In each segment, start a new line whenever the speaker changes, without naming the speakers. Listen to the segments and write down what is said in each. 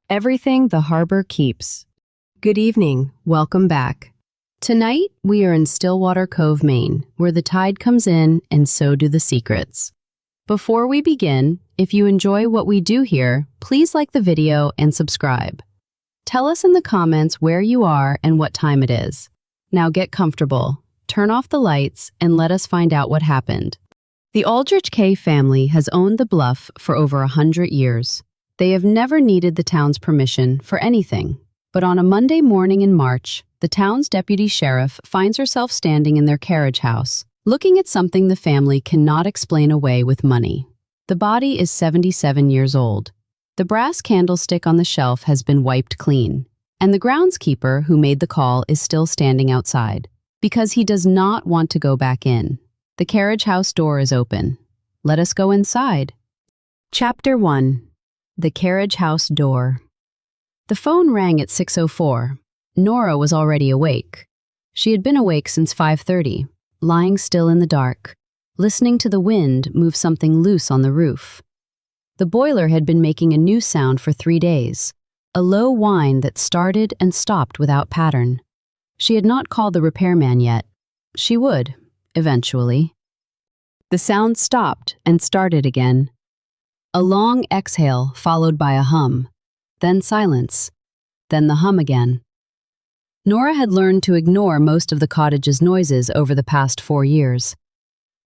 Everything the harbor keeps. Good evening, welcome back. Tonight, we are in Stillwater Cove, Maine, where the tide comes in and so do the secrets. Before we begin, if you enjoy what we do here, please like the video and subscribe. Tell us in the comments where you are and what time it is. Now get comfortable, turn off the lights, and let us find out what happened. The Aldrich Kay family has owned the bluff for over 100 years. They have never needed the town's permission for anything. But on a Monday morning in March, the town's deputy sheriff finds herself standing in their carriage house, looking at something the family cannot explain away with money. The body is 77 years old. The brass candlestick on the shelf has been wiped clean, and the groundskeeper who made the call is still standing outside, because he does not want to go back in. The carriage house door is open. Let us go inside. Chapter 1. The carriage house door. The phone rang at 6:04. Nora was already awake. She had been awake since 5:30, lying still in the dark, listening to the wind move something loose on the roof. The boiler had been making a new sound for 3 days, a low whine that started and stopped without pattern. She had not called the repairman yet. She would, eventually. The sound stopped and started again. A long exhale followed by a hum, then silence, then the hum again. Nora had learned to ignore most of the cottage's noises over the past 4 years.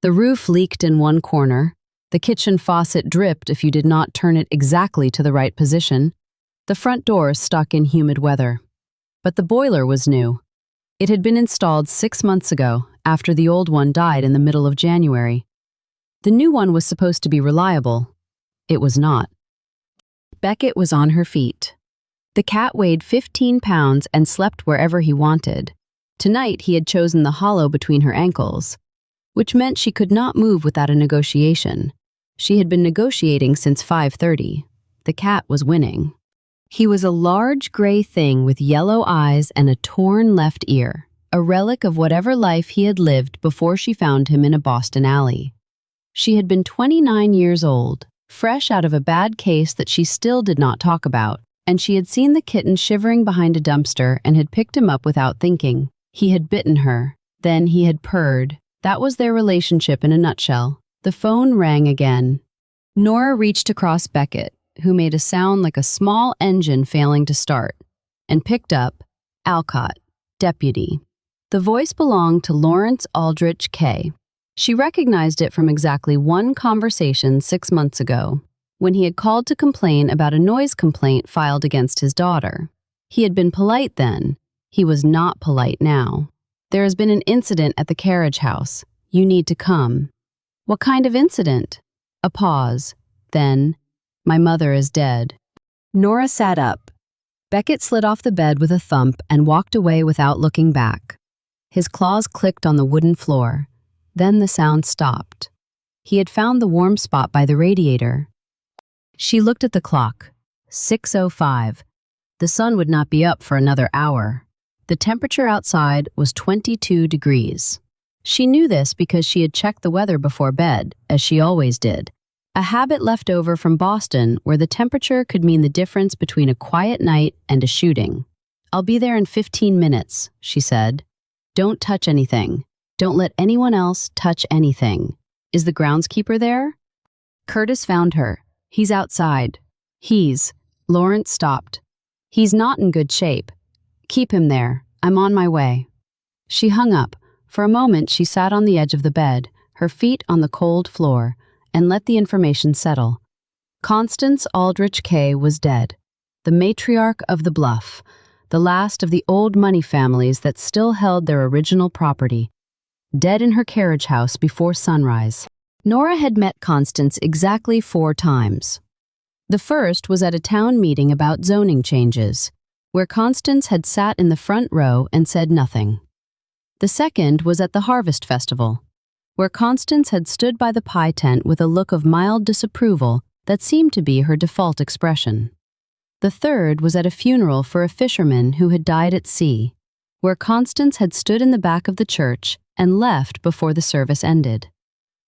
The roof leaked in one corner, the kitchen faucet dripped if you did not turn it exactly to the right position, the front door stuck in humid weather. But the boiler was new. It had been installed 6 months ago, after the old one died in the middle of January. The new one was supposed to be reliable. It was not. Beckett was on her feet. The cat weighed 15 pounds and slept wherever he wanted. Tonight he had chosen the hollow between her ankles, which meant she could not move without a negotiation. She had been negotiating since 5:30. The cat was winning. He was a large gray thing with yellow eyes and a torn left ear, a relic of whatever life he had lived before she found him in a Boston alley. She had been 29 years old, fresh out of a bad case that she still did not talk about, and she had seen the kitten shivering behind a dumpster and had picked him up without thinking. He had bitten her. Then he had purred. That was their relationship in a nutshell. The phone rang again. Nora reached across Beckett, who made a sound like a small engine failing to start, and picked up Alcott, deputy. The voice belonged to Lawrence Aldrich Kay. She recognized it from exactly one conversation 6 months ago, when he had called to complain about a noise complaint filed against his daughter. He had been polite then. He was not polite now. There has been an incident at the carriage house. You need to come. What kind of incident? A pause. Then, my mother is dead. Nora sat up. Beckett slid off the bed with a thump and walked away without looking back. His claws clicked on the wooden floor. Then the sound stopped. He had found the warm spot by the radiator. She looked at the clock. 6:05. The sun would not be up for another hour. The temperature outside was 22 degrees. She knew this because she had checked the weather before bed, as she always did. A habit left over from Boston where the temperature could mean the difference between a quiet night and a shooting. "I'll be there in 15 minutes, she said. "Don't touch anything. Don't let anyone else touch anything." "Is the groundskeeper there?" Curtis found her. "He's outside." Lawrence stopped. "He's not in good shape. Keep him there. I'm on my way." She hung up. For a moment she sat on the edge of the bed, her feet on the cold floor, and let the information settle. Constance Aldrich Kay was dead. The matriarch of the bluff, the last of the old money families that still held their original property. Dead in her carriage house before sunrise. Nora had met Constance exactly 4 times. The first was at a town meeting about zoning changes, where Constance had sat in the front row and said nothing. The second was at the Harvest Festival, where Constance had stood by the pie tent with a look of mild disapproval that seemed to be her default expression. The third was at a funeral for a fisherman who had died at sea, where Constance had stood in the back of the church and left before the service ended.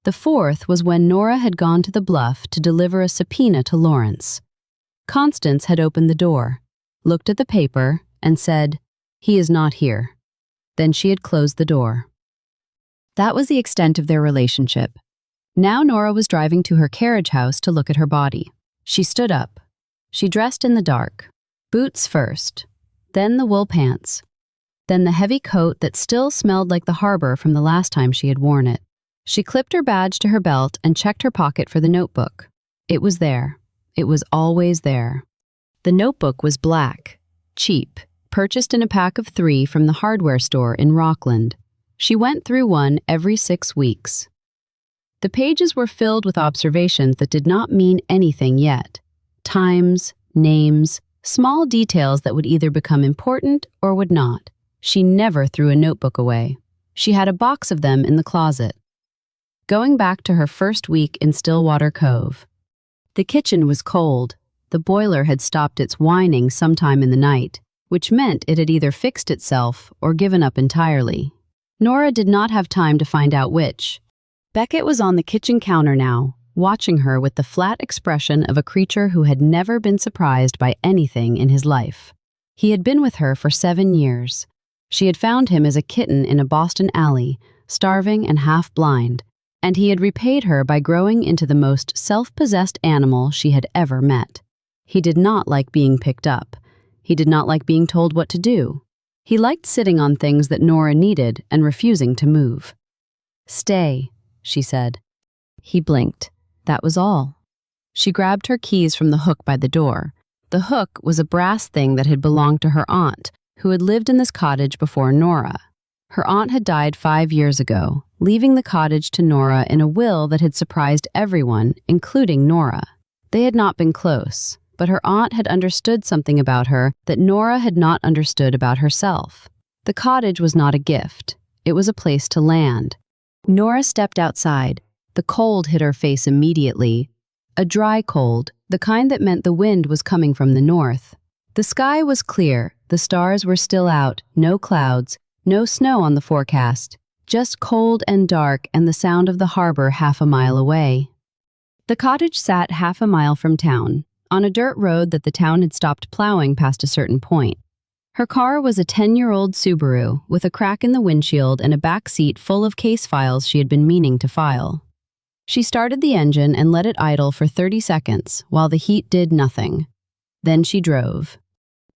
The fourth was when Nora had gone to the bluff to deliver a subpoena to Lawrence. Constance had opened the door, looked at the paper, and said, "He is not here." Then she had closed the door. That was the extent of their relationship. Now Nora was driving to her carriage house to look at her body. She stood up. She dressed in the dark. Boots first, then the wool pants, then the heavy coat that still smelled like the harbor from the last time she had worn it. She clipped her badge to her belt and checked her pocket for the notebook. It was there. It was always there. The notebook was black, cheap, purchased in a pack of 3 from the hardware store in Rockland. She went through one every 6 weeks. The pages were filled with observations that did not mean anything yet. Times, names, small details that would either become important or would not. She never threw a notebook away. She had a box of them in the closet. Going back to her first week in Stillwater Cove. The kitchen was cold. The boiler had stopped its whining sometime in the night, which meant it had either fixed itself or given up entirely. Nora did not have time to find out which. Beckett was on the kitchen counter now, watching her with the flat expression of a creature who had never been surprised by anything in his life. He had been with her for 7 years. She had found him as a kitten in a Boston alley, starving and half-blind, and he had repaid her by growing into the most self-possessed animal she had ever met. He did not like being picked up. He did not like being told what to do. He liked sitting on things that Nora needed and refusing to move. "Stay," she said. He blinked. That was all. She grabbed her keys from the hook by the door. The hook was a brass thing that had belonged to her aunt, who had lived in this cottage before Nora. Her aunt had died 5 years ago, leaving the cottage to Nora in a will that had surprised everyone, including Nora. They had not been close, but her aunt had understood something about her that Nora had not understood about herself. The cottage was not a gift. It was a place to land. Nora stepped outside. The cold hit her face immediately. A dry cold, the kind that meant the wind was coming from the north. The sky was clear, the stars were still out, no clouds, no snow on the forecast, just cold and dark and the sound of the harbor half a mile away. The cottage sat half a mile from town, on a dirt road that the town had stopped plowing past a certain point. Her car was a 10-year-old Subaru with a crack in the windshield and a back seat full of case files she had been meaning to file. She started the engine and let it idle for 30 seconds while the heat did nothing. Then she drove.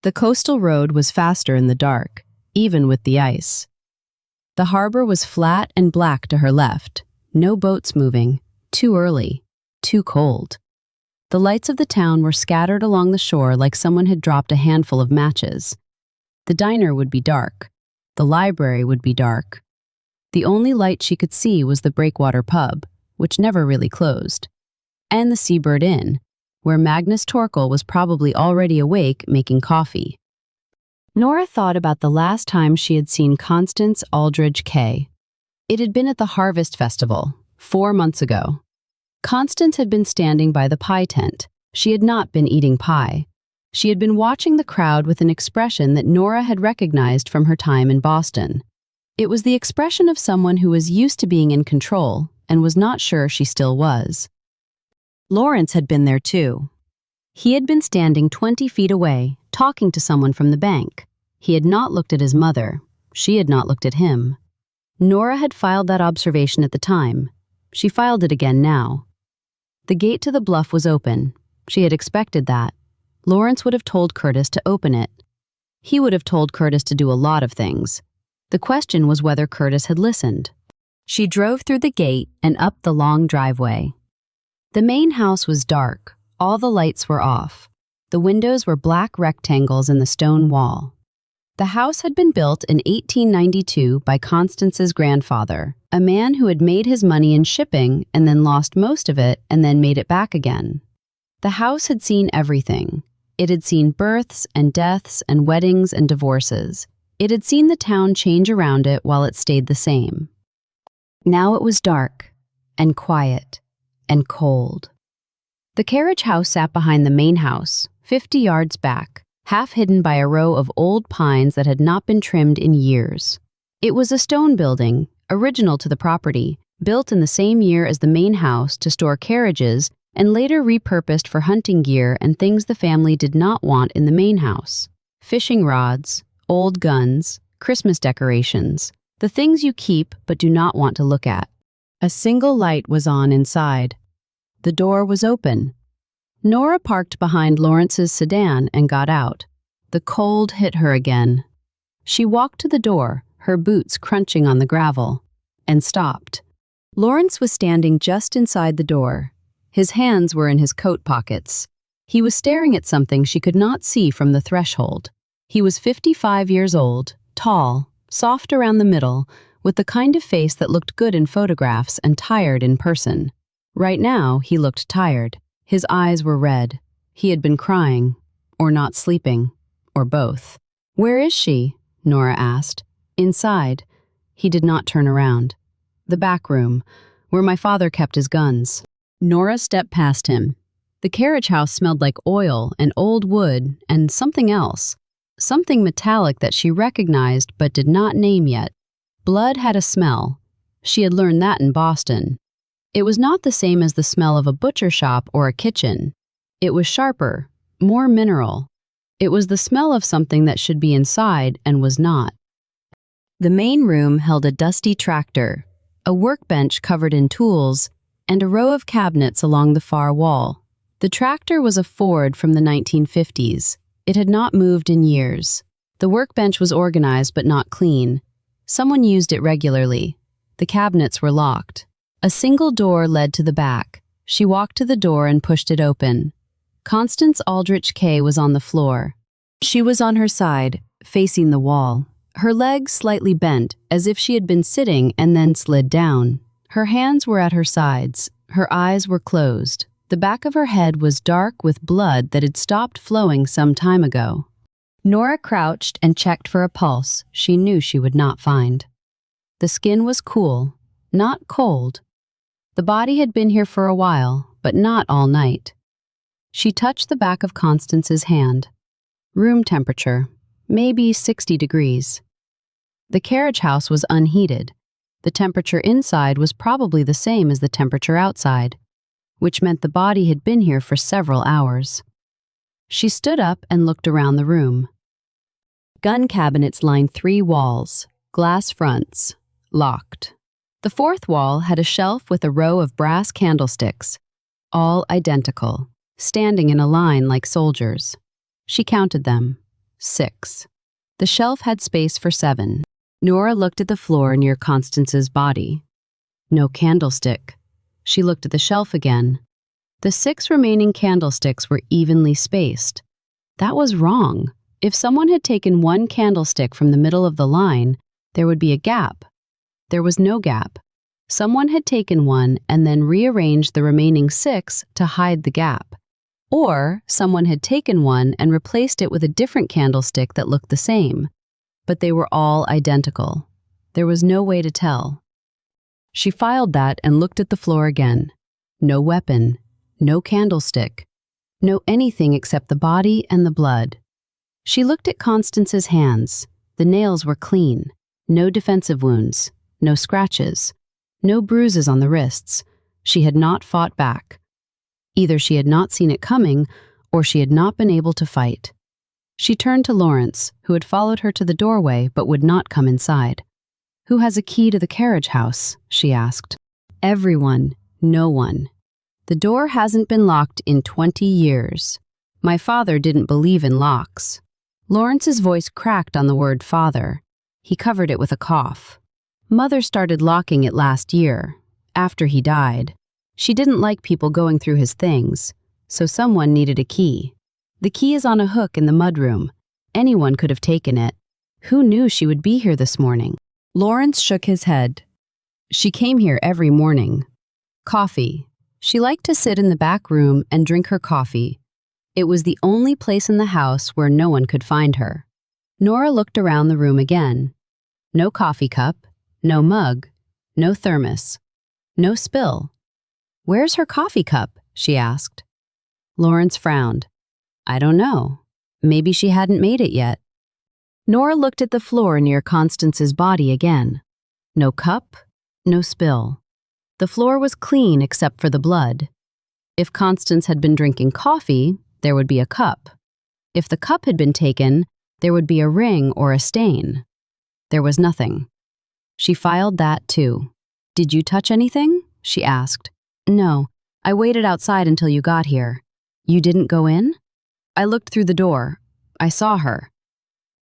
The coastal road was faster in the dark, even with the ice. The harbor was flat and black to her left, no boats moving, too early, too cold. The lights of the town were scattered along the shore like someone had dropped a handful of matches. The diner would be dark. The library would be dark. The only light she could see was the Breakwater pub, which never really closed, and the Seabird Inn, where Magnus Torkel was probably already awake making coffee. Nora thought about the last time she had seen Constance Aldridge Kay. It had been at the Harvest Festival, 4 months ago. Constance had been standing by the pie tent. She had not been eating pie. She had been watching the crowd with an expression that Nora had recognized from her time in Boston. It was the expression of someone who was used to being in control and was not sure she still was. Lawrence had been there too. He had been standing 20 feet away, talking to someone from the bank. He had not looked at his mother. She had not looked at him. Nora had filed that observation at the time. She filed it again now. The gate to the bluff was open. She had expected that. Lawrence would have told Curtis to open it. He would have told Curtis to do a lot of things. The question was whether Curtis had listened. She drove through the gate and up the long driveway. The main house was dark. All the lights were off. The windows were black rectangles in the stone wall. The house had been built in 1892 by Constance's grandfather, a man who had made his money in shipping and then lost most of it and then made it back again. The house had seen everything. It had seen births and deaths and weddings and divorces. It had seen the town change around it while it stayed the same. Now it was dark and quiet and cold. The carriage house sat behind the main house, 50 yards back, half hidden by a row of old pines that had not been trimmed in years. It was a stone building, original to the property, built in the same year as the main house to store carriages and later repurposed for hunting gear and things the family did not want in the main house. Fishing rods, old guns, Christmas decorations, the things you keep but do not want to look at. A single light was on inside. The door was open. Nora parked behind Lawrence's sedan and got out. The cold hit her again. She walked to the door, her boots crunching on the gravel, and stopped. Lawrence was standing just inside the door. His hands were in his coat pockets. He was staring at something she could not see from the threshold. He was 55 years old, tall, soft around the middle, with the kind of face that looked good in photographs and tired in person. Right now, he looked tired. His eyes were red. He had been crying, or not sleeping, or both. "Where is she?" Nora asked. "Inside." He did not turn around. "The back room, where my father kept his guns." Nora stepped past him. The carriage house smelled like oil and old wood and something else. Something metallic that she recognized but did not name yet. Blood had a smell. She had learned that in Boston. It was not the same as the smell of a butcher shop or a kitchen. It was sharper, more mineral. It was the smell of something that should be inside and was not. The main room held a dusty tractor, a workbench covered in tools, and a row of cabinets along the far wall. The tractor was a Ford from the 1950s. It had not moved in years. The workbench was organized but not clean. Someone used it regularly. The cabinets were locked. A single door led to the back. She walked to the door and pushed it open. Constance Aldrich Kay was on the floor. She was on her side, facing the wall. Her legs slightly bent, as if she had been sitting and then slid down. Her hands were at her sides. Her eyes were closed. The back of her head was dark with blood that had stopped flowing some time ago. Nora crouched and checked for a pulse she knew she would not find. The skin was cool, not cold. The body had been here for a while, but not all night. She touched the back of Constance's hand. Room temperature, maybe 60 degrees. The carriage house was unheated. The temperature inside was probably the same as the temperature outside, which meant the body had been here for several hours. She stood up and looked around the room. Gun cabinets lined 3 walls, glass fronts, locked. The 4th wall had a shelf with a row of brass candlesticks, all identical, standing in a line like soldiers. She counted them. 6. The shelf had space for 7. Nora looked at the floor near Constance's body. No candlestick. She looked at the shelf again. The 6 remaining candlesticks were evenly spaced. That was wrong. If someone had taken one candlestick from the middle of the line, there would be a gap. There was no gap. Someone had taken one and then rearranged the remaining 6 to hide the gap. Or someone had taken one and replaced it with a different candlestick that looked the same. But they were all identical. There was no way to tell. She filed that and looked at the floor again. No weapon, no candlestick, no anything except the body and the blood. She looked at Constance's hands. The nails were clean. No defensive wounds, no scratches, no bruises on the wrists. She had not fought back. Either she had not seen it coming, or she had not been able to fight. She turned to Lawrence, who had followed her to the doorway but would not come inside. "Who has a key to the carriage house?" she asked. "Everyone. No one. The door hasn't been locked in 20 years. My father didn't believe in locks." Lawrence's voice cracked on the word father. He covered it with a cough. "Mother started locking it last year, after he died. She didn't like people going through his things, so someone needed a key. The key is on a hook in the mudroom. Anyone could have taken it. Who knew she would be here this morning?" Lawrence shook his head. "She came here every morning. Coffee. She liked to sit in the back room and drink her coffee. It was the only place in the house where no one could find her." Nora looked around the room again. No coffee cup, no mug, no thermos, no spill. "Where's her coffee cup?" she asked. Lawrence frowned. "I don't know. Maybe she hadn't made it yet." Nora looked at the floor near Constance's body again. No cup, no spill. The floor was clean except for the blood. If Constance had been drinking coffee, there would be a cup. If the cup had been taken, there would be a ring or a stain. There was nothing. She filed that too. "Did you touch anything?" she asked. "No, I waited outside until you got here." "You didn't go in?" "I looked through the door. I saw her.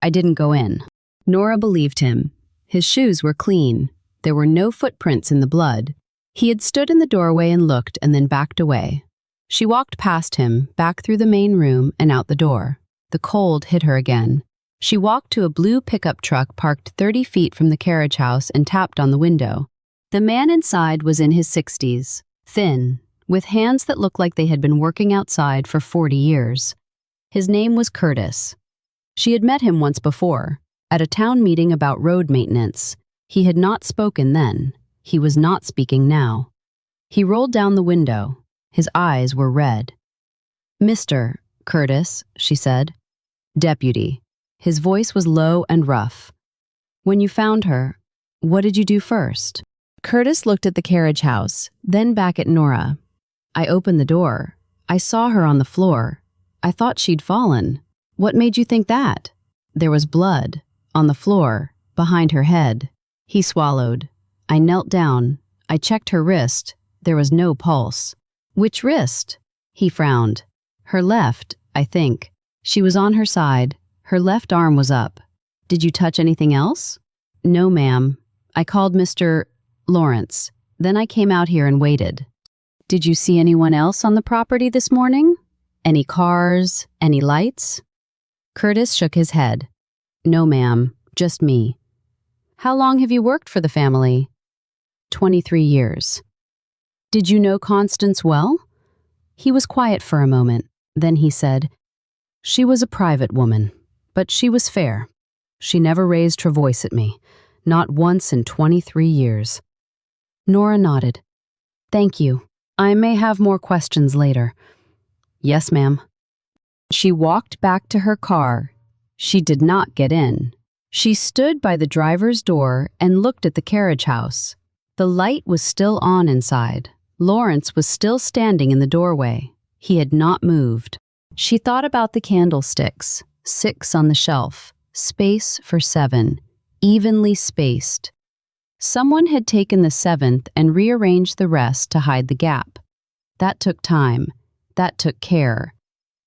I didn't go in." Nora believed him. His shoes were clean. There were no footprints in the blood. He had stood in the doorway and looked and then backed away. She walked past him, back through the main room and out the door. The cold hit her again. She walked to a blue pickup truck parked 30 feet from the carriage house and tapped on the window. The man inside was in his 60s, thin, with hands that looked like they had been working outside for 40 years. His name was Curtis. She had met him once before, at a town meeting about road maintenance. He had not spoken then. He was not speaking now. He rolled down the window. His eyes were red. "Mr. Curtis," she said. "Deputy." His voice was low and rough. "When you found her, what did you do first?" Curtis looked at the carriage house, then back at Nora. "I opened the door. I saw her on the floor. I thought she'd fallen." "What made you think that?" "There was blood on the floor, behind her head." He swallowed. "I knelt down. I checked her wrist. There was no pulse." "Which wrist?" He frowned. "Her left, I think. She was on her side. Her left arm was up." "Did you touch anything else?" "No, ma'am. I called Mr. Lawrence. Then I came out here and waited." "Did you see anyone else on the property this morning? Any cars? Any lights?" Curtis shook his head. "No, ma'am. Just me." "How long have you worked for the family?" 23 years. "Did you know Constance well?" He was quiet for a moment. Then he said, "She was a private woman, but she was fair. She never raised her voice at me, not once in 23 years." Nora nodded. "Thank you. I may have more questions later." "Yes, ma'am." She walked back to her car. She did not get in. She stood by the driver's door and looked at the carriage house. The light was still on inside. Lawrence was still standing in the doorway. He had not moved. She thought about the candlesticks, 6 on the shelf, space for 7, evenly spaced. Someone had taken the 7th and rearranged the rest to hide the gap. That took time. That took care.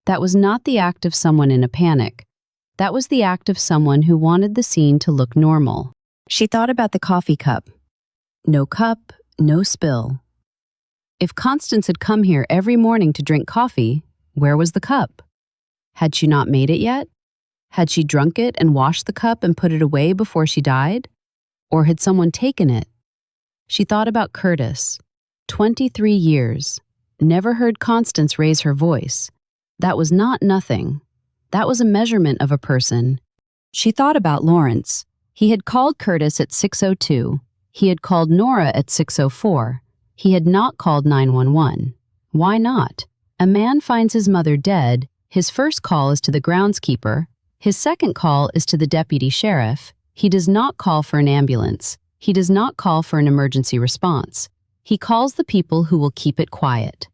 That was not the act of someone in a panic. That was the act of someone who wanted the scene to look normal. She thought about the coffee cup. No cup, no spill. If Constance had come here every morning to drink coffee, where was the cup? Had she not made it yet? Had she drunk it and washed the cup and put it away before she died? Or had someone taken it? She thought about Curtis. 23 years. Never heard Constance raise her voice. That was not nothing. That was a measurement of a person. She thought about Lawrence. He had called Curtis at 6:02. He had called Nora at 6:04. He had not called 911. Why not? A man finds his mother dead. His first call is to the groundskeeper. His second call is to the deputy sheriff. He does not call for an ambulance. He does not call for an emergency response. He calls the people who will keep it quiet.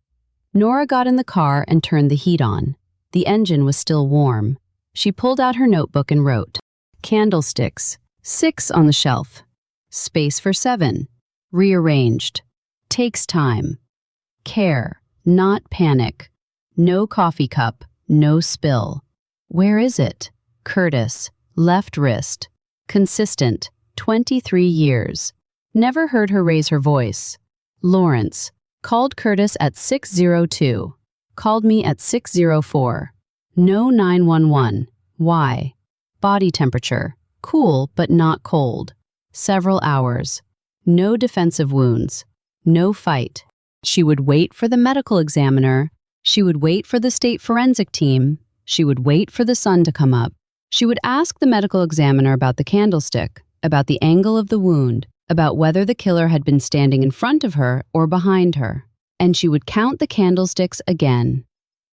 Nora got in the car and turned the heat on. The engine was still warm. She pulled out her notebook and wrote, "Candlesticks, 6 on the shelf. Space for 7. Rearranged. Takes time. Care, not panic. No coffee cup, no spill. Where is it? Curtis, left wrist. Consistent, 23 years. Never heard her raise her voice. Lawrence, called Curtis at 6:02. Called me at 6:04. No 911. Why? Body temperature, cool but not cold. Several hours. No defensive wounds. No fight. She would wait for the medical examiner. She would wait for the state forensic team. She would wait for the sun to come up. She would ask the medical examiner about the candlestick, about the angle of the wound, about whether the killer had been standing in front of her or behind her. And she would count the candlesticks again.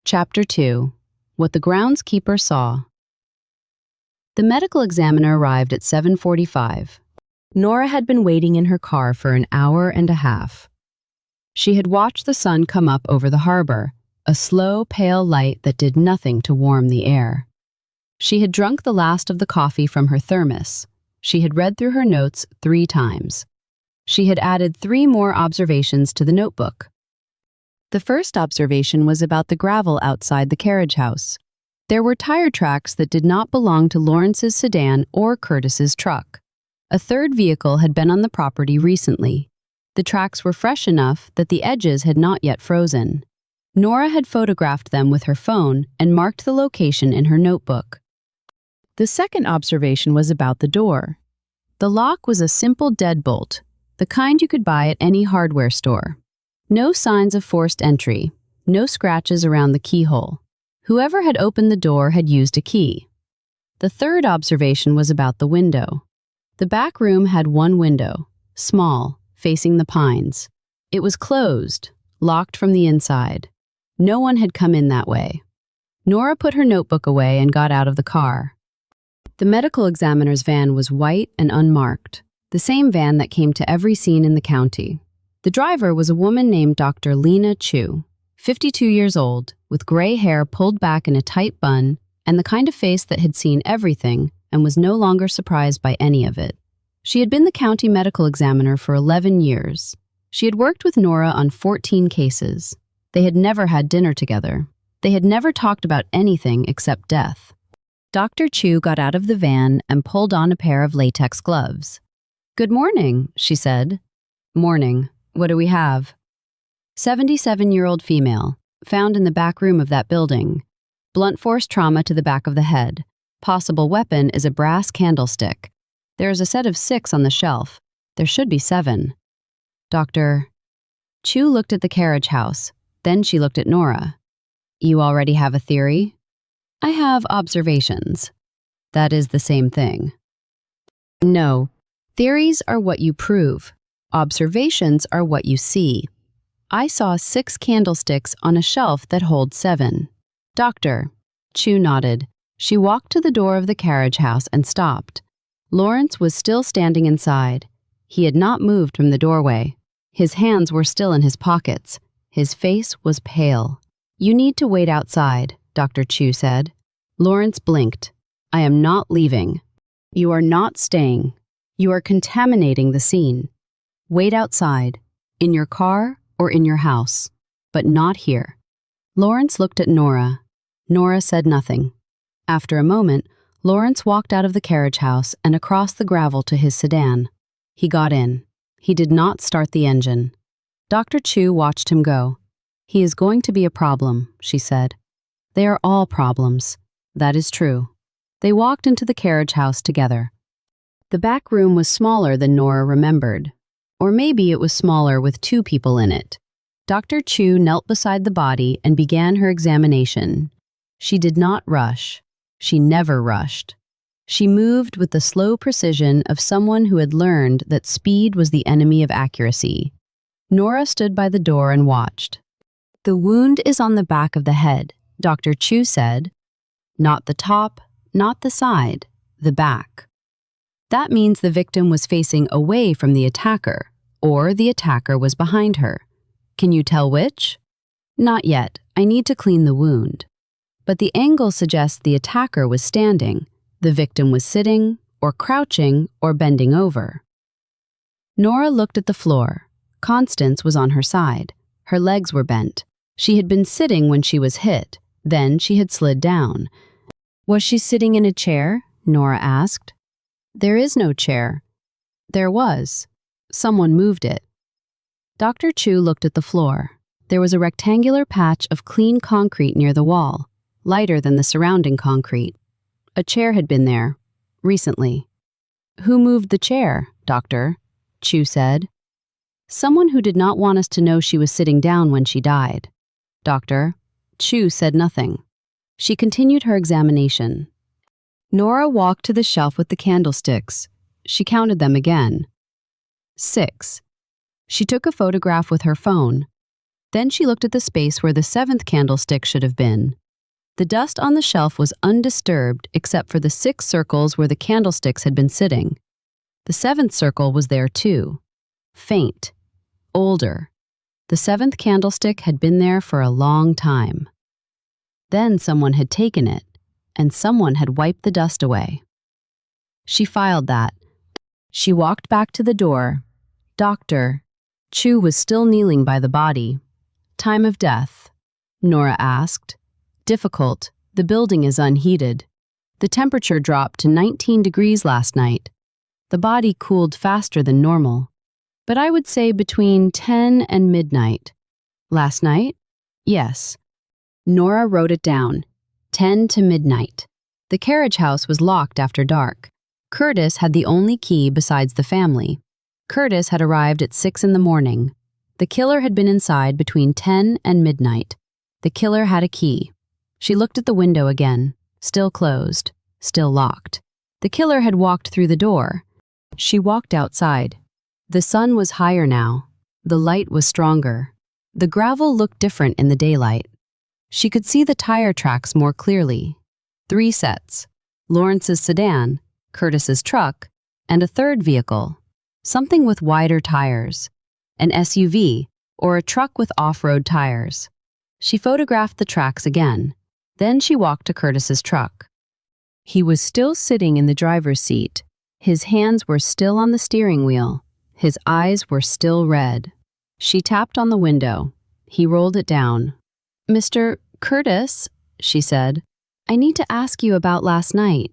Chapter 2. What the groundskeeper saw. The medical examiner arrived at 7:45. Nora had been waiting in her car for an hour and a half. She had watched the sun come up over the harbor, a slow, pale light that did nothing to warm the air. She had drunk the last of the coffee from her thermos. She had read through her notes 3 times. She had added 3 more observations to the notebook. The first observation was about the gravel outside the carriage house. There were tire tracks that did not belong to Lawrence's sedan or Curtis's truck. A third vehicle had been on the property recently. The tracks were fresh enough that the edges had not yet frozen. Nora had photographed them with her phone and marked the location in her notebook. The second observation was about the door. The lock was a simple deadbolt, the kind you could buy at any hardware store. No signs of forced entry, no scratches around the keyhole. Whoever had opened the door had used a key. The third observation was about the window. The back room had one window, small, facing the pines. It was closed, locked from the inside. No one had come in that way. Nora put her notebook away and got out of the car. The medical examiner's van was white and unmarked, the same van that came to every scene in the county. The driver was a woman named Dr. Lena Chu, 52 years old, with gray hair pulled back in a tight bun and the kind of face that had seen everything and was no longer surprised by any of it. She had been the county medical examiner for 11 years. She had worked with Nora on 14 cases. They had never had dinner together. They had never talked about anything except death. Dr. Chu got out of the van and pulled on a pair of latex gloves. "Good morning," she said. "Morning. What do we have?" 77-year-old female, found in the back room of that building. Blunt force trauma to the back of the head. Possible weapon is a brass candlestick. There is a set of 6 on the shelf. There should be 7. Dr. Chu looked at the carriage house. Then she looked at Nora. "You already have a theory?" "I have observations." "That is the same thing." "No. Theories are what you prove. Observations are what you see. I saw 6 candlesticks on a shelf that hold 7. Doctor." Chu nodded. She walked to the door of the carriage house and stopped. Lawrence was still standing inside. He had not moved from the doorway. His hands were still in his pockets. His face was pale. "You need to wait outside," Dr. Chu said. Lawrence blinked. "I am not leaving." "You are not staying. You are contaminating the scene. Wait outside, in your car or in your house, but not here." Lawrence looked at Nora. Nora said nothing. After a moment, Lawrence walked out of the carriage house and across the gravel to his sedan. He got in. He did not start the engine. Dr. Chu watched him go. "He is going to be a problem," she said. "They are all problems. That is true." They walked into the carriage house together. The back room was smaller than Nora remembered. Or maybe it was smaller with 2 people in it. Dr. Chu knelt beside the body and began her examination. She did not rush. She never rushed. She moved with the slow precision of someone who had learned that speed was the enemy of accuracy. Nora stood by the door and watched. "The wound is on the back of the head," Dr. Chu said. "Not the top, not the side, the back. That means the victim was facing away from the attacker, or the attacker was behind her. Can you tell which?" "Not yet. I need to clean the wound. But the angle suggests the attacker was standing, the victim was sitting, or crouching, or bending over." Nora looked at the floor. Constance was on her side. Her legs were bent. She had been sitting when she was hit. Then she had slid down. "Was she sitting in a chair?" Nora asked. "There is no chair." "There was. Someone moved it." Dr. Chu looked at the floor. There was a rectangular patch of clean concrete near the wall, lighter than the surrounding concrete. A chair had been there, recently. "Who moved the chair, Doctor?" Chu said. "Someone who did not want us to know she was sitting down when she died." "Doctor?" Chu said nothing. She continued her examination. Nora walked to the shelf with the candlesticks. She counted them again. 6. She took a photograph with her phone. Then she looked at the space where the 7th candlestick should have been. The dust on the shelf was undisturbed except for the 6 circles where the candlesticks had been sitting. The 7th circle was there too. Faint. Older. The seventh candlestick had been there for a long time. Then someone had taken it, and someone had wiped the dust away. She filed that. She walked back to the door. Dr. Chu was still kneeling by the body. Time of death? Nora asked. Difficult. The building is unheated. The temperature dropped to 19 degrees last night. The body cooled faster than normal. But I would say between 10 and midnight. Last night? Yes. Nora wrote it down. 10 to midnight. The carriage house was locked after dark. Curtis had the only key besides the family. Curtis had arrived at 6 in the morning. The killer had been inside between 10 and midnight. The killer had a key. She looked at the window again. Still closed. Still locked. The killer had walked through the door. She walked outside. The sun was higher now. The light was stronger. The gravel looked different in the daylight. She could see the tire tracks more clearly. 3 sets. Lawrence's sedan, Curtis's truck, and a third vehicle. Something with wider tires. An SUV, or a truck with off-road tires. She photographed the tracks again. Then she walked to Curtis's truck. He was still sitting in the driver's seat. His hands were still on the steering wheel. His eyes were still red. She tapped on the window. He rolled it down. "Mr. Curtis," she said, "I need to ask you about last night."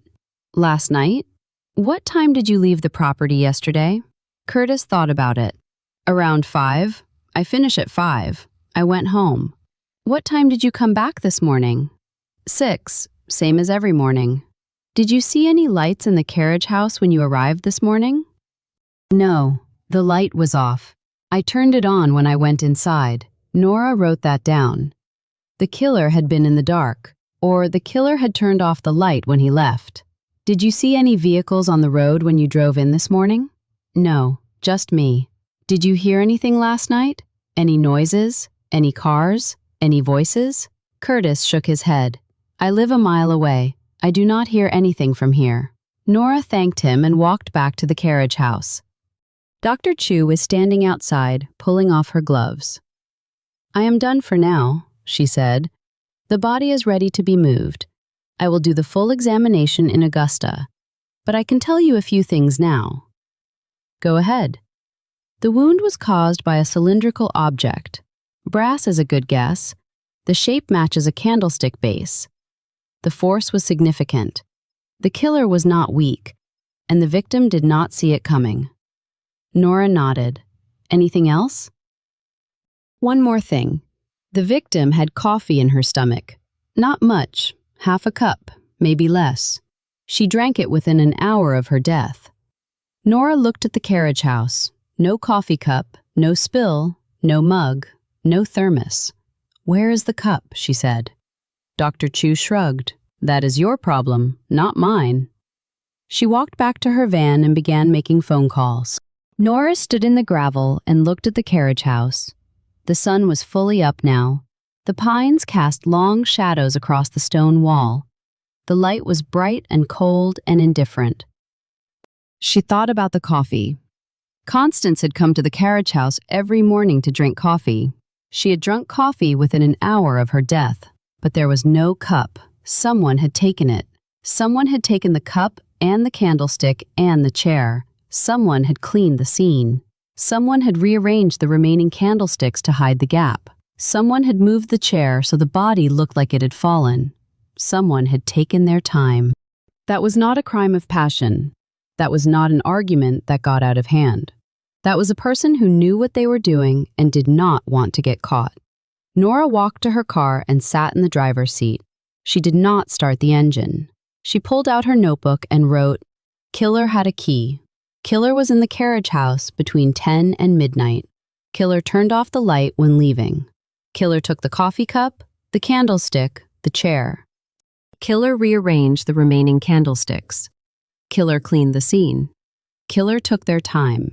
"Last night? What time did you leave the property yesterday?" Curtis thought about it. "Around 5. I finish at 5. I went home." "What time did you come back this morning?" 6, same as every morning." "Did you see any lights in the carriage house when you arrived this morning?" "No, the light was off. I turned it on when I went inside." Nora wrote that down. The killer had been in the dark, or the killer had turned off the light when he left. "Did you see any vehicles on the road when you drove in this morning?" "No, just me." "Did you hear anything last night? Any noises? Any cars? Any voices?" Curtis shook his head. "I live a mile away. I do not hear anything from here." Nora thanked him and walked back to the carriage house. Dr. Chu was standing outside, pulling off her gloves. "I am done for now," she said. "The body is ready to be moved. I will do the full examination in Augusta, but I can tell you a few things now." "Go ahead." "The wound was caused by a cylindrical object. Brass is a good guess. The shape matches a candlestick base. The force was significant. The killer was not weak, and the victim did not see it coming." Nora nodded. "Anything else?" "One more thing. The victim had coffee in her stomach. Not much, half a cup, maybe less. She drank it within an hour of her death." Nora looked at the carriage house. No coffee cup, no spill, no mug, no thermos. "Where is the cup?" she said. Dr. Chu shrugged. "That is your problem, not mine." She walked back to her van and began making phone calls. Nora stood in the gravel and looked at the carriage house. The sun was fully up now. The pines cast long shadows across the stone wall. The light was bright and cold and indifferent. She thought about the coffee. Constance had come to the carriage house every morning to drink coffee. She had drunk coffee within an hour of her death, but there was no cup. Someone had taken it. Someone had taken the cup and the candlestick and the chair. Someone had cleaned the scene. Someone had rearranged the remaining candlesticks to hide the gap. Someone had moved the chair so the body looked like it had fallen. Someone had taken their time. That was not a crime of passion. That was not an argument that got out of hand. That was a person who knew what they were doing and did not want to get caught. Nora walked to her car and sat in the driver's seat. She did not start the engine. She pulled out her notebook and wrote, "Killer had a key. Killer was in the carriage house between 10 and midnight. Killer turned off the light when leaving. Killer took the coffee cup, the candlestick, the chair. Killer rearranged the remaining candlesticks. Killer cleaned the scene. Killer took their time."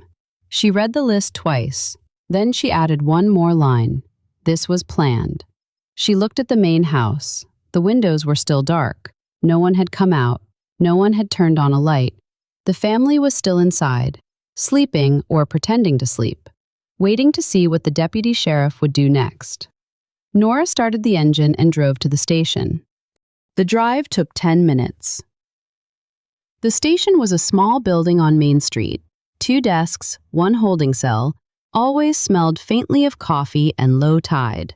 She read the list twice. Then she added one more line. This was planned. She looked at the main house. The windows were still dark. No one had come out. No one had turned on a light. The family was still inside, sleeping or pretending to sleep. waiting to see what the deputy sheriff would do next. Nora started the engine and drove to the station. The drive took 10 minutes. The station was a small building on Main Street. 2 desks, 1 holding cell, always smelled faintly of coffee and low tide.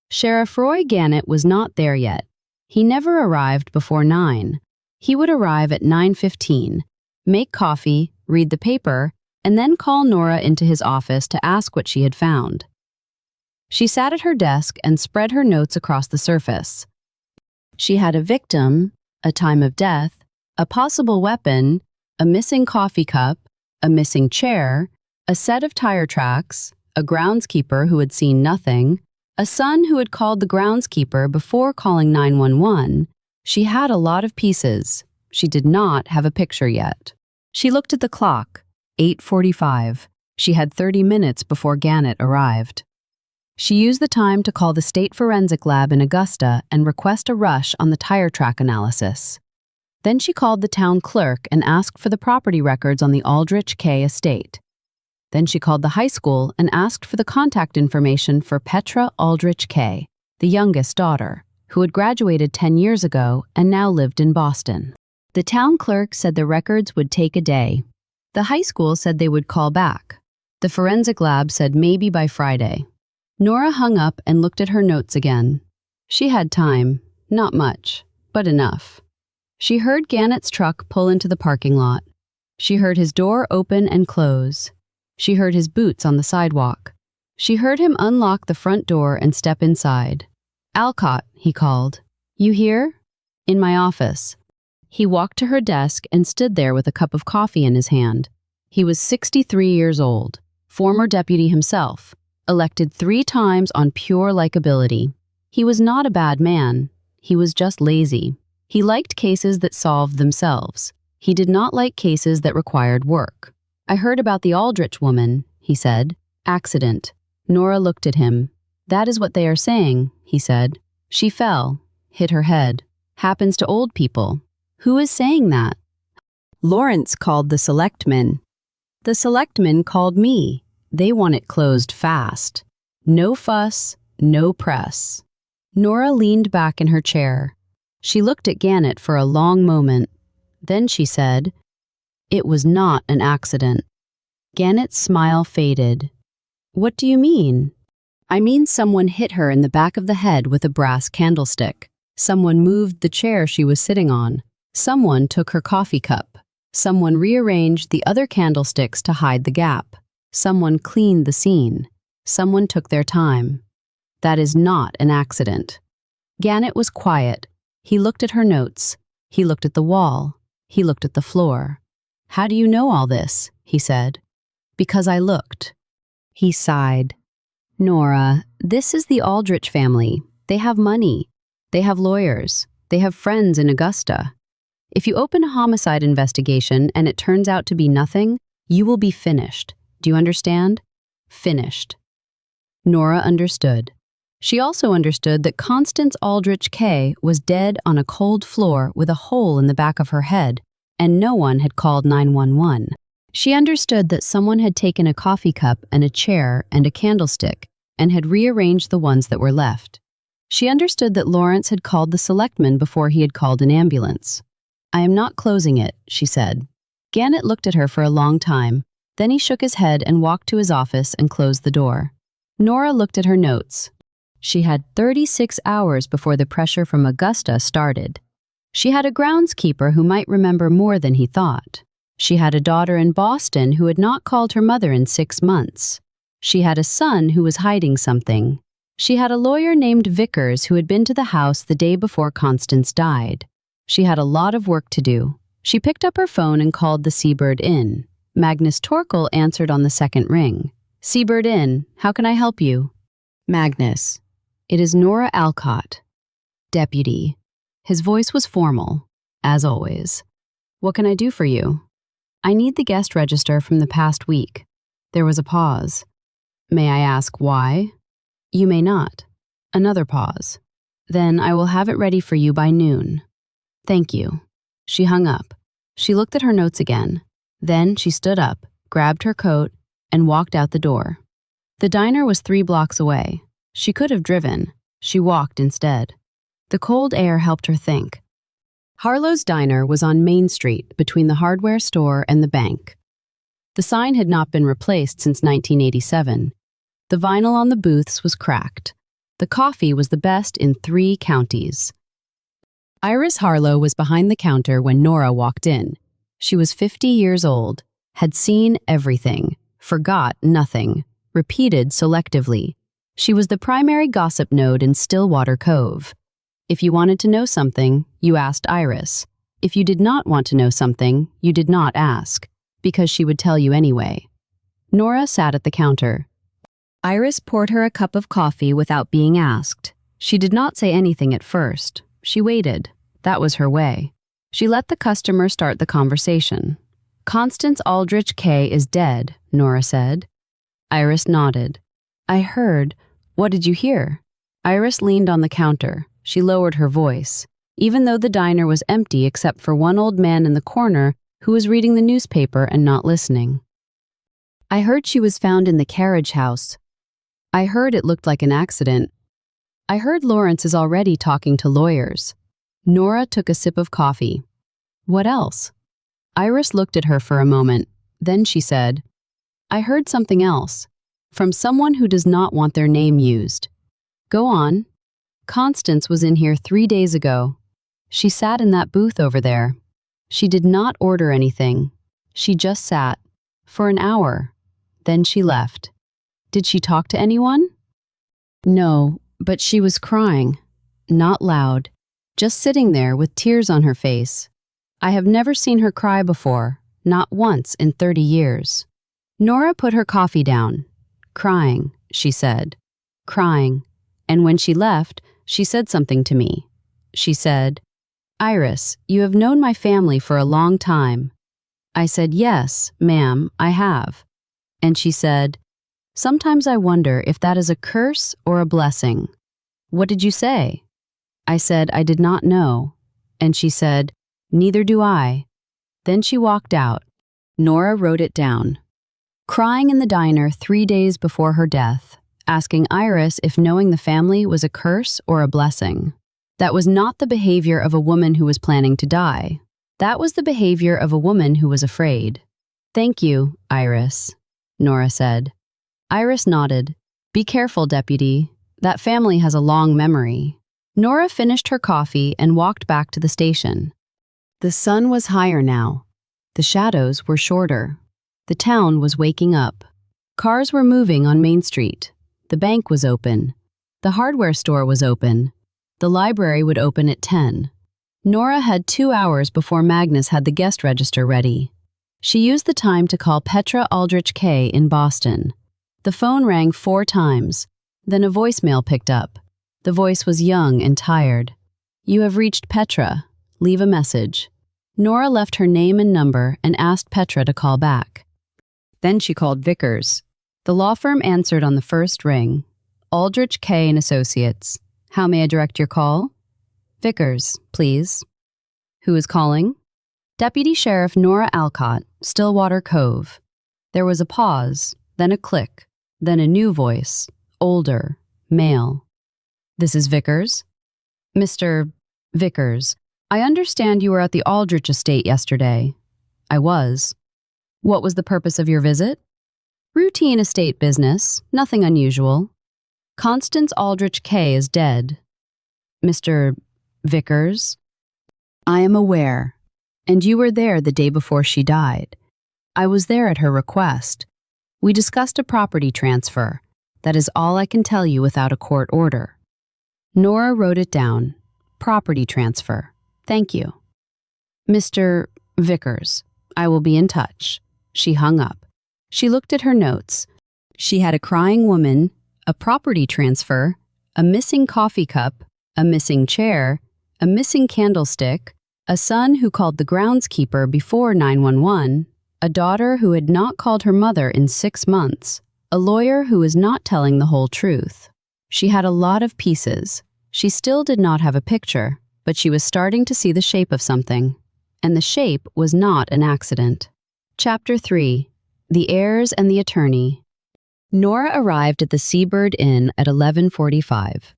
Sheriff Roy Gannett was not there yet. He never arrived before 9. He would arrive at 9:15, make coffee, read the paper, and then call Nora into his office to ask what she had found. She sat at her desk and spread her notes across the surface. She had a victim, a time of death, a possible weapon, a missing coffee cup, a missing chair, a set of tire tracks, a groundskeeper who had seen nothing, a son who had called the groundskeeper before calling 911. She had a lot of pieces. She did not have a picture yet. She looked at the clock, 8:45. She had 30 minutes before Gannett arrived. She used the time to call the State Forensic Lab in Augusta and request a rush on the tire track analysis. Then she called the town clerk and asked for the property records on the Aldrich K estate. Then she called the high school and asked for the contact information for Petra Aldrich K, the youngest daughter, who had graduated 10 years ago and now lived in Boston. The town clerk said the records would take a day. The high school said they would call back. The forensic lab said maybe by Friday. Nora hung up and looked at her notes again. She had time, not much, but enough. She heard Gannett's truck pull into the parking lot. She heard his door open and close. She heard his boots on the sidewalk. She heard him unlock the front door and step inside. "Alcott," he called. "You here?" "In my office." He walked to her desk and stood there with a cup of coffee in his hand. He was 63 years old, former deputy himself, elected 3 times on pure likability. He was not a bad man. He was just lazy. He liked cases that solved themselves. He did not like cases that required work. "I heard about the Aldrich woman," he said. "Accident." Nora looked at him. "That is what they are saying," he said. "She fell, hit her head. Happens to old people." "Who is saying that?" "Lawrence called the selectmen." "The selectmen called me. They want it closed fast. No fuss, no press." Nora leaned back in her chair. She looked at Gannett for a long moment. Then she said, "It was not an accident." Gannett's smile faded. "What do you mean?" "I mean someone hit her in the back of the head with a brass candlestick. Someone moved the chair she was sitting on. Someone took her coffee cup. Someone rearranged the other candlesticks to hide the gap. Someone cleaned the scene. Someone took their time. That is not an accident." Gannett was quiet. He looked at her notes. He looked at the wall. He looked at the floor. "How do you know all this?" he said. "Because I looked." He sighed. "Nora, this is the Aldrich family. They have money. They have lawyers. They have friends in Augusta. If you open a homicide investigation and it turns out to be nothing, you will be finished. Do you understand? Finished." Nora understood. She also understood that Constance Aldrich K was dead on a cold floor with a hole in the back of her head, and no one had called 911. She understood that someone had taken a coffee cup and a chair and a candlestick and had rearranged the ones that were left. She understood that Lawrence had called the selectmen before he had called an ambulance. "I am not closing it," she said. Gannett looked at her for a long time. Then he shook his head and walked to his office and closed the door. Nora looked at her notes. She had 36 hours before the pressure from Augusta started. She had a groundskeeper who might remember more than he thought. She had a daughter in Boston who had not called her mother in 6 months. She had a son who was hiding something. She had a lawyer named Vickers who had been to the house the day before Constance died. She had a lot of work to do. She picked up her phone and called the Seabird Inn. Magnus Torkel answered on the second ring. "Seabird Inn, how can I help you?" "Magnus, it is Nora Alcott." "Deputy." His voice was formal, as always. "What can I do for you?" "I need the guest register from the past week." There was a pause. "May I ask why?" "You may not." Another pause. "Then I will have it ready for you by noon." "Thank you." She hung up. She looked at her notes again. Then she stood up, grabbed her coat, and walked out the door. The diner was 3 blocks away. She could have driven. She walked instead. The cold air helped her think. Harlow's Diner was on Main Street between the hardware store and the bank. The sign had not been replaced since 1987. The vinyl on the booths was cracked. The coffee was the best in 3 counties. Iris Harlow was behind the counter when Nora walked in. She was 50 years old, had seen everything, forgot nothing, repeated selectively. She was the primary gossip node in Stillwater Cove. If you wanted to know something, you asked Iris. If you did not want to know something, you did not ask, because she would tell you anyway. Nora sat at the counter. Iris poured her a cup of coffee without being asked. She did not say anything at first. She waited. That was her way. She let the customer start the conversation. "Constance Aldrich Kay is dead," Nora said. Iris nodded. "I heard. What did you hear?" Iris leaned on the counter. She lowered her voice, even though the diner was empty except for one old man in the corner who was reading the newspaper and not listening. "I heard she was found in the carriage house. I heard it looked like an accident. I heard Lawrence is already talking to lawyers." Nora took a sip of coffee. "What else?" Iris looked at her for a moment. Then she said, "I heard something else, from someone who does not want their name used." "Go on." "Constance was in here 3 days ago. She sat in that booth over there. She did not order anything. She just sat. For an hour. Then she left." "Did she talk to anyone?" "No, but she was crying. Not loud. Just sitting there with tears on her face. I have never seen her cry before, not once in 30 years. Nora put her coffee down. "Crying," she said. "Crying. And when she left, she said something to me. She said, 'Iris, you have known my family for a long time.' I said, 'Yes, ma'am, I have.' And she said, 'Sometimes I wonder if that is a curse or a blessing.' What did you say?" I said I did not know. And she said, "Neither do I." Then she walked out. Nora wrote it down. Crying in the diner 3 days before her death, asking Iris if knowing the family was a curse or a blessing. That was not the behavior of a woman who was planning to die. That was the behavior of a woman who was afraid. "Thank you, Iris," Nora said. Iris nodded. "Be careful, deputy. That family has a long memory." Nora finished her coffee and walked back to the station. The sun was higher now. The shadows were shorter. The town was waking up. Cars were moving on Main Street. The bank was open. The hardware store was open. The library would open at 10. Nora had 2 hours before Magnus had the guest register ready. She used the time to call Petra Aldrich Kay in Boston. The phone rang 4 times. Then a voicemail picked up. The voice was young and tired. "You have reached Petra. Leave a message." Nora left her name and number and asked Petra to call back. Then she called Vickers. The law firm answered on the first ring. "Aldrich Kay and Associates. How may I direct your call?" "Vickers, please." "Who is calling?" "Deputy Sheriff Nora Alcott, Stillwater Cove." There was a pause, then a click, then a new voice, older, male. "This is Vickers?" "Mr. Vickers, I understand you were at the Aldrich estate yesterday." "I was." "What was the purpose of your visit?" "Routine estate business, nothing unusual." "Constance Aldrich Kay is dead." "Mr. Vickers?" "I am aware. And you were there the day before she died." "I was there at her request. We discussed a property transfer. That is all I can tell you without a court order." Nora wrote it down. "Property transfer. Thank you." "Mr. Vickers, I will be in touch." She hung up. She looked at her notes. She had a crying woman, a property transfer, a missing coffee cup, a missing chair, a missing candlestick, a son who called the groundskeeper before 911, a daughter who had not called her mother in 6 months, a lawyer who was not telling the whole truth. She had a lot of pieces. She still did not have a picture, but she was starting to see the shape of something. And the shape was not an accident. Chapter 3. The heirs and the attorney. Nora arrived at the Seabird Inn at 11:45.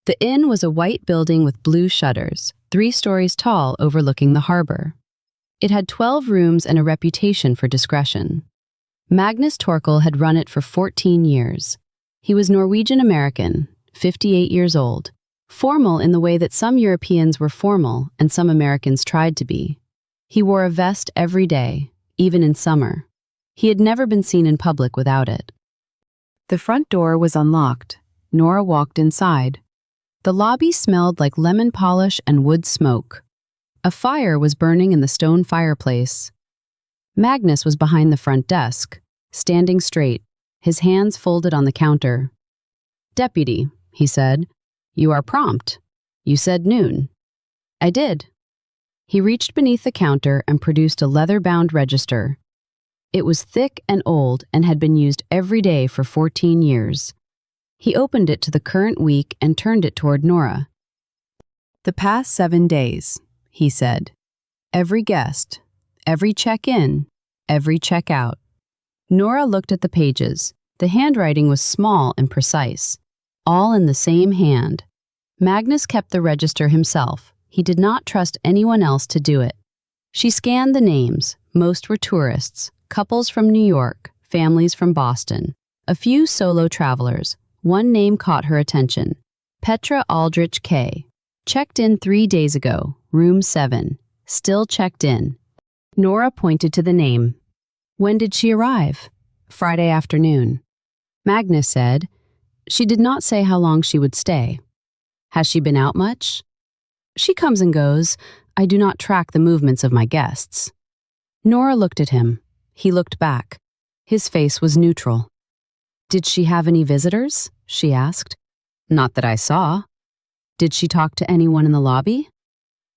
The inn was a white building with blue shutters, 3 stories tall overlooking the harbor. It had 12 rooms and a reputation for discretion. Magnus Torkel had run it for 14 years. He was Norwegian-American, 58 years old, formal in the way that some Europeans were formal and some Americans tried to be. He wore a vest every day, even in summer. He had never been seen in public without it. The front door was unlocked. Nora walked inside. The lobby smelled like lemon polish and wood smoke. A fire was burning in the stone fireplace. Magnus was behind the front desk, standing straight, his hands folded on the counter. "Deputy," he said, "you are prompt. You said noon." "I did." He reached beneath the counter and produced a leather-bound register. It was thick and old and had been used every day for 14 years. He opened it to the current week and turned it toward Nora. "The past 7 days," he said. "Every guest, every check-in, every check-out." Nora looked at the pages. The handwriting was small and precise, all in the same hand. Magnus kept the register himself. He did not trust anyone else to do it. She scanned the names. Most were tourists, couples from New York, families from Boston, a few solo travelers. One name caught her attention. Petra Aldrich K. Checked in 3 days ago, room 7. Still checked in. Nora pointed to the name. "When did she arrive?" "Friday afternoon." Magnus said, "She did not say how long she would stay." "Has she been out much?" "She comes and goes. I do not track the movements of my guests." Nora looked at him. He looked back. His face was neutral. "Did she have any visitors?" she asked. "Not that I saw." "Did she talk to anyone in the lobby?"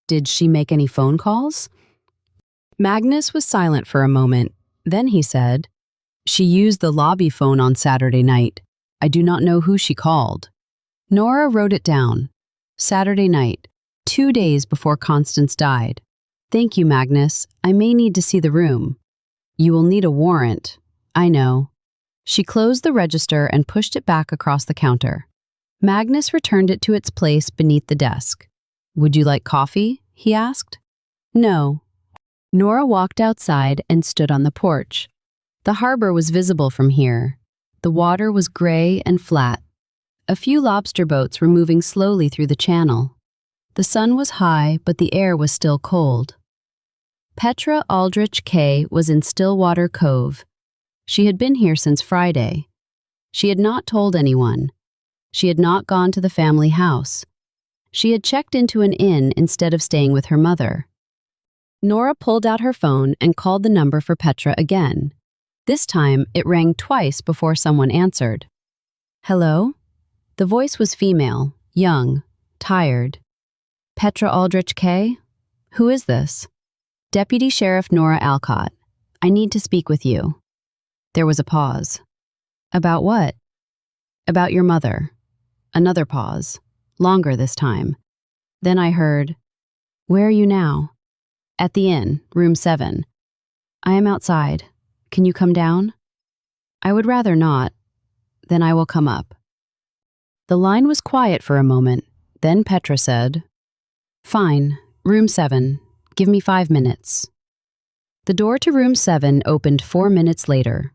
"Did she make any phone calls?" Magnus was silent for a moment. Then he said, "She used the lobby phone on Saturday night. I do not know who she called." Nora wrote it down. Saturday night, 2 days before Constance died. "Thank you, Magnus. I may need to see the room." "You will need a warrant." "I know." She closed the register and pushed it back across the counter. Magnus returned it to its place beneath the desk. "Would you like coffee?" he asked. "No." Nora walked outside and stood on the porch. The harbor was visible from here. The water was gray and flat. A few lobster boats were moving slowly through the channel. The sun was high, but the air was still cold. Petra Aldrich K. was in Stillwater Cove. She had been here since Friday. She had not told anyone. She had not gone to the family house. She had checked into an inn instead of staying with her mother. Nora pulled out her phone and called the number for Petra again. This time, it rang twice before someone answered. "Hello?" The voice was female, young, tired. "Petra Aldrich K.? Who is this?" "Deputy Sheriff Nora Alcott. I need to speak with you." There was a pause. "About what?" "About your mother." Another pause, longer this time. Then I heard, "Where are you now?" "At the inn, room 7. "I am outside. Can you come down?" "I would rather not." "Then I will come up." The line was quiet for a moment. Then Petra said, "Fine, room 7. Give me 5 minutes." The door to room 7 opened 4 minutes later.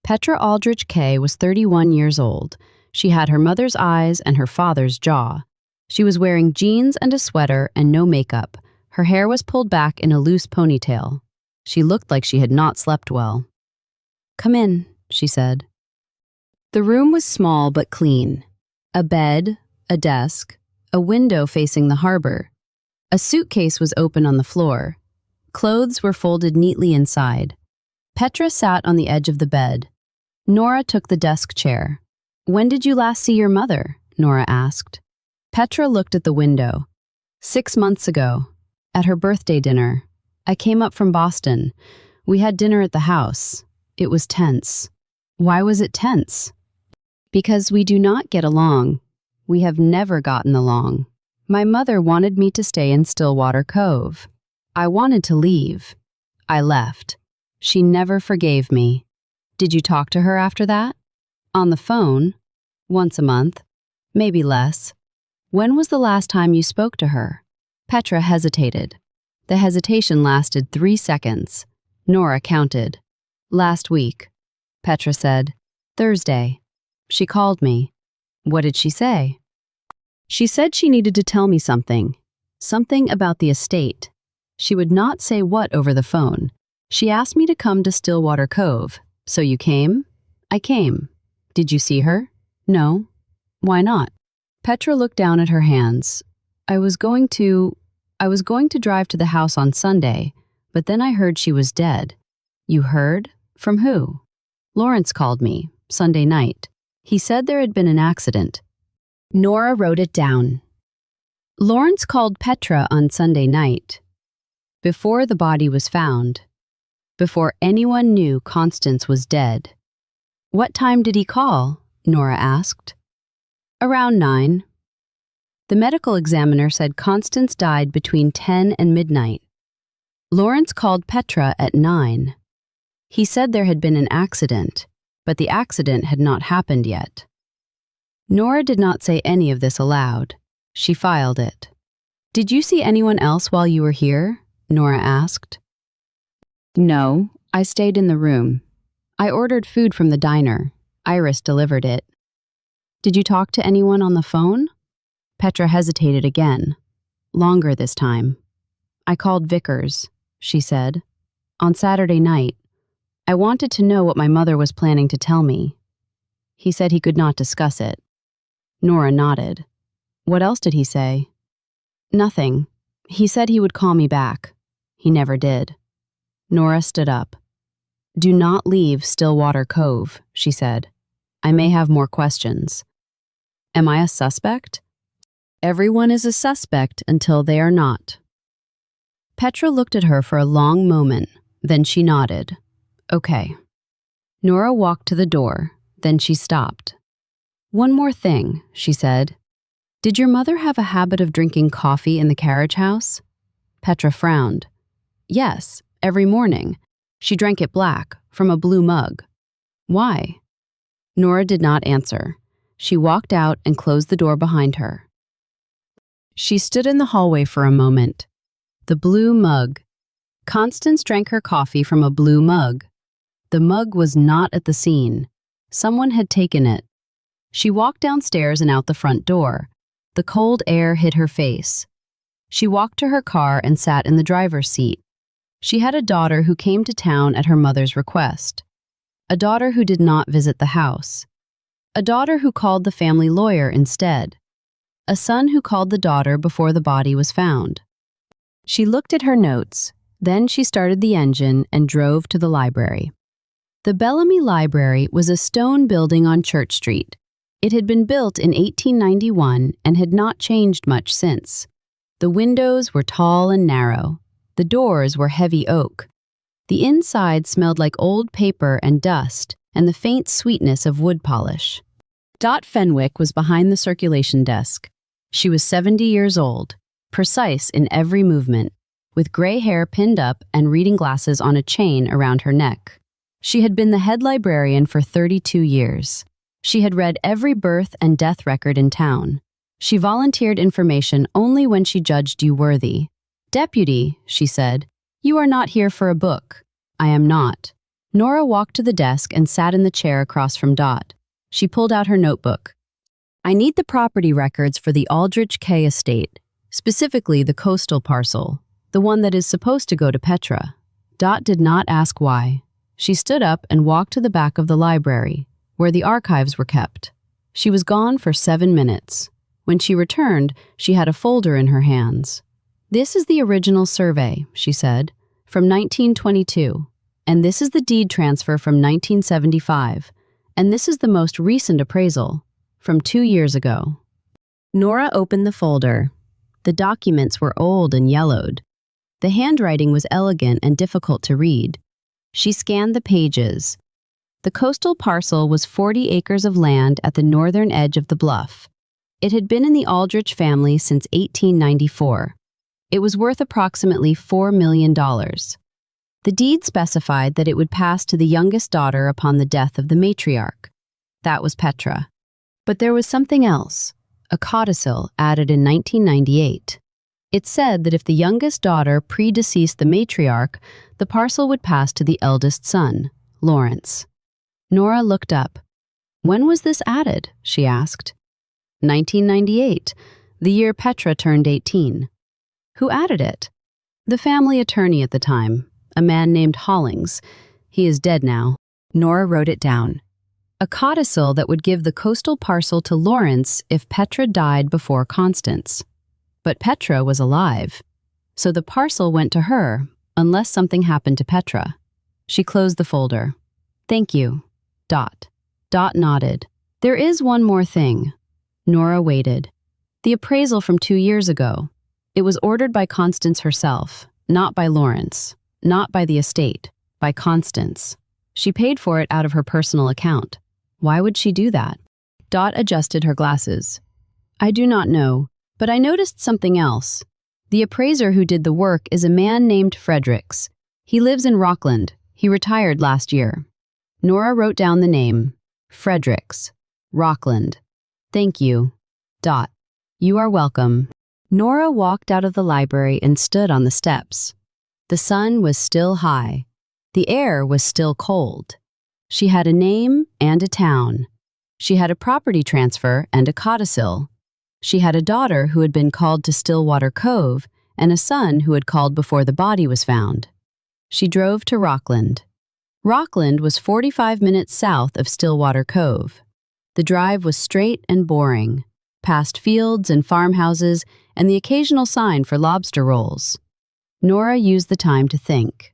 Petra Aldrich K. was 31 years old. She had her mother's eyes and her father's jaw. She was wearing jeans and a sweater and no makeup. Her hair was pulled back in a loose ponytail. She looked like she had not slept well. "Come in," she said. The room was small but clean. A bed, a desk, a window facing the harbor. A suitcase was open on the floor. Clothes were folded neatly inside. Petra sat on the edge of the bed. Nora took the desk chair. "When did you last see your mother?" Nora asked. Petra looked at the window. 6 months ago, at her birthday dinner. I came up from Boston. We had dinner at the house. It was tense. Why was it tense? Because we do not get along. We have never gotten along. My mother wanted me to stay in Stillwater Cove. I wanted to leave. I left. She never forgave me. Did you talk to her after that? On the phone? Once a month? Maybe less. When was the last time you spoke to her? Petra hesitated. The hesitation lasted 3 seconds. Nora counted. Last week. Petra said. Thursday. She called me. What did she say? She said she needed to tell me something. Something about the estate. She would not say what over the phone. She asked me to come to Stillwater Cove. So you came? I came. Did you see her? No. Why not? Petra looked down at her hands. I was going to drive to the house on Sunday, but then I heard she was dead. You heard? From who? Lawrence called me, Sunday night. He said there had been an accident. Nora wrote it down. Lawrence called Petra on Sunday night. Before the body was found. Before anyone knew Constance was dead. What time did he call? Nora asked. Around 9. The medical examiner said Constance died between 10 and midnight. Lawrence called Petra at 9. He said there had been an accident, but the accident had not happened yet. Nora did not say any of this aloud. She filed it. Did you see anyone else while you were here? Nora asked. No, I stayed in the room. I ordered food from the diner. Iris delivered it. Did you talk to anyone on the phone? Petra hesitated again. Longer this time. I called Vickers, she said. On Saturday night. I wanted to know what my mother was planning to tell me. He said he could not discuss it. Nora nodded. What else did he say? Nothing. He said he would call me back. He never did. Nora stood up. Do not leave Stillwater Cove, she said. I may have more questions. Am I a suspect? Everyone is a suspect until they are not. Petra looked at her for a long moment, then she nodded. Okay. Nora walked to the door, then she stopped. One more thing, she said. Did your mother have a habit of drinking coffee in the carriage house? Petra frowned. Yes, every morning. She drank it black, from a blue mug. Why? Nora did not answer. She walked out and closed the door behind her. She stood in the hallway for a moment. The blue mug. Constance drank her coffee from a blue mug. The mug was not at the scene. Someone had taken it. She walked downstairs and out the front door. The cold air hit her face. She walked to her car and sat in the driver's seat. She had a daughter who came to town at her mother's request. A daughter who did not visit the house. A daughter who called the family lawyer instead. A son who called the daughter before the body was found. She looked at her notes. Then she started the engine and drove to the library. The Bellamy Library was a stone building on Church Street. It had been built in 1891 and had not changed much since. The windows were tall and narrow. The doors were heavy oak. The inside smelled like old paper and dust and the faint sweetness of wood polish. Dot Fenwick was behind the circulation desk. She was 70 years old, precise in every movement, with gray hair pinned up and reading glasses on a chain around her neck. She had been the head librarian for 32 years. She had read every birth and death record in town. She volunteered information only when she judged you worthy. Deputy, she said, you are not here for a book. I am not. Nora walked to the desk and sat in the chair across from Dot. She pulled out her notebook. I need the property records for the Aldrich K estate, specifically the coastal parcel, the one that is supposed to go to Petra. Dot did not ask why. She stood up and walked to the back of the library, where the archives were kept. She was gone for 7 minutes. When she returned, she had a folder in her hands. This is the original survey, she said, from 1922, and this is the deed transfer from 1975, and this is the most recent appraisal, from 2 years ago. Nora opened the folder. The documents were old and yellowed. The handwriting was elegant and difficult to read. She scanned the pages. The coastal parcel was 40 acres of land at the northern edge of the bluff. It had been in the Aldrich family since 1894. It was worth approximately $4 million. The deed specified that it would pass to the youngest daughter upon the death of the matriarch. That was Petra. But there was something else, a codicil added in 1998. It said that if the youngest daughter predeceased the matriarch, the parcel would pass to the eldest son, Lawrence. Nora looked up. When was this added? She asked. 1998, the year Petra turned 18. Who added it? The family attorney at the time, a man named Hollings. He is dead now. Nora wrote it down. A codicil that would give the coastal parcel to Lawrence if Petra died before Constance. But Petra was alive, so the parcel went to her, unless something happened to Petra. She closed the folder. Thank you. Dot. Dot nodded. There is one more thing. Nora waited. The appraisal from 2 years ago. It was ordered by Constance herself, not by Lawrence, not by the estate, by Constance. She paid for it out of her personal account. Why would she do that? Dot adjusted her glasses. I do not know, but I noticed something else. The appraiser who did the work is a man named Fredericks. He lives in Rockland. He retired last year. Nora wrote down the name. Fredericks. Rockland. Thank you. Dot. You are welcome. Nora walked out of the library and stood on the steps. The sun was still high. The air was still cold. She had a name and a town. She had a property transfer and a codicil. She had a daughter who had been called to Stillwater Cove and a son who had called before the body was found. She drove to Rockland. Rockland was 45 minutes south of Stillwater Cove. The drive was straight and boring, past fields and farmhouses and the occasional sign for lobster rolls. Nora used the time to think.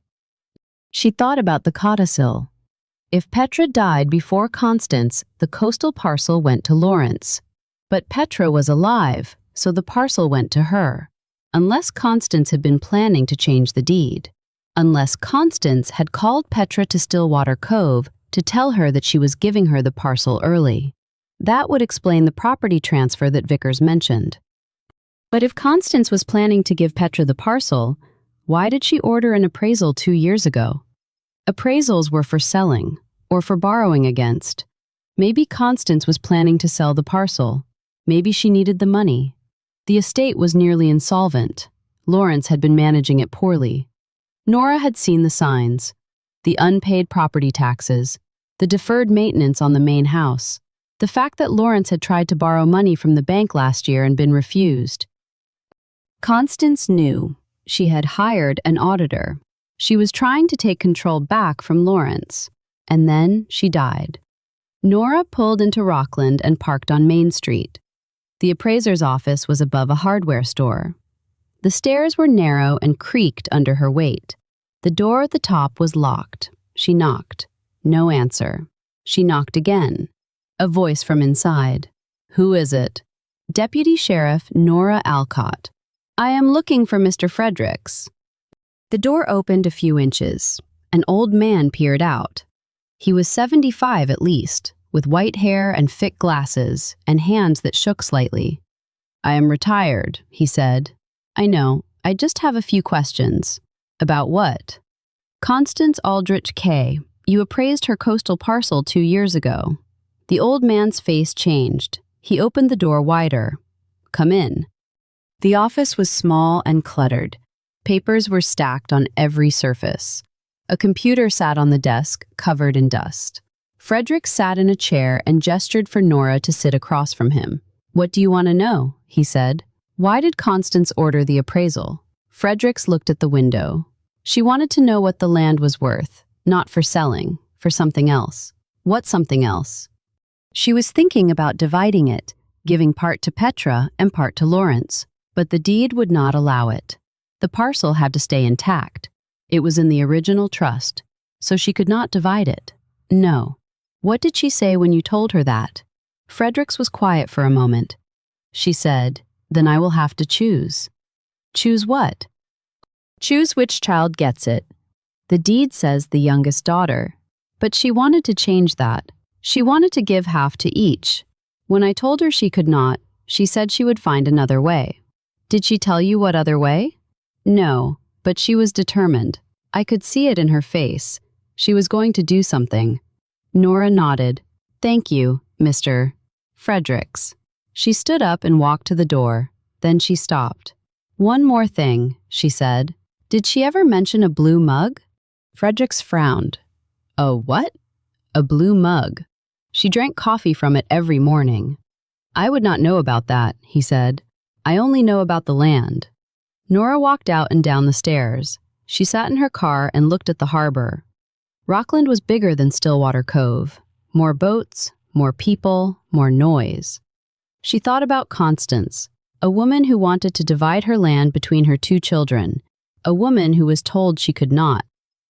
She thought about the codicil. If Petra died before Constance, the coastal parcel went to Lawrence. But Petra was alive, so the parcel went to her. Unless Constance had been planning to change the deed. Unless Constance had called Petra to Stillwater Cove to tell her that she was giving her the parcel early. That would explain the property transfer that Vickers mentioned. But if Constance was planning to give Petra the parcel, why did she order an appraisal 2 years ago? Appraisals were for selling, or for borrowing against. Maybe Constance was planning to sell the parcel. Maybe she needed the money. The estate was nearly insolvent. Lawrence had been managing it poorly. Nora had seen the signs. The unpaid property taxes. The deferred maintenance on the main house. The fact that Lawrence had tried to borrow money from the bank last year and been refused. Constance knew. She had hired an auditor. She was trying to take control back from Lawrence. And then she died. Nora pulled into Rockland and parked on Main Street. The appraiser's office was above a hardware store. The stairs were narrow and creaked under her weight. The door at the top was locked. She knocked. No answer. She knocked again. A voice from inside. Who is it? Deputy Sheriff Nora Alcott. I am looking for Mr. Fredericks. The door opened a few inches. An old man peered out. He was 75 at least, with white hair and thick glasses and hands that shook slightly. I am retired, he said. I know, I just have a few questions. About what? Constance Aldrich Kay. You appraised her coastal parcel 2 years ago. The old man's face changed. He opened the door wider. Come in. The office was small and cluttered. Papers were stacked on every surface. A computer sat on the desk, covered in dust. Frederick sat in a chair and gestured for Nora to sit across from him. What do you want to know? He said. Why did Constance order the appraisal? Fredericks looked at the window. She wanted to know what the land was worth, not for selling, for something else. What something else? She was thinking about dividing it, giving part to Petra and part to Lawrence, but the deed would not allow it. The parcel had to stay intact. It was in the original trust, so she could not divide it. No. What did she say when you told her that? Fredericks was quiet for a moment. She said, Then I will have to choose. Choose what? Choose which child gets it. The deed says the youngest daughter. But she wanted to change that. She wanted to give half to each. When I told her she could not, she said she would find another way. Did she tell you what other way? No, but she was determined. I could see it in her face. She was going to do something. Nora nodded. Thank you, Mr. Fredericks. She stood up and walked to the door. Then she stopped. One more thing, she said. Did she ever mention a blue mug? Fredericks frowned. A what? A blue mug. She drank coffee from it every morning. I would not know about that, he said. I only know about the land. Nora walked out and down the stairs. She sat in her car and looked at the harbor. Rockland was bigger than Stillwater Cove. More boats, more people, more noise. She thought about Constance, a woman who wanted to divide her land between her two children, a woman who was told she could not,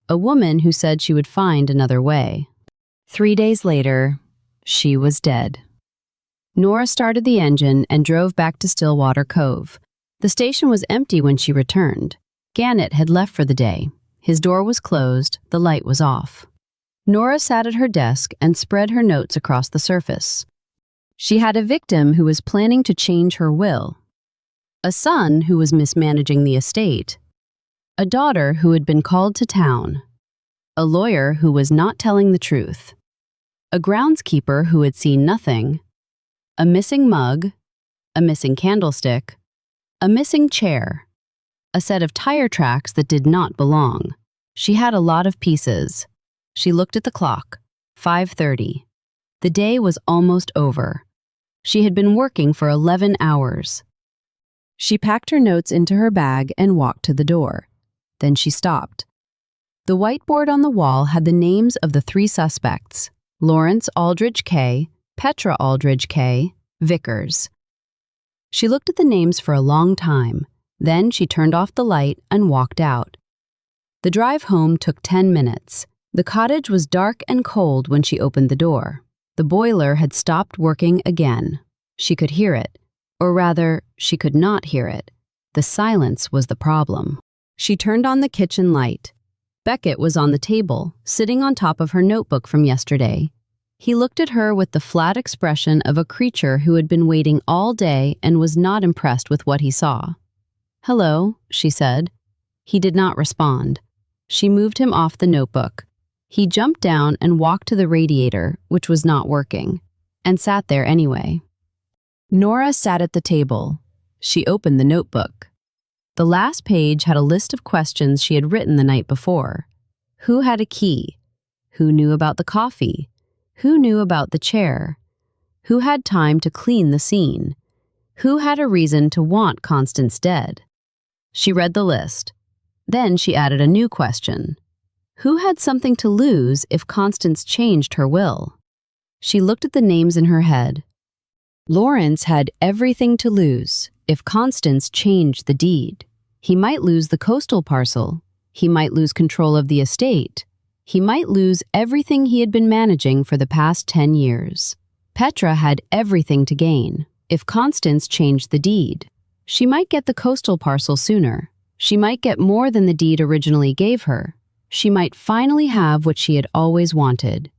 a woman who said she would find another way. 3 days later, she was dead. Nora started the engine and drove back to Stillwater Cove. The station was empty when she returned. Gannett had left for the day. His door was closed, the light was off. Nora sat at her desk and spread her notes across the surface. She had a victim who was planning to change her will, a son who was mismanaging the estate, a daughter who had been called to town, a lawyer who was not telling the truth, a groundskeeper who had seen nothing, a missing mug, a missing candlestick, a missing chair, a set of tire tracks that did not belong. She had a lot of pieces. She looked at the clock. 5:30. The day was almost over. She had been working for 11 hours. She packed her notes into her bag and walked to the door. Then she stopped. The whiteboard on the wall had the names of the 3 suspects: Lawrence Aldridge Kay, Petra Aldridge Kay, Vickers. She looked at the names for a long time. Then she turned off the light and walked out. The drive home took 10 minutes. The cottage was dark and cold when she opened the door. The boiler had stopped working again. She could hear it. Or rather, she could not hear it. The silence was the problem. She turned on the kitchen light. Beckett was on the table, sitting on top of her notebook from yesterday. He looked at her with the flat expression of a creature who had been waiting all day and was not impressed with what he saw. "Hello," she said. He did not respond. She moved him off the notebook. He jumped down and walked to the radiator, which was not working, and sat there anyway. Nora sat at the table. She opened the notebook. The last page had a list of questions she had written the night before. Who had a key? Who knew about the coffee? Who knew about the chair? Who had time to clean the scene? Who had a reason to want Constance dead? She read the list. Then she added a new question. Who had something to lose if Constance changed her will? She looked at the names in her head. Lawrence had everything to lose if Constance changed the deed. He might lose the coastal parcel. He might lose control of the estate. He might lose everything he had been managing for the past 10 years. Petra had everything to gain if Constance changed the deed. She might get the coastal parcel sooner. She might get more than the deed originally gave her. She might finally have what she had always wanted.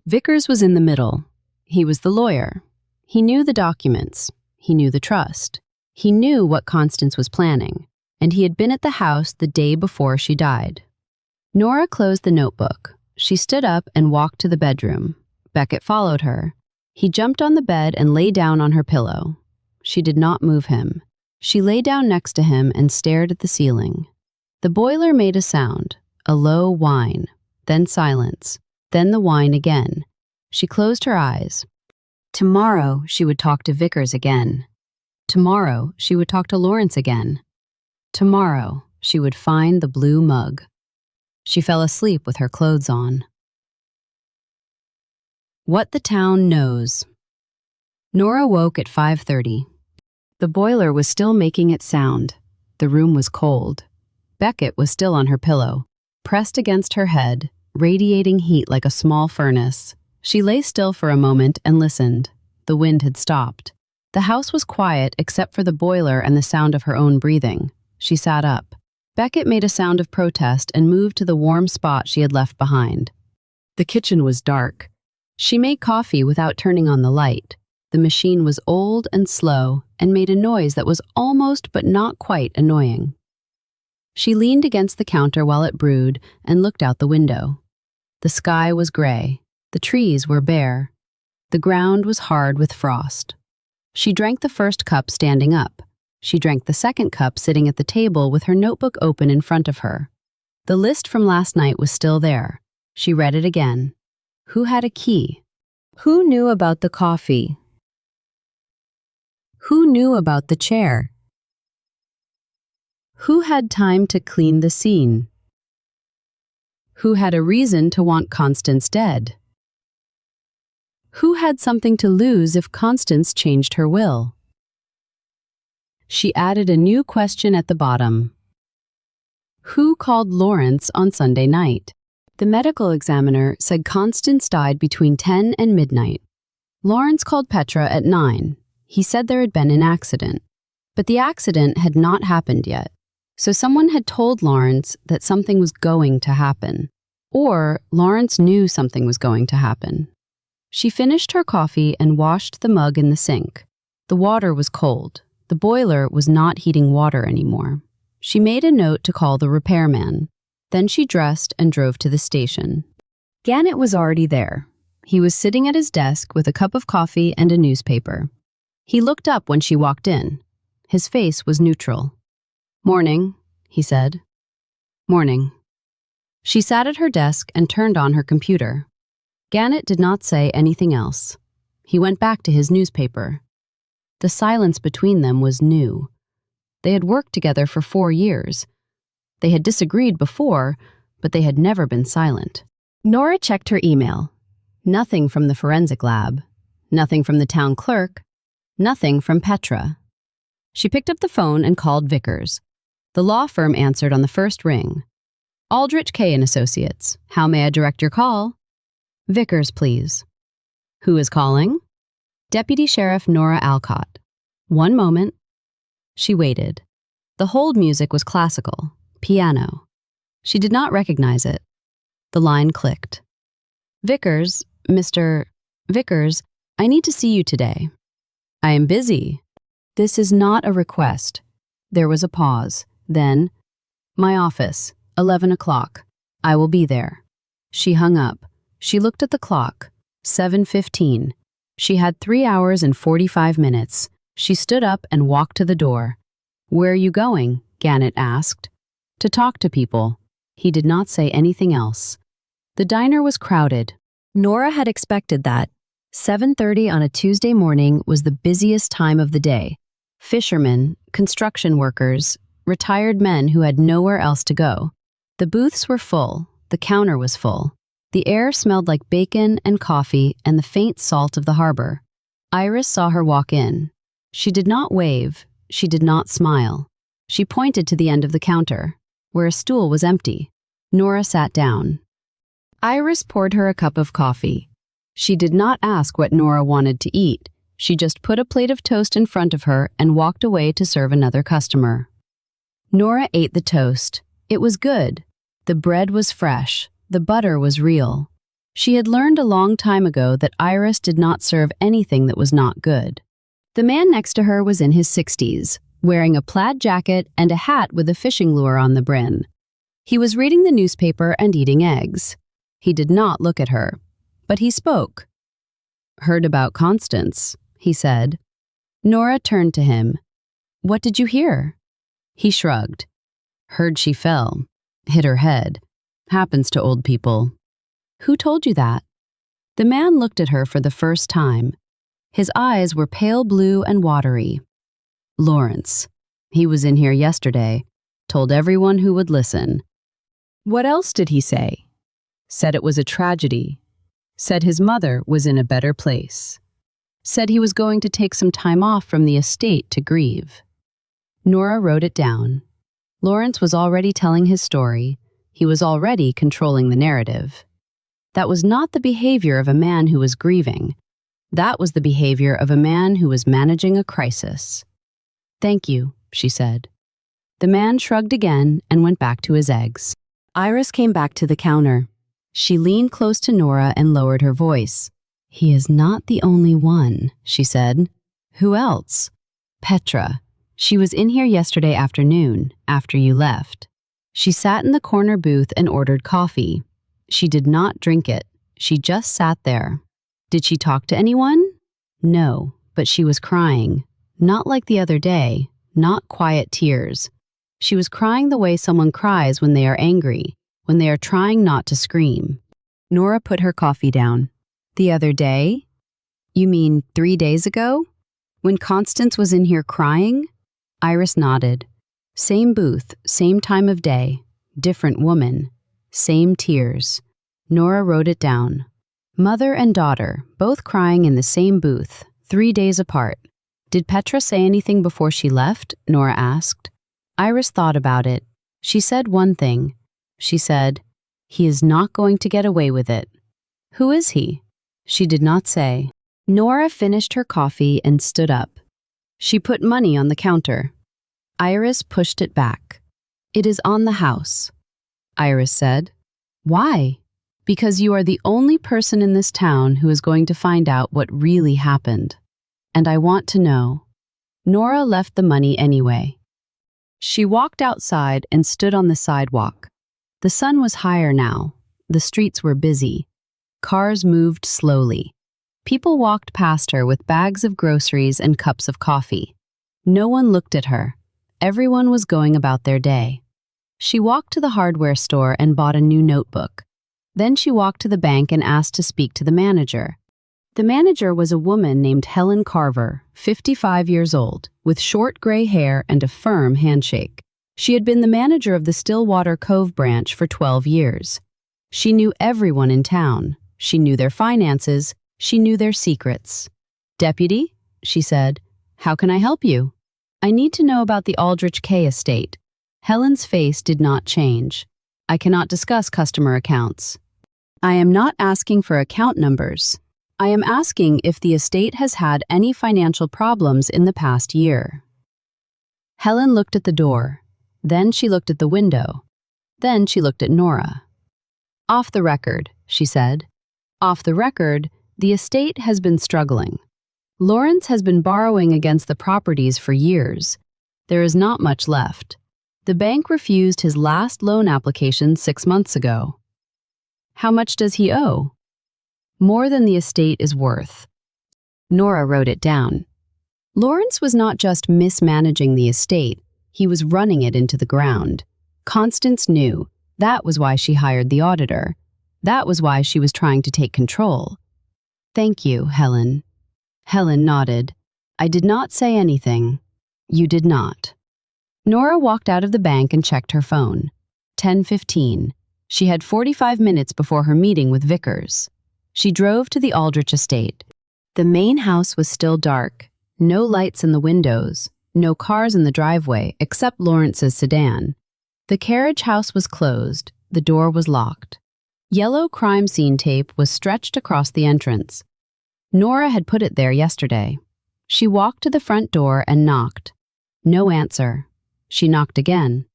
Vickers was in the middle. He was the lawyer. He knew the documents. He knew the trust. He knew what Constance was planning, and he had been at the house the day before she died. Nora closed the notebook. She stood up and walked to the bedroom. Beckett followed her. He jumped on the bed and lay down on her pillow. She did not move him. She lay down next to him and stared at the ceiling. The boiler made a sound, a low whine, then silence, then the whine again. She closed her eyes. Tomorrow she would talk to Vickers again. Tomorrow she would talk to Lawrence again. Tomorrow she would find the blue mug. She fell asleep with her clothes on. What the town knows. Nora woke at 5:30. The boiler was still making its sound. The room was cold. Beckett was still on her pillow, pressed against her head, radiating heat like a small furnace. She lay still for a moment and listened. The wind had stopped. The house was quiet except for the boiler and the sound of her own breathing. She sat up. Beckett made a sound of protest and moved to the warm spot she had left behind. The kitchen was dark. She made coffee without turning on the light. The machine was old and slow and made a noise that was almost but not quite annoying. She leaned against the counter while it brewed and looked out the window. The sky was gray. The trees were bare. The ground was hard with frost. She drank the first cup standing up. She drank the second cup sitting at the table with her notebook open in front of her. The list from last night was still there. She read it again. Who had a key? Who knew about the coffee? Who knew about the chair? Who had time to clean the scene? Who had a reason to want Constance dead? Who had something to lose if Constance changed her will? She added a new question at the bottom. Who called Lawrence on Sunday night? The medical examiner said Constance died between 10 and midnight. Lawrence called Petra at 9. He said there had been an accident. But the accident had not happened yet. So someone had told Lawrence that something was going to happen. Or Lawrence knew something was going to happen. She finished her coffee and washed the mug in the sink. The water was cold. The boiler was not heating water anymore. She made a note to call the repairman. Then she dressed and drove to the station. Gannett was already there. He was sitting at his desk with a cup of coffee and a newspaper. He looked up when she walked in. His face was neutral. "Morning," he said. "Morning." She sat at her desk and turned on her computer. Gannett did not say anything else. He went back to his newspaper. The silence between them was new. They had worked together for 4 years. They had disagreed before, but they had never been silent. Nora checked her email. Nothing from the forensic lab. Nothing from the town clerk. Nothing from Petra. She picked up the phone and called Vickers. The law firm answered on the first ring. "Aldrich K. and Associates. How may I direct your call?" "Vickers, please." "Who is calling?" "Deputy Sheriff Nora Alcott." "One moment." She waited. The hold music was classical, piano. She did not recognize it. The line clicked. "Vickers, Mr. Vickers, I need to see you today." "I am busy." "This is not a request." There was a pause. Then, "My office, 11 o'clock. I will be there." She hung up. She looked at the clock. 7:15. She had 3 hours and 45 minutes. She stood up and walked to the door. "Where are you going?" Gannett asked. "To talk to people." He did not say anything else. The diner was crowded. Nora had expected that. 7:30 on a Tuesday morning was the busiest time of the day. Fishermen, construction workers, retired men who had nowhere else to go. The booths were full. The counter was full. The air smelled like bacon and coffee and the faint salt of the harbor. Iris saw her walk in. She did not wave. She did not smile. She pointed to the end of the counter, where a stool was empty. Nora sat down. Iris poured her a cup of coffee. She did not ask what Nora wanted to eat. She just put a plate of toast in front of her and walked away to serve another customer. Nora ate the toast. It was good. The bread was fresh. The butter was real. She had learned a long time ago that Iris did not serve anything that was not good. The man next to her was in his 60s, wearing a plaid jacket and a hat with a fishing lure on the brim. He was reading the newspaper and eating eggs. He did not look at her, but he spoke. "Heard about Constance," he said. Nora turned to him. "What did you hear?" He shrugged. "Heard she fell. Hit her head. Happens to old people." "Who told you that?" The man looked at her for the first time. His eyes were pale blue and watery. "Lawrence. He was in here yesterday. Told everyone who would listen." "What else did he say?" "Said it was a tragedy. Said his mother was in a better place. Said he was going to take some time off from the estate to grieve." Nora wrote it down. Lawrence was already telling his story. He was already controlling the narrative. That was not the behavior of a man who was grieving. That was the behavior of a man who was managing a crisis. "Thank you," she said. The man shrugged again and went back to his eggs. Iris came back to the counter. She leaned close to Nora and lowered her voice. "He is not the only one," she said. "Who else?" "Petra. She was in here yesterday afternoon, after you left." She sat in the corner booth and ordered coffee. She did not drink it. She just sat there. Did she talk to anyone? No, but she was crying. Not like the other day, not quiet tears. She was crying the way someone cries when they are angry, when they are trying not to scream. Nora put her coffee down. The other day? You mean 3 days ago? When Constance was in here crying? Iris nodded. Same booth, same time of day, different woman, same tears. Nora wrote it down. Mother and daughter, both crying in the same booth, 3 days apart. Did Petra say anything before she left? Nora asked. Iris thought about it. She said one thing. She said, "He is not going to get away with it." Who is he? She did not say. Nora finished her coffee and stood up. She put money on the counter. Iris pushed it back. "It is on the house." Iris said. "Why?" "Because you are the only person in this town who is going to find out what really happened. And I want to know." Nora left the money anyway. She walked outside and stood on the sidewalk. The sun was higher now. The streets were busy. Cars moved slowly. People walked past her with bags of groceries and cups of coffee. No one looked at her. Everyone was going about their day. She walked to the hardware store and bought a new notebook. Then she walked to the bank and asked to speak to the manager. The manager was a woman named Helen Carver, 55 years old, with short gray hair and a firm handshake. She had been the manager of the Stillwater Cove branch for 12 years. She knew everyone in town. She knew their finances. She knew their secrets. "Deputy," she said, "how can I help you?" "I need to know about the Aldrich K estate." Helen's face did not change. "I cannot discuss customer accounts." "I am not asking for account numbers. I am asking if the estate has had any financial problems in the past year." Helen looked at the door. Then she looked at the window. Then she looked at Nora. "Off the record," she said. "Off the record, the estate has been struggling. Lawrence has been borrowing against the properties for years. There is not much left. The bank refused his last loan application 6 months ago." "How much does he owe?" "More than the estate is worth." Nora wrote it down. Lawrence was not just mismanaging the estate, he was running it into the ground. Constance knew. That was why she hired the auditor. That was why she was trying to take control. "Thank you, Helen." Helen nodded. "I did not say anything." "You did not." Nora walked out of the bank and checked her phone. 10:15. She had 45 minutes before her meeting with Vickers. She drove to the Aldrich estate. The main house was still dark. No lights in the windows. No cars in the driveway, except Lawrence's sedan. The carriage house was closed. The door was locked. Yellow crime scene tape was stretched across the entrance. Nora had put it there yesterday. She walked to the front door and knocked. No answer. She knocked again.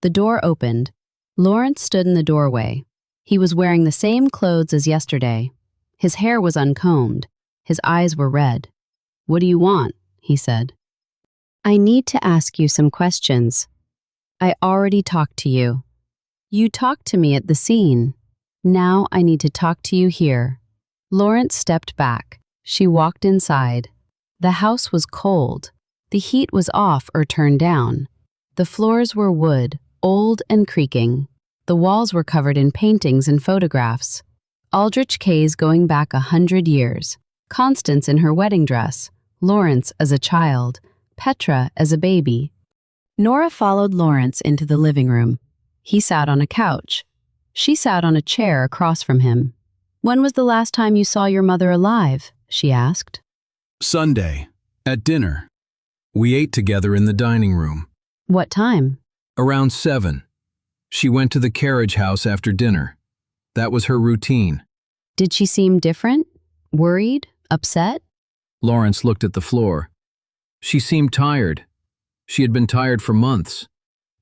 The door opened. Lawrence stood in the doorway. He was wearing the same clothes as yesterday. His hair was uncombed. His eyes were red. "What do you want?" he said. "I need to ask you some questions." "I already talked to you." "You talked to me at the scene. Now I need to talk to you here." Lawrence stepped back. She walked inside. The house was cold. The heat was off or turned down. The floors were wood, old and creaking. The walls were covered in paintings and photographs. Aldrich K's going back 100 years. Constance in her wedding dress. Lawrence as a child. Petra as a baby. Nora followed Lawrence into the living room. He sat on a couch. She sat on a chair across from him. "When was the last time you saw your mother alive?" she asked.
"Sunday, at dinner. We ate together in the dining room.
"What time?"
Around 7. She went to the carriage house after dinner. That was her routine."
"Did she seem different? Worried? Upset?"
Lawrence looked at the floor. She seemed tired. She had been tired for months.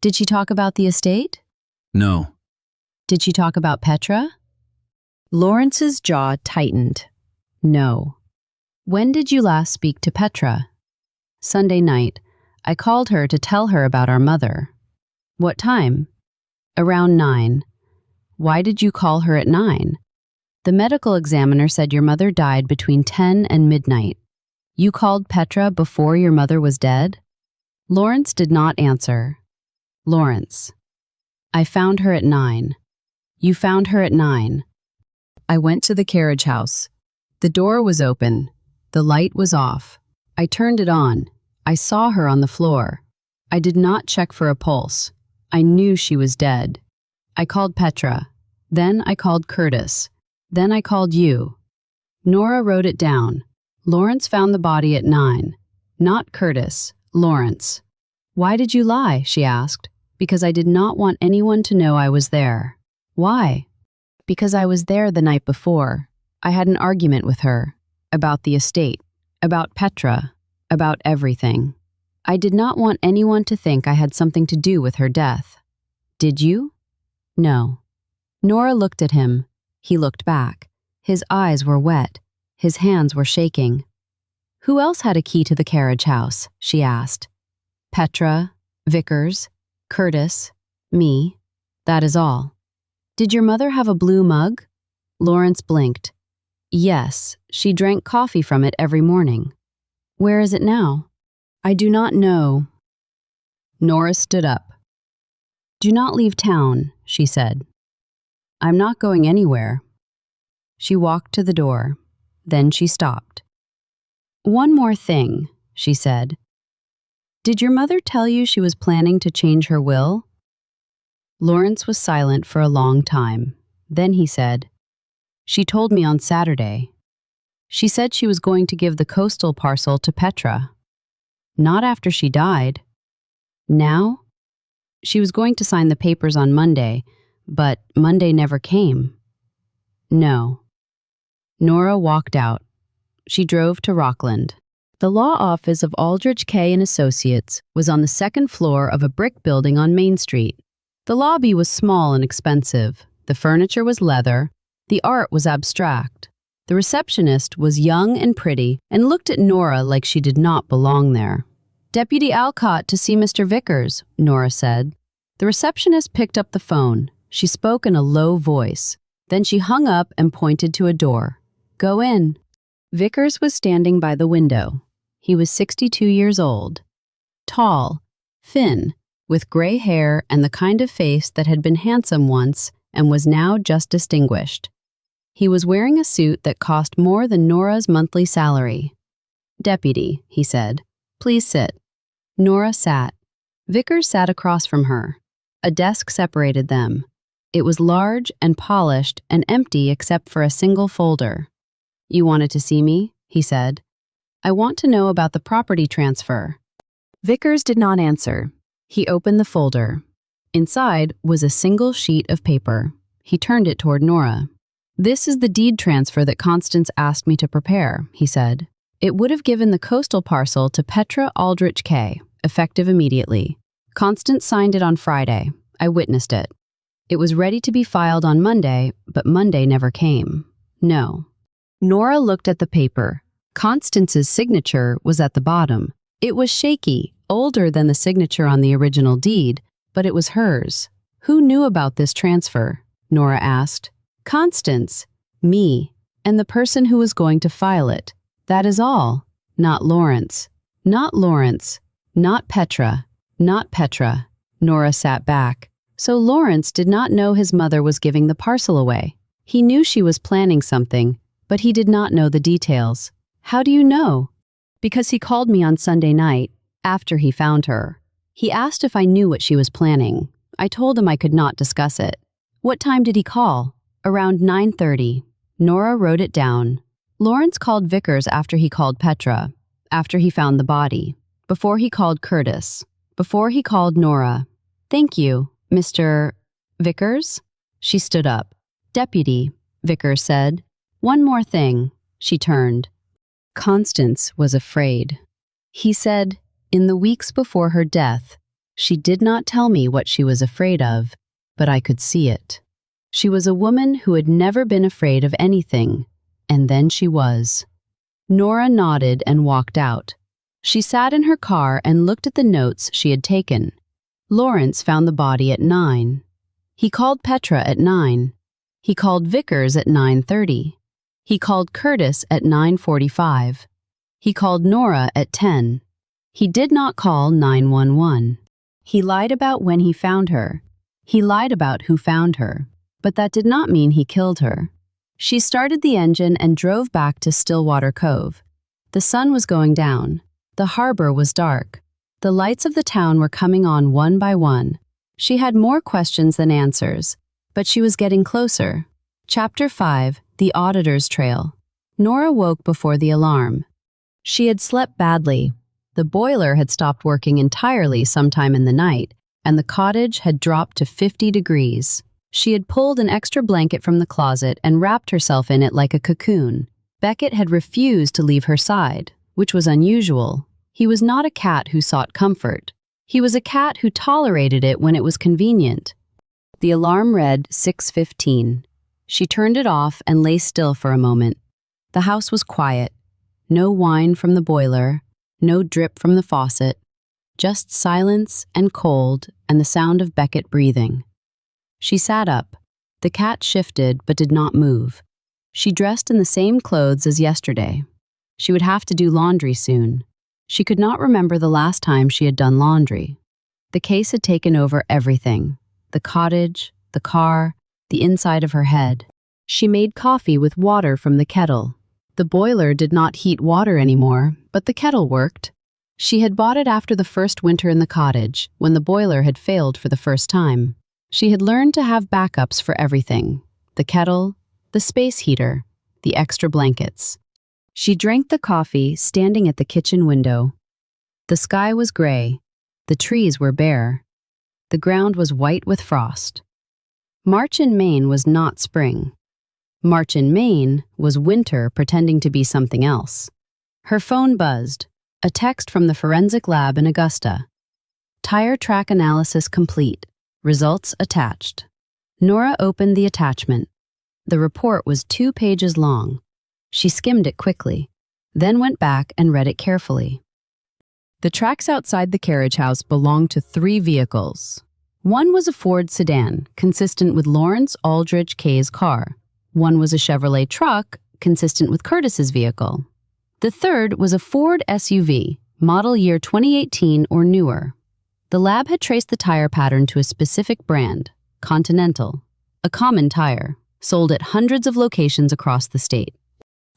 "Did she talk about the estate?"
No.
"Did she talk about Petra?" Lawrence's jaw tightened. "No." "When did you last speak to Petra?" "Sunday night. I called her to tell her about our mother." "What time?" Around 9. Why did you call her at 9? The medical examiner said your mother died between 10 and midnight. You called Petra before your mother was dead? Lawrence did not answer. Lawrence. I found her at 9. You found her at 9. I went to the carriage house. The door was open. The light was off. I turned it on. I saw her on the floor. I did not check for a pulse. I knew she was dead. I called Petra. Then I called Curtis. Then I called you. Nora wrote it down. Lawrence found the body at 9. Not Curtis, Lawrence. Why did you lie? She asked. Because I did not want anyone to know I was there. Why? Because I was there the night before. I had an argument with her. About the estate. About Petra. About everything. I did not want anyone to think I had something to do with her death. Did you? No. Nora looked at him. He looked back. His eyes were wet. His hands were shaking. Who else had a key to the carriage house? She asked. Petra, Vickers, Curtis, me. That is all. Did your mother have a blue mug? Lawrence blinked. Yes, she drank coffee from it every morning. Where is it now? I do not know. Nora stood up. Do not leave town, she said. I'm not going anywhere. She walked to the door. Then she stopped. One more thing, she said. Did your mother tell you she was planning to change her will? Lawrence was silent for a long time. Then he said, She told me on Saturday. She said she was going to give the coastal parcel to Petra. Not after she died. Now? She was going to sign the papers on Monday, but Monday never came. No. Nora walked out. She drove to Rockland. The law office of Aldrich K. and Associates was on the second floor of a brick building on Main Street. The lobby was small and expensive. The furniture was leather. The art was abstract. The receptionist was young and pretty and looked at Nora like she did not belong there. Deputy Alcott to see Mr. Vickers, Nora said. The receptionist picked up the phone. She spoke in a low voice. Then she hung up and pointed to a door. Go in. Vickers was standing by the window. He was 62 years old. Tall, thin, with gray hair and the kind of face that had been handsome once and was now just distinguished. He was wearing a suit that cost more than Nora's monthly salary. Deputy, he said, please sit. Nora sat. Vickers sat across from her. A desk separated them. It was large and polished and empty except for a single folder. You wanted to see me? He said. I want to know about the property transfer. Vickers did not answer. He opened the folder. Inside was a single sheet of paper. He turned it toward Nora. This is the deed transfer that Constance asked me to prepare, he said. It would have given the coastal parcel to Petra Aldrich K., effective immediately. Constance signed it on Friday. I witnessed it. It was ready to be filed on Monday, but Monday never came. No. Nora looked at the paper. Constance's signature was at the bottom. It was shaky, older than the signature on the original deed, but it was hers. Who knew about this transfer? Nora asked. Constance, me, and the person who was going to file it. That is all. Not Lawrence. Not Lawrence. Not Petra. Not Petra. Nora sat back. So Lawrence did not know his mother was giving the parcel away. He knew she was planning something, but he did not know the details. How do you know? Because he called me on Sunday night, after he found her. He asked if I knew what she was planning. I told him I could not discuss it. What time did he call? Around 9:30. Nora wrote it down. Lawrence called Vickers after he called Petra, after he found the body, before he called Curtis, before he called Nora. Thank you, Mr. Vickers? She stood up. Deputy, Vickers said. One more thing. She turned. Constance was afraid. He said, in the weeks before her death, she did not tell me what she was afraid of, but I could see it. She was a woman who had never been afraid of anything, and then she was. Nora nodded and walked out. She sat in her car and looked at the notes she had taken. Lawrence found the body at 9. He called Petra at 9. He called Vickers at 9:30. He called Curtis at 9:45. He called Nora at 10. He did not call 911. He lied about when he found her. He lied about who found her. But that did not mean he killed her. She started the engine and drove back to Stillwater Cove. The sun was going down. The harbor was dark. The lights of the town were coming on one by one. She had more questions than answers, but she was getting closer. Chapter 5, The Auditor's Trail. Nora woke before the alarm. She had slept badly. The boiler had stopped working entirely sometime in the night, and the cottage had dropped to 50 degrees. She had pulled an extra blanket from the closet and wrapped herself in it like a cocoon. Beckett had refused to leave her side, which was unusual. He was not a cat who sought comfort. He was a cat who tolerated it when it was convenient. The alarm read 6:15. She turned it off and lay still for a moment. The house was quiet. No whine from the boiler, no drip from the faucet, just silence and cold and the sound of Beckett breathing. She sat up. The cat shifted but did not move. She dressed in the same clothes as yesterday. She would have to do laundry soon. She could not remember the last time she had done laundry. The case had taken over everything. The cottage, the car, the inside of her head. She made coffee with water from the kettle. The boiler did not heat water anymore, but the kettle worked. She had bought it after the first winter in the cottage, when the boiler had failed for the first time. She had learned to have backups for everything: the kettle, the space heater, the extra blankets. She drank the coffee standing at the kitchen window. The sky was gray. The trees were bare. The ground was white with frost. March in Maine was not spring. March in Maine was winter pretending to be something else. Her phone buzzed. A text from the forensic lab in Augusta. Tire track analysis complete. Results attached. Nora opened the attachment. The report was 2 pages long. She skimmed it quickly, then went back and read it carefully. The tracks outside the carriage house belonged to 3 vehicles. One was a Ford sedan, consistent with Lawrence Aldrich Kay's car. One was a Chevrolet truck, consistent with Curtis's vehicle. The third was a Ford SUV, model year 2018 or newer. The lab had traced the tire pattern to a specific brand, Continental, a common tire, sold at hundreds of locations across the state.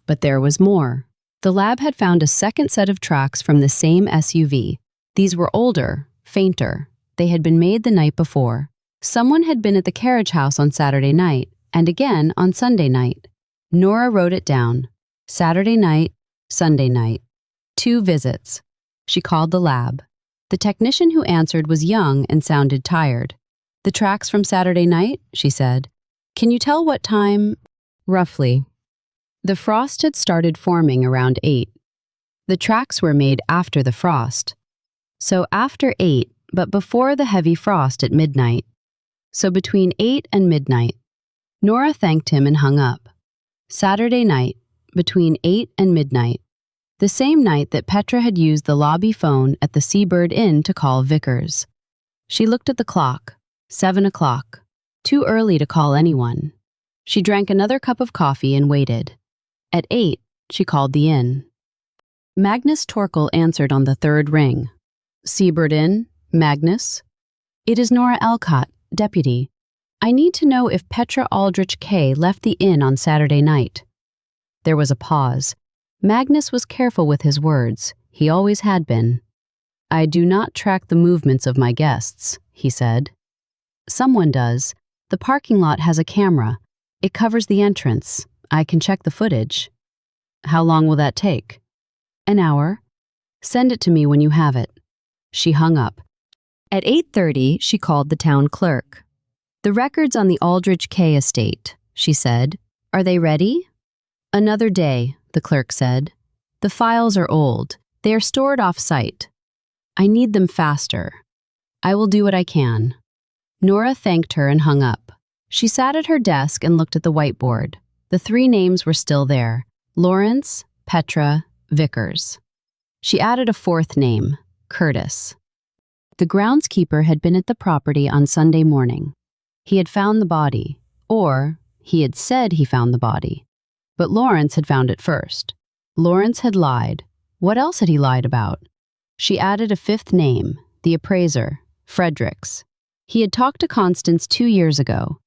But there was more. The lab had found a second set of tracks from the same SUV. These were older, fainter. They had been made the night before. Someone had been at the carriage house on Saturday night, and again on Sunday night. Nora wrote it down. Saturday night, Sunday night. 2 visits. She called the lab. The technician who answered was young and sounded tired. "The tracks from Saturday night?" she said. "Can you tell what time?" "Roughly." The frost had started forming around 8. The tracks were made after the frost. So after 8, but before the heavy frost at midnight. So between 8 and midnight. Nora thanked him and hung up. Saturday night, between 8 and midnight. The same night that Petra had used the lobby phone at the Seabird Inn to call Vickers. She looked at the clock. 7 o'clock. Too early to call anyone. She drank another cup of coffee and waited. At 8, she called the inn. Magnus Torkel answered on the 3rd ring. "Seabird Inn, Magnus?" "It is Nora Elcott, deputy. I need to know if Petra Aldrich Kay left the inn on Saturday night." There was a pause. Magnus was careful with his words. He always had been. "I do not track the movements of my guests," he said. "Someone does. The parking lot has a camera. It covers the entrance. I can check the footage." "How long will that take?" "An hour. Send it to me when you have it." She hung up. At 8:30, she called the town clerk. "The records on the Aldrich Kay estate," she said. "Are they ready?" "Another day," the clerk said. "The files are old. They are stored off-site. I need them faster. I will do what I can." Nora thanked her and hung up. She sat at her desk and looked at the whiteboard. The 3 names were still there: Lawrence, Petra, Vickers. She added a 4th name, Curtis. The groundskeeper had been at the property on Sunday morning. He had found the body, or he had said he found the body. But Lawrence had found it first. Lawrence had lied. What else had he lied about? She added a fifth name, the appraiser, Fredericks. He had talked to Constance 2 years ago.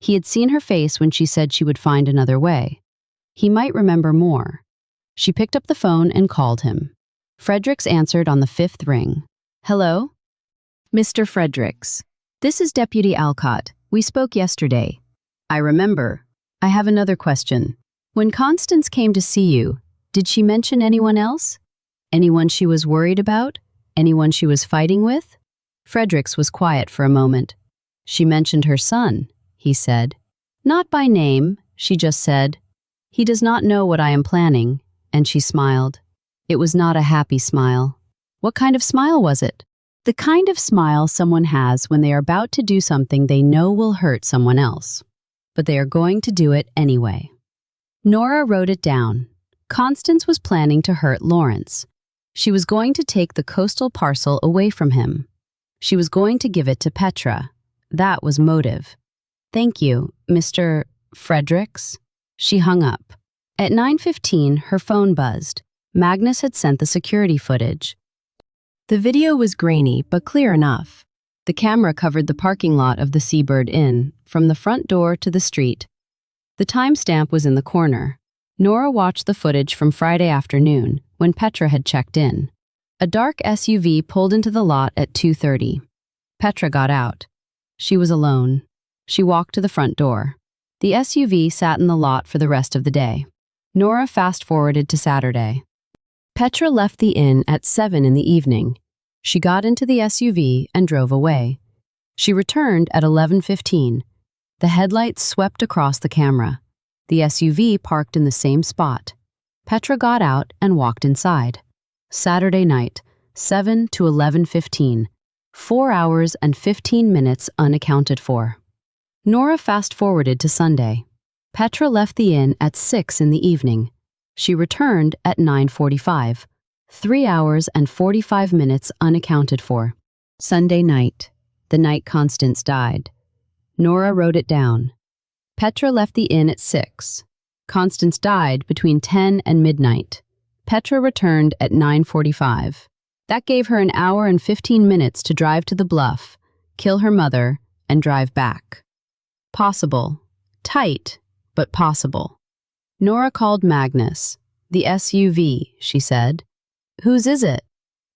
He had seen her face when she said she would find another way. He might remember more. She picked up the phone and called him. Fredericks answered on the 5th ring. Hello? Mr. Fredericks. This is Deputy Alcott. We spoke yesterday. I remember. I have another question. When Constance came to see you, did she mention anyone else? Anyone she was worried about? Anyone she was fighting with? Fredericks was quiet for a moment. She mentioned her son, he said. Not by name, she just said. He does not know what I am planning, and she smiled. It was not a happy smile. What kind of smile was it? The kind of smile someone has when they are about to do something they know will hurt someone else, but they are going to do it anyway. Nora wrote it down. Constance was planning to hurt Lawrence. She was going to take the coastal parcel away from him. She was going to give it to Petra. That was motive. Thank you, Mr. Fredericks. She hung up. At 9:15, her phone buzzed. Magnus had sent the security footage. The video was grainy but clear enough. The camera covered the parking lot of the Seabird Inn, from the front door to the street. The timestamp was in the corner. Nora watched the footage from Friday afternoon, when Petra had checked in. A dark SUV pulled into the lot at 2:30. Petra got out. She was alone. She walked to the front door. The SUV sat in the lot for the rest of the day. Nora fast-forwarded to Saturday. Petra left the inn at 7 in the evening. She got into the SUV and drove away. She returned at 11:15. The headlights swept across the camera. The SUV parked in the same spot. Petra got out and walked inside. Saturday night, 7 to 11:15. 4 hours and 15 minutes unaccounted for. Nora fast-forwarded to Sunday. Petra left the inn at 6 in the evening. She returned at 9:45. 3 hours and 45 minutes unaccounted for. Sunday night, the night Constance died. Nora wrote it down. Petra left the inn at 6. Constance died between 10 and midnight. Petra returned at 9:45. That gave her an hour and 15 minutes to drive to the bluff, kill her mother, and drive back. Possible. Tight, but possible. Nora called Magnus. The SUV, she said. Whose is it?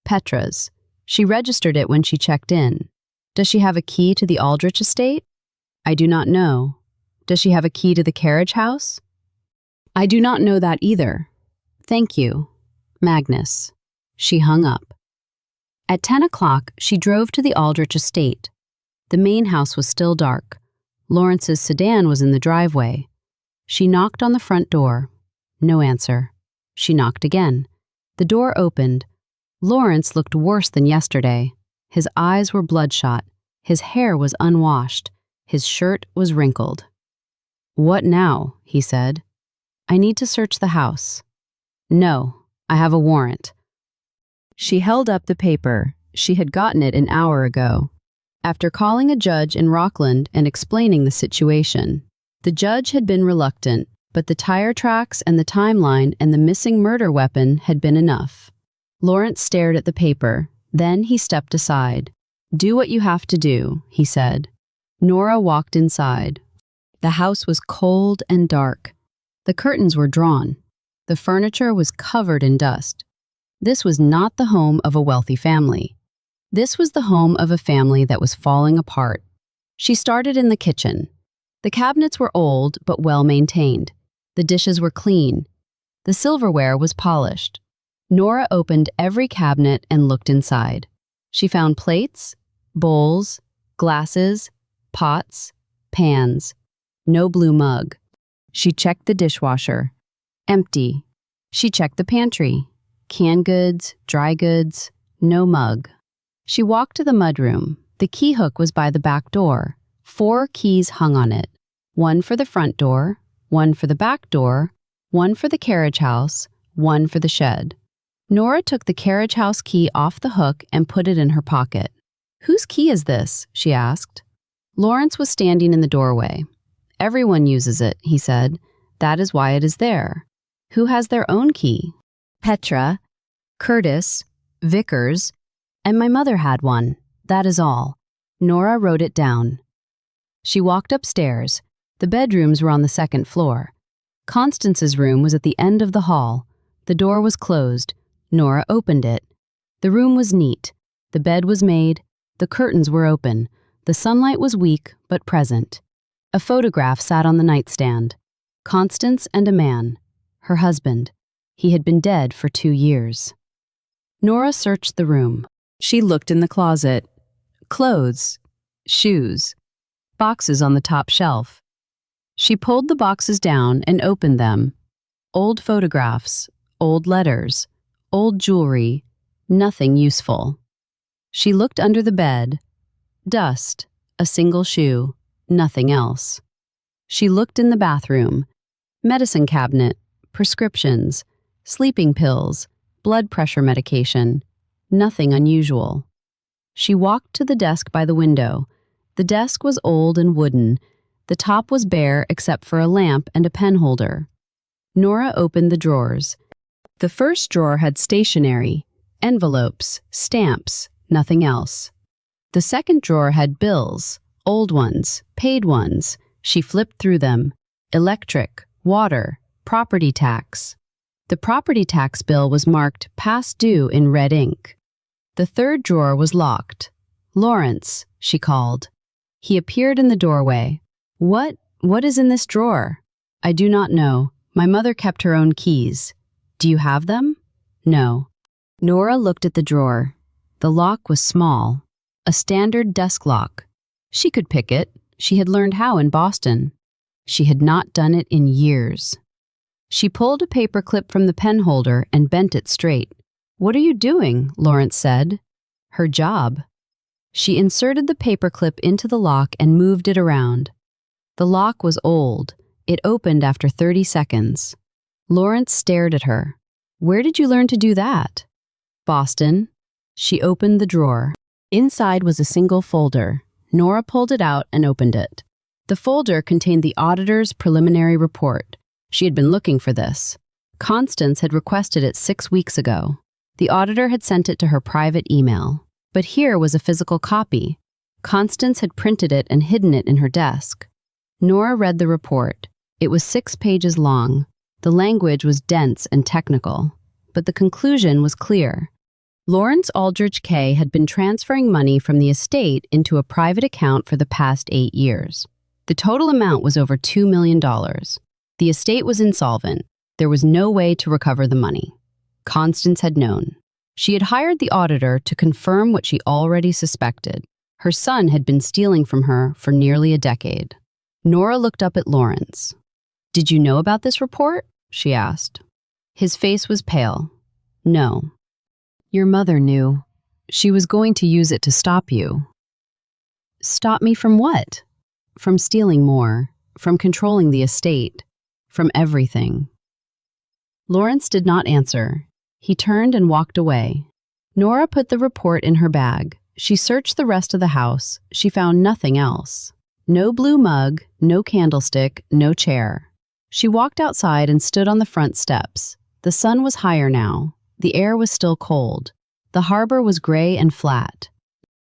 Petra's. She registered it when she checked in. Does she have a key to the Aldrich estate? I do not know. Does she have a key to the carriage house? I do not know that either. Thank you, Magnus. She hung up. At 10 o'clock, she drove to the Aldrich estate. The main house was still dark. Lawrence's sedan was in the driveway. She knocked on the front door. No answer. She knocked again. The door opened. Lawrence looked worse than yesterday. His eyes were bloodshot. His hair was unwashed. His shirt was wrinkled. What now? He said. I need to search the house. No, I have a warrant. She held up the paper. She had gotten it an hour ago. After calling a judge in Rockland and explaining the situation, the judge had been reluctant, but the tire tracks and the timeline and the missing murder weapon had been enough. Lawrence stared at the paper. Then he stepped aside. Do what you have to do, he said. Nora walked inside. The house was cold and dark. The curtains were drawn. The furniture was covered in dust. This was not the home of a wealthy family. This was the home of a family that was falling apart. She started in the kitchen. The cabinets were old but well maintained. The dishes were clean. The silverware was polished. Nora opened every cabinet and looked inside. She found plates, bowls, glasses, pots, pans. No blue mug. She checked the dishwasher. Empty. She checked the pantry. Canned goods, dry goods, no mug. She walked to the mudroom. The key hook was by the back door. 4 keys hung on it. 1 for the front door, 1 for the back door, 1 for the carriage house, 1 for the shed. Nora took the carriage house key off the hook and put it in her pocket. Whose key is this? She asked. Lawrence was standing in the doorway. "Everyone uses it," he said. "That is why it is there. Who has their own key?" "Petra, Curtis, Vickers, and my mother had one. That is all." Nora wrote it down. She walked upstairs. The bedrooms were on the second floor. Constance's room was at the end of the hall. The door was closed. Nora opened it. The room was neat. The bed was made. The curtains were open. The sunlight was weak, but present. A photograph sat on the nightstand. Constance and a man. Her husband. He had been dead for 2 years. Nora searched the room. She looked in the closet. Clothes. Shoes. Boxes on the top shelf. She pulled the boxes down and opened them. Old photographs, old letters, old jewelry, nothing useful. She looked under the bed. Dust, a single shoe, nothing else. She looked in the bathroom. Medicine cabinet, prescriptions, sleeping pills, blood pressure medication, nothing unusual. She walked to the desk by the window. The desk was old and wooden. The top was bare except for a lamp and a pen holder. Nora opened the drawers. The first drawer had stationery, envelopes, stamps, nothing else. The second drawer had bills, old ones, paid ones. She flipped through them. Electric, water, property tax. The property tax bill was marked past due in red ink. The third drawer was locked. "Lawrence," she called. He appeared in the doorway. What is in this drawer?" "I do not know. My mother kept her own keys." "Do you have them?" "No." Nora looked at the drawer. The lock was small. A standard desk lock. She could pick it. She had learned how in Boston. She had not done it in years. She pulled a paperclip from the pen holder and bent it straight. "What are you doing?" Lawrence said. "Her job." She inserted the paperclip into the lock and moved it around. The lock was old. It opened after 30 seconds. Lawrence stared at her. "Where did you learn to do that?" "Boston." She opened the drawer. Inside was a single folder. Nora pulled it out and opened it. The folder contained the auditor's preliminary report. She had been looking for this. Constance had requested it 6 weeks ago. The auditor had sent it to her private email. But here was a physical copy. Constance had printed it and hidden it in her desk. Nora read the report. It was 6 pages long. The language was dense and technical. But the conclusion was clear. Lawrence Aldrich Kay had been transferring money from the estate into a private account for the past 8 years. The total amount was over $2 million. The estate was insolvent. There was no way to recover the money. Constance had known. She had hired the auditor to confirm what she already suspected. Her son had been stealing from her for nearly a decade. Nora looked up at Lawrence. "Did you know about this report?" she asked. His face was pale. "No." "Your mother knew. She was going to use it to stop you." "Stop me from what?" "From stealing more, from controlling the estate, from everything." Lawrence did not answer. He turned and walked away. Nora put the report in her bag. She searched the rest of the house. She found nothing else. No blue mug, no candlestick, no chair. She walked outside and stood on the front steps. The sun was higher now. The air was still cold. The harbor was gray and flat.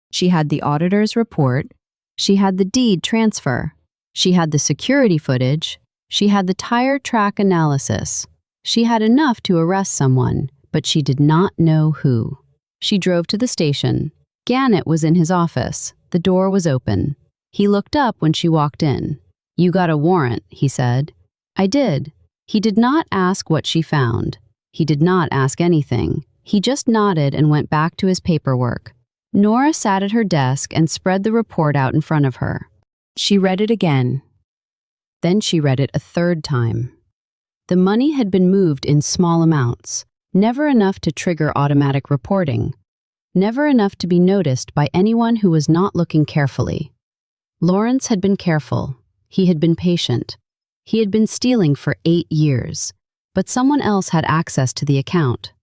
She had the auditor's report. She had the deed transfer. She had the security footage. She had the tire track analysis. She had enough to arrest someone, but she did not know who. She drove to the station. Gannett was in his office. The door was open. He looked up when she walked in. "You got a warrant," he said. "I did." He did not ask what she found. He did not ask anything. He just nodded and went back to his paperwork. Nora sat at her desk and spread the report out in front of her. She read it again. Then she read it a third time. The money had been moved in small amounts, never enough to trigger automatic reporting, never enough to be noticed by anyone who was not looking carefully. Lawrence had been careful. He had been patient. He had been stealing for 8 years, but someone else had access to the account.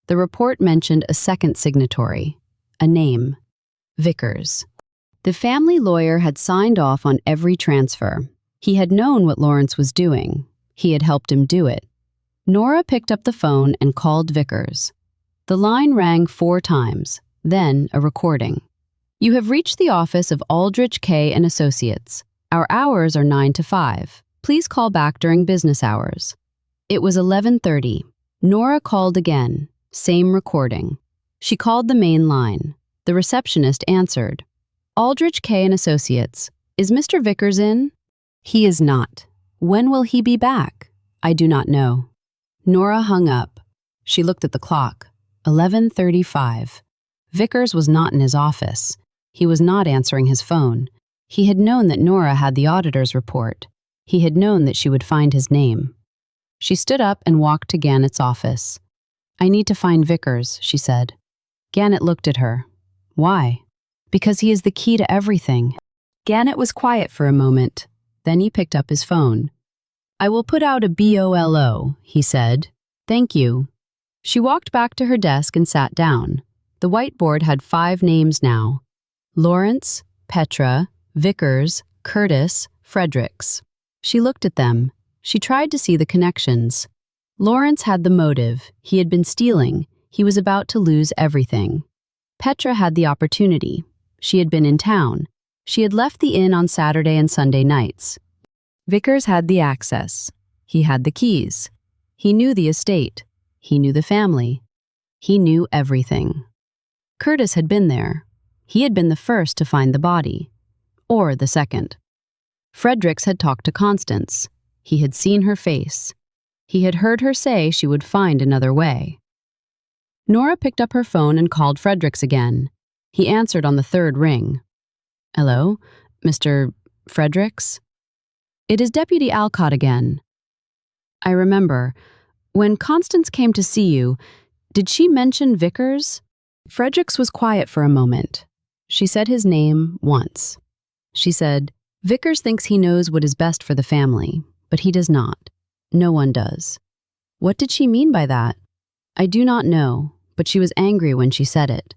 The report mentioned a second signatory, a name, Vickers. The family lawyer had signed off on every transfer. He had known what Lawrence was doing. He had helped him do it. Nora picked up the phone and called Vickers. The line rang 4 times, then a recording. "You have reached the office of Aldrich K. and Associates. Our hours are 9 to 5. Please call back during business hours." It was 11:30. Nora called again. Same recording. She called the main line. The receptionist answered. "Aldrich K. and Associates. Is Mr. Vickers in?" "He is not. When will he be back?" "I do not know." Nora hung up. She looked at the clock. 11:35. Vickers was not in his office. He was not answering his phone. He had known that Nora had the auditor's report. He had known that she would find his name. She stood up and walked to Gannett's office. "I need to find Vickers," she said. Gannett looked at her. "Why?" "Because he is the key to everything." Gannett was quiet for a moment. Then he picked up his phone. "I will put out a BOLO, he said. "Thank you." She walked back to her desk and sat down. The whiteboard had 5 names now. Lawrence, Petra, Vickers, Curtis, Fredericks. She looked at them. She tried to see the connections. Lawrence had the motive. He had been stealing. He was about to lose everything. Petra had the opportunity. She had been in town. She had left the inn on Saturday and Sunday nights. Vickers had the access. He had the keys. He knew the estate. He knew the family. He knew everything. Curtis had been there. He had been the first to find the body. Or the second. Fredericks had talked to Constance. He had seen her face. He had heard her say she would find another way. Nora picked up her phone and called Fredericks again. He answered on the 3rd ring. "Hello, Mr. Fredericks?" "It is Deputy Alcott again." "I remember. When Constance came to see you, did she mention Vickers?" Fredericks was quiet for a moment. She said his name once. She said, "Vickers thinks he knows what is best for the family, but he does not. No one does." What did she mean by that? I do not know, but she was angry when she said it.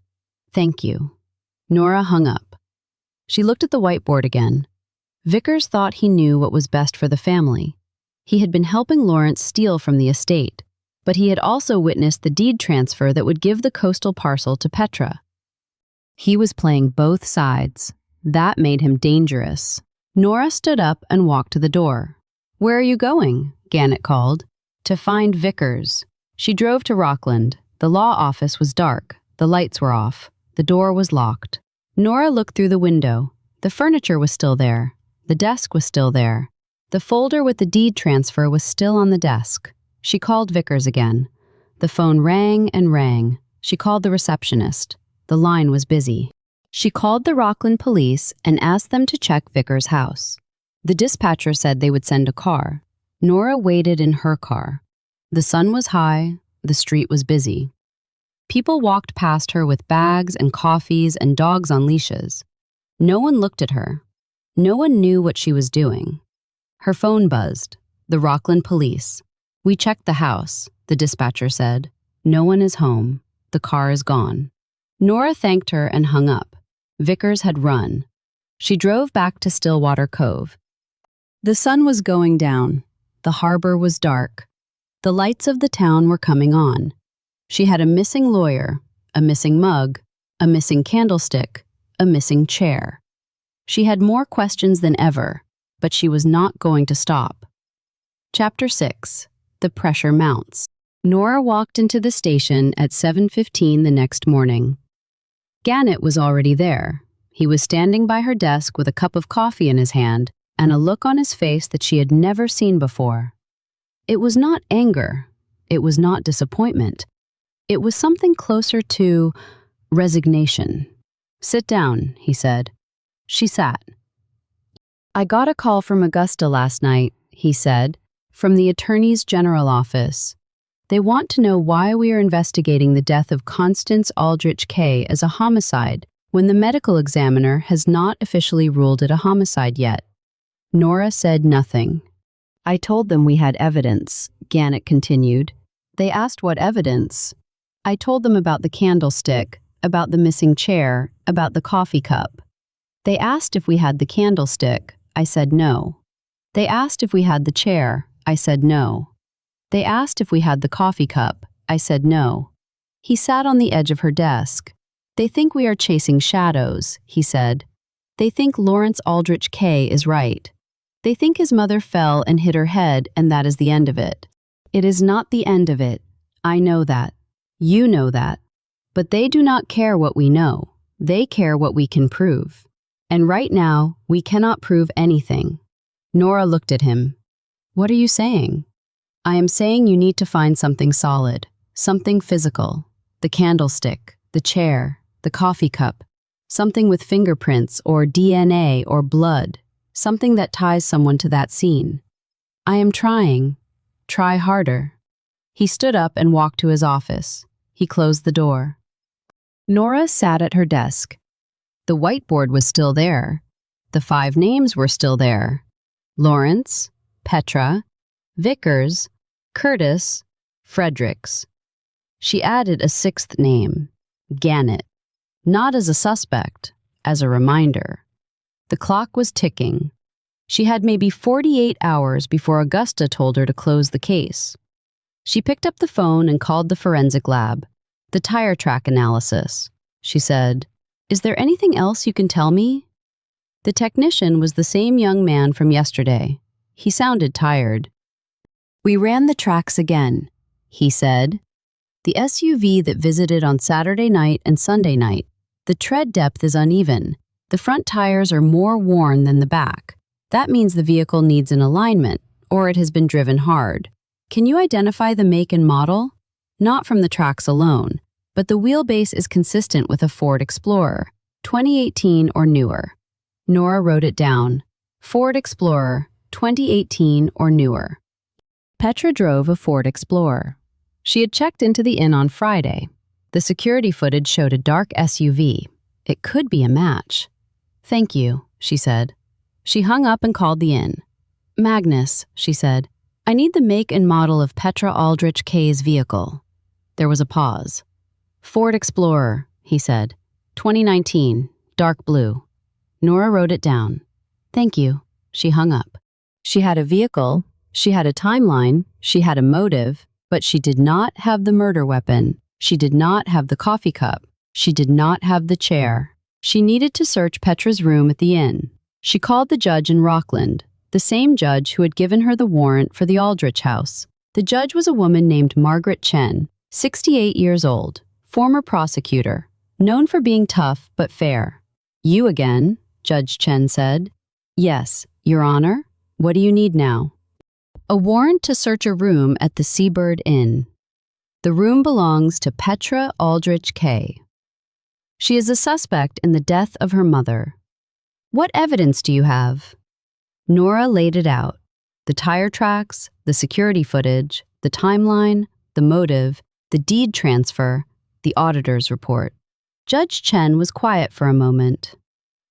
"Thank you." Nora hung up. She looked at the whiteboard again. Vickers thought he knew what was best for the family. He had been helping Lawrence steal from the estate, but he had also witnessed the deed transfer that would give the coastal parcel to Petra. He was playing both sides. That made him dangerous. Nora stood up and walked to the door. "Where are you going?" Gannett called. "To find Vickers." She drove to Rockland. The law office was dark. The lights were off. The door was locked. Nora looked through the window. The furniture was still there. The desk was still there. The folder with the deed transfer was still on the desk. She called Vickers again. The phone rang and rang. She called the receptionist. The line was busy. She called the Rockland police and asked them to check Vickers' house. The dispatcher said they would send a car. Nora waited in her car. The sun was high. The street was busy. People walked past her with bags and coffees and dogs on leashes. No one looked at her. No one knew what she was doing. Her phone buzzed. The Rockland police. "We checked the house," the dispatcher said. "No one is home. The car is gone." Nora thanked her and hung up. Vickers had run. She drove back to Stillwater Cove. The sun was going down. The harbor was dark. The lights of the town were coming on. She had a missing lawyer, a missing mug, a missing candlestick, a missing chair. She had more questions than ever, but she was not going to stop. Chapter 6. The Pressure Mounts. Nora walked into the station at 7:15 the next morning. Gannett was already there. He was standing by her desk with a cup of coffee in his hand and a look on his face that she had never seen before. It was not anger. It was not disappointment. It was something closer to resignation. "Sit down," he said. She sat. "I got a call from Augusta last night," he said, "from the Attorney's General Office. They want to know why we are investigating the death of Constance Aldrich K. as a homicide when the medical examiner has not officially ruled it a homicide yet." Nora said nothing. "I told them we had evidence," Gannett continued. "They asked what evidence. I told them about the candlestick, about the missing chair, about the coffee cup. They asked if we had the candlestick. I said no. They asked if we had the chair. I said no. They asked if we had the coffee cup. I said no. He sat on the edge of her desk. They think we are chasing shadows, he said. They think Lawrence Aldrich Kay is right. They think his mother fell and hit her head, and that is the end of it. It is not the end of it. I know that. You know that. But they do not care what we know. They care what we can prove. And right now, we cannot prove anything. Nora looked at him. What are you saying? I am saying you need to find something solid, something physical. The candlestick, the chair, the coffee cup, something with fingerprints or DNA or blood, something that ties someone to that scene. I am trying. Try harder. He stood up and walked to his office. He closed the door. Nora sat at her desk. The whiteboard was still there. The 5 names were still there. Lawrence, Petra, Vickers, Curtis, Fredericks. She added a 6th name, Gannett, not as a suspect, as a reminder. The clock was ticking. She had maybe 48 hours before Augusta told her to close the case. She picked up the phone and called the forensic lab. The tire track analysis. She said, "Is there anything else you can tell me?" The technician was the same young man from yesterday. He sounded tired. "We ran the tracks again," he said. "The SUV that visited on Saturday night and Sunday night. The tread depth is uneven. The front tires are more worn than the back. That means the vehicle needs an alignment, or it has been driven hard. Can you identify the make and model? Not from the tracks alone, but the wheelbase is consistent with a Ford Explorer, 2018 or newer." Nora wrote it down. Ford Explorer, 2018 or newer. Petra drove a Ford Explorer. She had checked into the inn on Friday. The security footage showed a dark SUV. It could be a match. "Thank you," she said. She hung up and called the inn. "Magnus," she said, "I need the make and model of Petra Aldrich Kay's vehicle." There was a pause. "Ford Explorer," he said. 2019, dark blue. Nora wrote it down. "Thank you." She hung up. She had a vehicle, she had a timeline, she had a motive, but she did not have the murder weapon. She did not have the coffee cup. She did not have the chair. She needed to search Petra's room at the inn. She called the judge in Rockland, the same judge who had given her the warrant for the Aldrich house. The judge was a woman named Margaret Chen, 68 years old, former prosecutor, known for being tough but fair. "You again," Judge Chen said. "Yes, Your Honor. What do you need now?" "A warrant to search a room at the Seabird Inn. The room belongs to Petra Aldrich Kay. She is a suspect in the death of her mother. What evidence do you have?" Nora laid it out. The tire tracks, the security footage, the timeline, the motive, the deed transfer, the auditor's report. Judge Chen was quiet for a moment.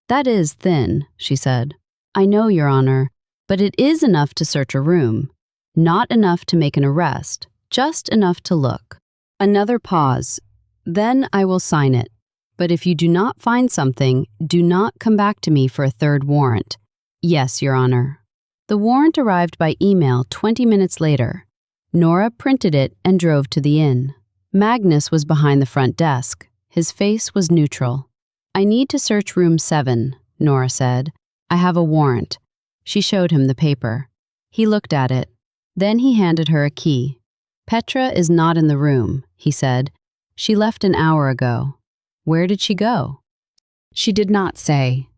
"That is thin," she said. "I know, Your Honor, but it is enough to search a room. Not enough to make an arrest, just enough to look." Another pause. "Then I will sign it. But if you do not find something, do not come back to me for a 3rd warrant." "Yes, Your Honor." The warrant arrived by email 20 minutes later. Nora printed it and drove to the inn. Magnus was behind the front desk. His face was neutral. "I need to search room 7, Nora said. "I have a warrant." She showed him the paper. He looked at it. Then he handed her a key. "Petra is not in the room," he said. "She left an hour ago." "Where did she go?" She did not say.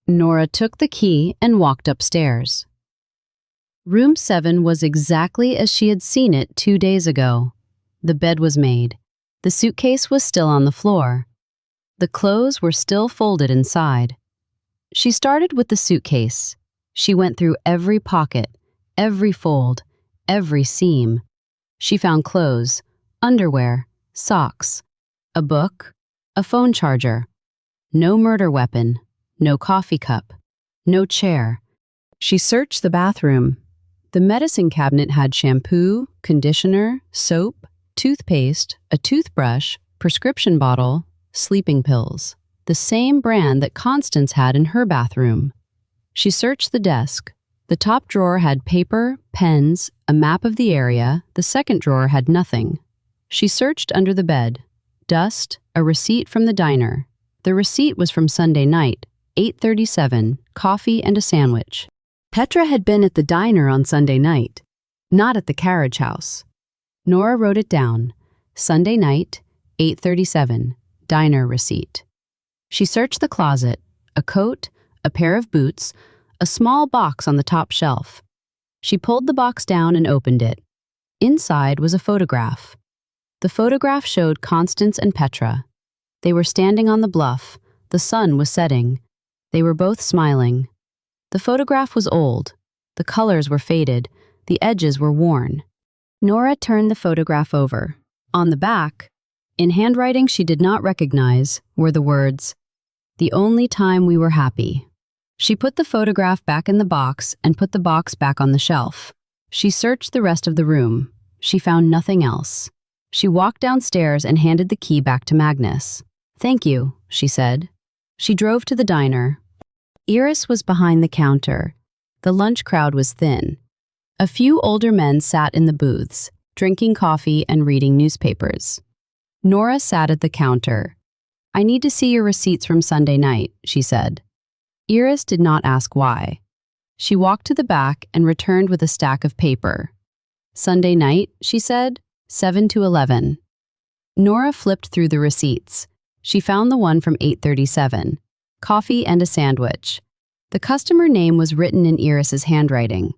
Nora took the key and walked upstairs. Room 7 was exactly as she had seen it 2 days ago. The bed was made. The suitcase was still on the floor. The clothes were still folded inside. She started with the suitcase. She went through every pocket, every fold, every seam. She found clothes, underwear, socks, a book, a phone charger. No murder weapon, no coffee cup, no chair. She searched the bathroom. The medicine cabinet had shampoo, conditioner, soap, toothpaste, a toothbrush, prescription bottle, sleeping pills. the same brand that Constance had in her bathroom. She searched the desk. The top drawer had paper, pens, a map of the area. The second drawer had nothing. She searched under the bed. Dust, a receipt from the diner. The receipt was from Sunday night, 8:37, coffee and a sandwich. Petra had been at the diner on Sunday night, not at the carriage house. Nora wrote it down. Sunday night, 8:37, diner receipt. She searched the closet, a coat, a pair of boots, a small box on the top shelf. She pulled the box down and opened it. Inside was a photograph. The photograph showed Constance and Petra. They were standing on the bluff. The sun was setting. They were both smiling. The photograph was old. The colors were faded. The edges were worn. Nora turned the photograph over. On the back, in handwriting she did not recognize, were the words, "The only time we were happy." She put the photograph back in the box and put the box back on the shelf. She searched the rest of the room. She found nothing else. She walked downstairs and handed the key back to Magnus. "Thank you," she said. She drove to the diner. Iris was behind the counter. The lunch crowd was thin. A few older men sat in the booths, drinking coffee and reading newspapers. Nora sat at the counter. "I need to see your receipts from Sunday night," she said. Iris did not ask why. She walked to the back and returned with a stack of paper. "Sunday night," she said, 7 to 11. Nora flipped through the receipts. She found the one from 8:37, coffee and a sandwich. The customer name was written in Iris's handwriting.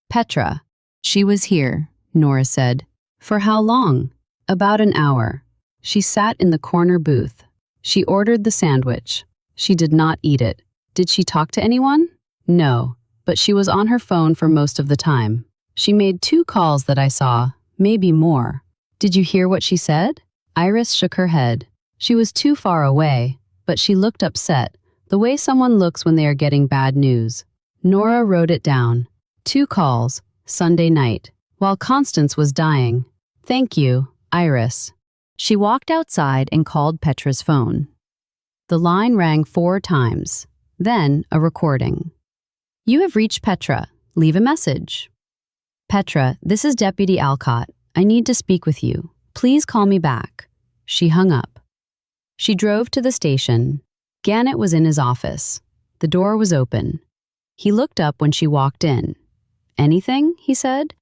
Petra. "She was here," Nora said. "For how long?" "About an hour." She sat in the corner booth. She ordered the sandwich. She did not eat it. Did she talk to anyone? No, but she was on her phone for most of the time. "She made 2 calls that I saw, maybe more." "Did you hear what she said?" Iris shook her head. She was too far away, but she looked upset, the way someone looks when they are getting bad news. Nora wrote it down. 2 calls, Sunday night, while Constance was dying. "Thank you, Iris." She walked outside and called Petra's phone. The line rang 4 times. Then a recording. "You have reached Petra. Leave a message." "Petra, this is Deputy Alcott. I need to speak with you. Please call me back." She hung up. She drove to the station. Gannett was in his office. The door was open. He looked up when she walked in. "Anything?" he said.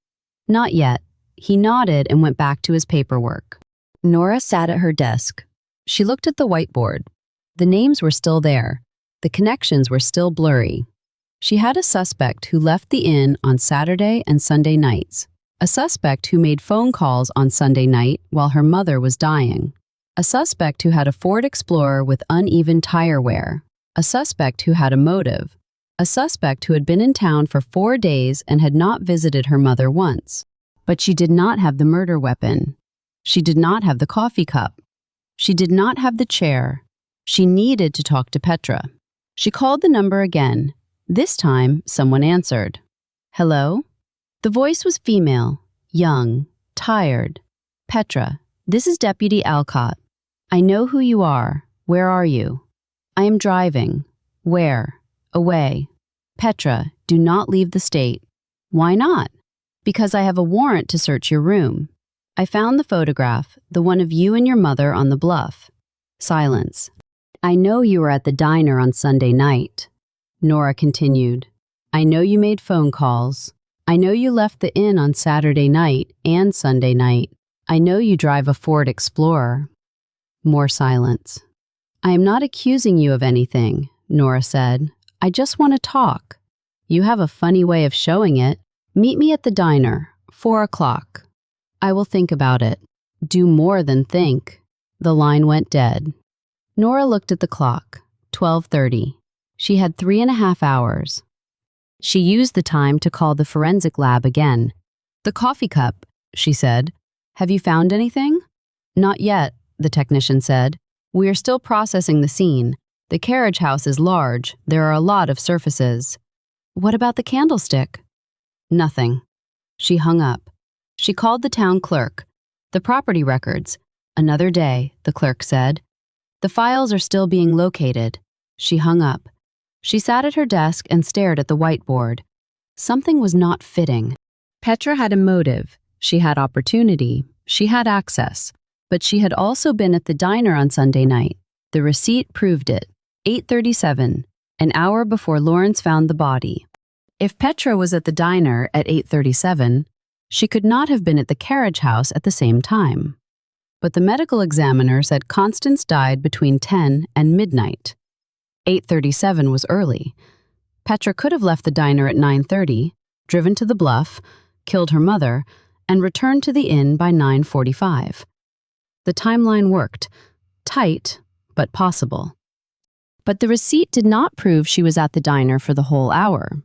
"Not yet." He nodded and went back to his paperwork. Nora sat at her desk. She looked at the whiteboard. The names were still there. The connections were still blurry. She had a suspect who left the inn on Saturday and Sunday nights. A suspect who made phone calls on Sunday night while her mother was dying. A suspect who had a Ford Explorer with uneven tire wear. A suspect who had a motive. A suspect who had been in town for 4 days and had not visited her mother once. But she did not have the murder weapon. She did not have the coffee cup. She did not have the chair. She needed to talk to Petra. She called the number again. This time, someone answered. "Hello?" The voice was female, young, tired. "Petra, this is Deputy Alcott. I know who you are. Where are you?" "I am driving." "Where?" "Away." "Petra, do not leave the state." "Why not?" "Because I have a warrant to search your room. I found the photograph, the one of you and your mother on the bluff." Silence. "I know you were at the diner on Sunday night." Nora continued. "I know you made phone calls. I know you left the inn on Saturday night and Sunday night. I know you drive a Ford Explorer." More silence. "I am not accusing you of anything," Nora said. "I just want to talk." "You have a funny way of showing it. Meet me at the diner, 4 o'clock. "I will think about it." "Do more than think." The line went dead. Nora looked at the clock. 12:30. She had 3.5 hours. She used the time to call the forensic lab again. "The coffee cup," she said. "Have you found anything?" "Not yet," the technician said. "We are still processing the scene. The carriage house is large. There are a lot of surfaces." "What about the candlestick?" "Nothing." She hung up. She called the town clerk. "The property records." "Another day," the clerk said. The files are still being located. She hung up. She sat at her desk and stared at the whiteboard. Something was not fitting. Petra had a motive. She had opportunity. She had access. But she had also been at the diner on Sunday night. The receipt proved it. 8:37, an hour before Lawrence found the body. If Petra was at the diner at 8:37, she could not have been at the carriage house at the same time. But the medical examiner said Constance died between 10 and midnight. 8:37 was early. Petra could have left the diner at 9:30, driven to the bluff, killed her mother, and returned to the inn by 9:45. The timeline worked. Tight, but possible. But the receipt did not prove she was at the diner for the whole hour.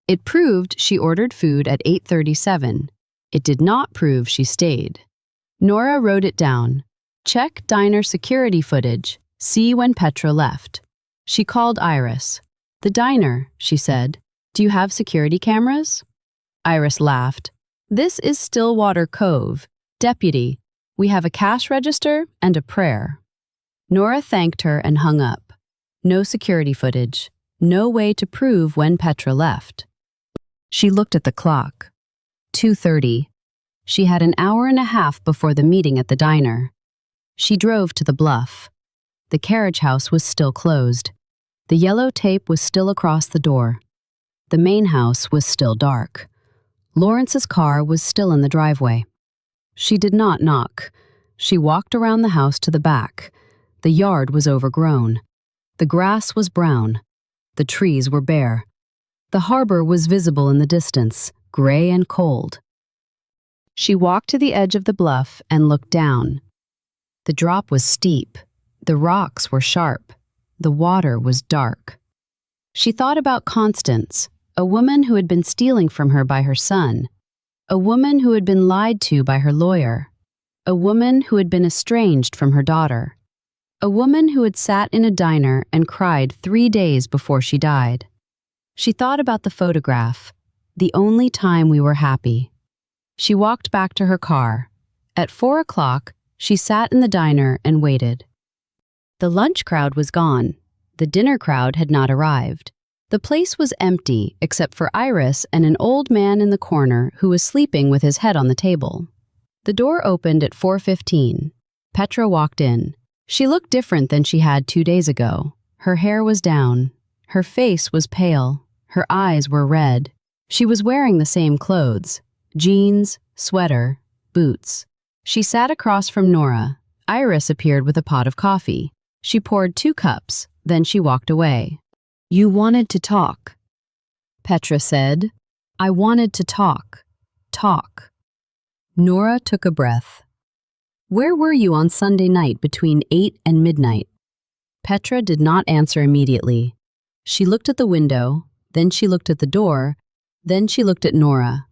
It proved she ordered food at 8:37. It did not prove she stayed. Nora wrote it down. Check diner security footage. See when Petra left. She called Iris. The diner, she said. Do you have security cameras? Iris laughed. This is Stillwater Cove. Deputy, we have a cash register and a prayer. Nora thanked her and hung up. No security footage. No way to prove when Petra left. She looked at the clock. 2:30. She had an hour and a half before the meeting at the diner. She drove to the bluff. The carriage house was still closed. The yellow tape was still across the door. The main house was still dark. Lawrence's car was still in the driveway. She did not knock. She walked around the house to the back. The yard was overgrown. The grass was brown. The trees were bare. The harbor was visible in the distance, gray and cold. She walked to the edge of the bluff and looked down. The drop was steep. The rocks were sharp. The water was dark. She thought about Constance, a woman who had been stealing from her by her son, a woman who had been lied to by her lawyer, a woman who had been estranged from her daughter, a woman who had sat in a diner and cried 3 days before she died. She thought about the photograph, the only time we were happy. She walked back to her car. At 4 o'clock, she sat in the diner and waited. The lunch crowd was gone. The dinner crowd had not arrived. The place was empty except for Iris and an old man in the corner who was sleeping with his head on the table. The door opened at 4:15. Petra walked in. She looked different than she had 2 days ago. Her hair was down. Her face was pale. Her eyes were red. She was wearing the same clothes: jeans, sweater, boots. She sat across from Nora. Iris appeared with a pot of coffee. She poured 2 cups, then she walked away. You wanted to talk, Petra said. I wanted to talk. Talk. Nora took a breath. Where were you on Sunday night between 8 and midnight? Petra did not answer immediately. She looked at the window, then she looked at the door, then she looked at Nora.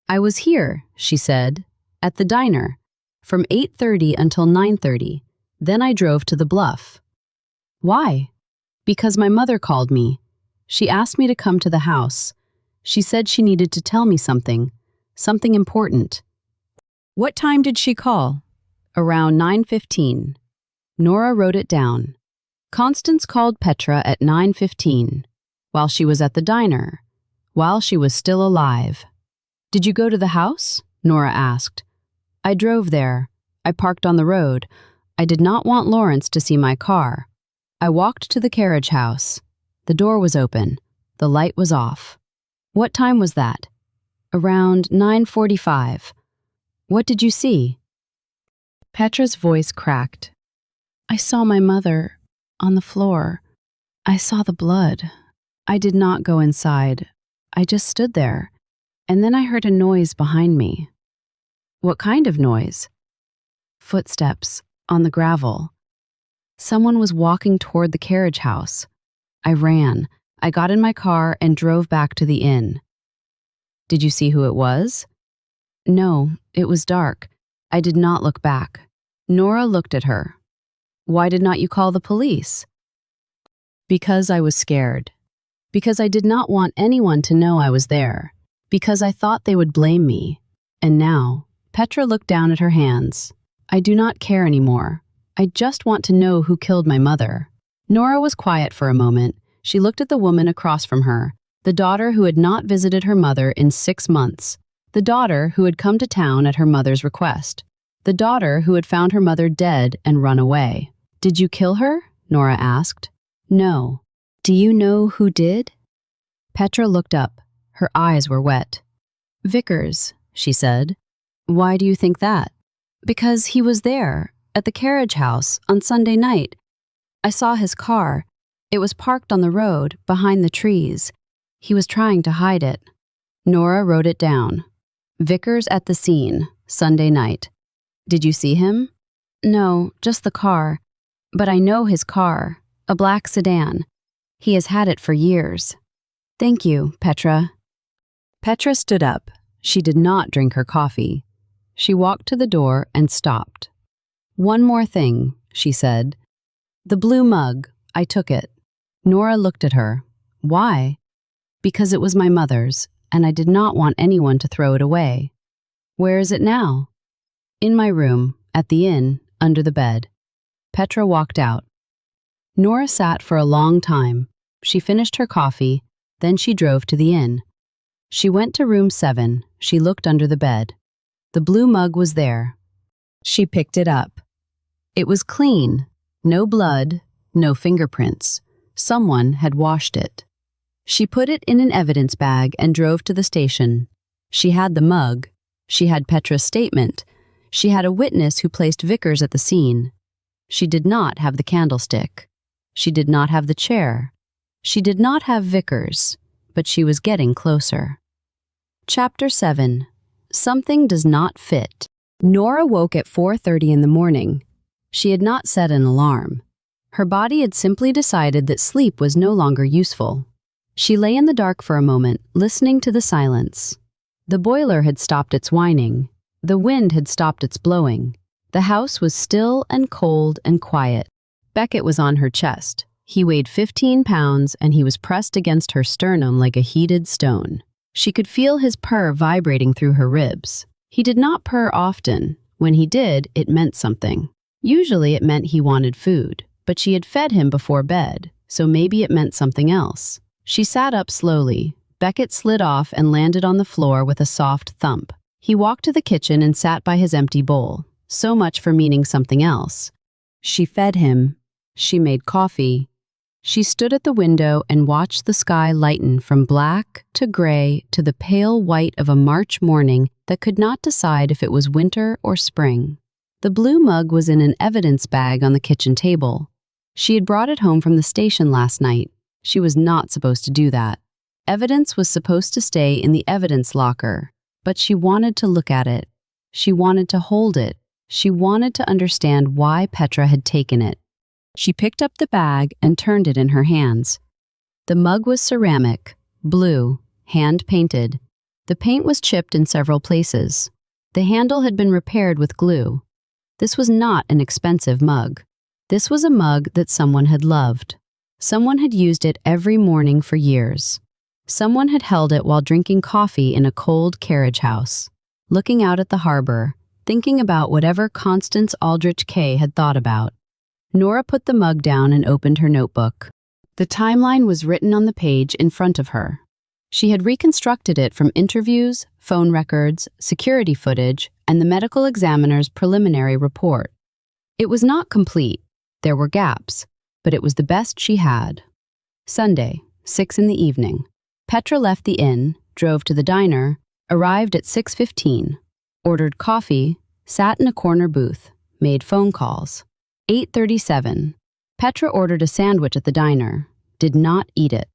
I was here, she said, at the diner, from 8:30 until 9:30. Then I drove to the bluff. Why? Because my mother called me. She asked me to come to the house. She said she needed to tell me something important. What time did she call? Around 9:15. Nora wrote it down. Constance called Petra at 9:15, while she was at the diner, while she was still alive. Did you go to the house? Nora asked. I drove there. I parked on the road. I did not want Lawrence to see my car. I walked to the carriage house. The door was open. The light was off. What time was that? Around 9:45. What did you see? Petra's voice cracked. I saw my mother on the floor. I saw the blood. I did not go inside. I just stood there. And then I heard a noise behind me. What kind of noise? Footsteps on the gravel. Someone was walking toward the carriage house. I ran. I got in my car and drove back to the inn. Did you see who it was? No, it was dark. I did not look back. Nora looked at her. Why did not you call the police? Because I was scared. Because I did not want anyone to know I was there. Because I thought they would blame me. And now, Petra looked down at her hands. I do not care anymore. I just want to know who killed my mother." Nora was quiet for a moment. She looked at the woman across from her, the daughter who had not visited her mother in 6 months, the daughter who had come to town at her mother's request, the daughter who had found her mother dead and run away. "Did you kill her?" Nora asked. "No." "Do you know who did?" Petra looked up. Her eyes were wet. "Vickers," she said. "Why do you think that?" "Because he was there, at the carriage house, on Sunday night. I saw his car. It was parked on the road, behind the trees. He was trying to hide it." Nora wrote it down. "Vickers at the scene, Sunday night. Did you see him?" "No, just the car. But I know his car, a black sedan. He has had it for years." "Thank you, Petra." Petra stood up. She did not drink her coffee. She walked to the door and stopped. "One more thing," she said. "The blue mug, I took it." Nora looked at her. "Why?" "Because it was my mother's, and I did not want anyone to throw it away." "Where is it now?" "In my room, at the inn, under the bed." Petra walked out. Nora sat for a long time. She finished her coffee, then she drove to the inn. She went to room 7. She looked under the bed. The blue mug was there. She picked it up. It was clean. No blood, no fingerprints. Someone had washed it. She put it in an evidence bag and drove to the station. She had the mug. She had Petra's statement. She had a witness who placed Vickers at the scene. She did not have the candlestick. She did not have the chair. She did not have Vickers, but she was getting closer. Chapter 7. Something does not fit. Nora woke at 4:30 in the morning. She had not set an alarm. Her body had simply decided that sleep was no longer useful. She lay in the dark for a moment, listening to the silence. The boiler had stopped its whining. The wind had stopped its blowing. The house was still and cold and quiet. Beckett was on her chest. He weighed 15 pounds and he was pressed against her sternum like a heated stone. She could feel his purr vibrating through her ribs. He did not purr often. When he did, it meant something. Usually it meant he wanted food, but she had fed him before bed, so maybe it meant something else. She sat up slowly. Beckett slid off and landed on the floor with a soft thump. He walked to the kitchen and sat by his empty bowl. So much for meaning something else. She fed him. She made coffee. She stood at the window and watched the sky lighten from black to gray to the pale white of a March morning that could not decide if it was winter or spring. The blue mug was in an evidence bag on the kitchen table. She had brought it home from the station last night. She was not supposed to do that. Evidence was supposed to stay in the evidence locker, but she wanted to look at it. She wanted to hold it. She wanted to understand why Petra had taken it. She picked up the bag and turned it in her hands. The mug was ceramic, blue, hand-painted. The paint was chipped in several places. The handle had been repaired with glue. This was not an expensive mug. This was a mug that someone had loved. Someone had used it every morning for years. Someone had held it while drinking coffee in a cold carriage house, looking out at the harbor, thinking about whatever Constance Aldrich Kay had thought about. Nora put the mug down and opened her notebook. The timeline was written on the page in front of her. She had reconstructed it from interviews, phone records, security footage, and the medical examiner's preliminary report. It was not complete. There were gaps, but it was the best she had. Sunday, 6 in the evening. Petra left the inn, drove to the diner, arrived at 6:15, ordered coffee, sat in a corner booth, made phone calls. 8:37. Petra ordered a sandwich at the diner, did not eat it.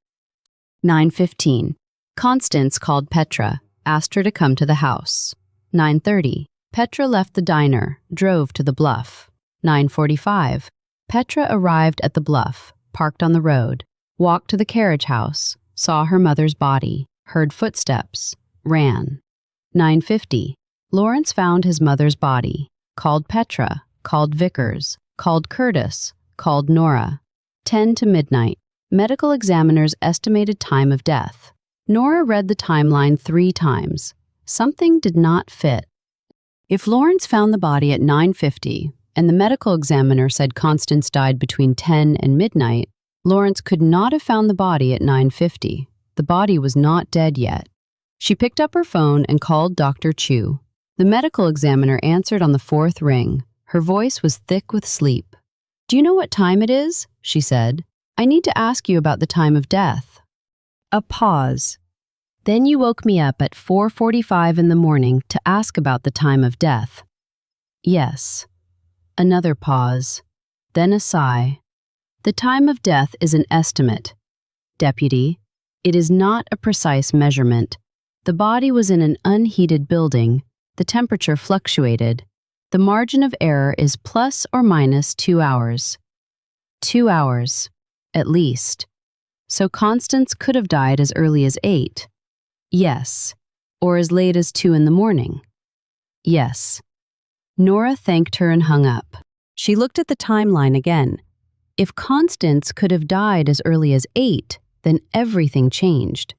9:15. Constance called Petra, asked her to come to the house. 9:30. Petra left the diner, drove to the bluff. 9:45. Petra arrived at the bluff, parked on the road, walked to the carriage house, saw her mother's body, heard footsteps, ran. 9:50. Lawrence found his mother's body, called Petra, called Vickers, called Curtis, called Nora. 10 to midnight. Medical examiner's estimated time of death. Nora read the timeline 3 times. Something did not fit. If Lawrence found the body at 9:50, and the medical examiner said Constance died between 10 and midnight, Lawrence could not have found the body at 9:50. The body was not dead yet. She picked up her phone and called Dr. Chu. The medical examiner answered on the fourth ring. Her voice was thick with sleep. "Do you know what time it is?" she said. "I need to ask you about the time of death." A pause. "Then you woke me up at 4:45 in the morning to ask about the time of death." "Yes." Another pause. Then a sigh. "The time of death is an estimate, Deputy. It is not a precise measurement. The body was in an unheated building. The temperature fluctuated. The margin of error is plus or minus 2 hours. 2 hours, at least. So Constance could have died as early as 8. Yes. Or as late as 2 in the morning. Yes. Nora thanked her and hung up. She looked at the timeline again. If Constance could have died as early as 8, then everything changed.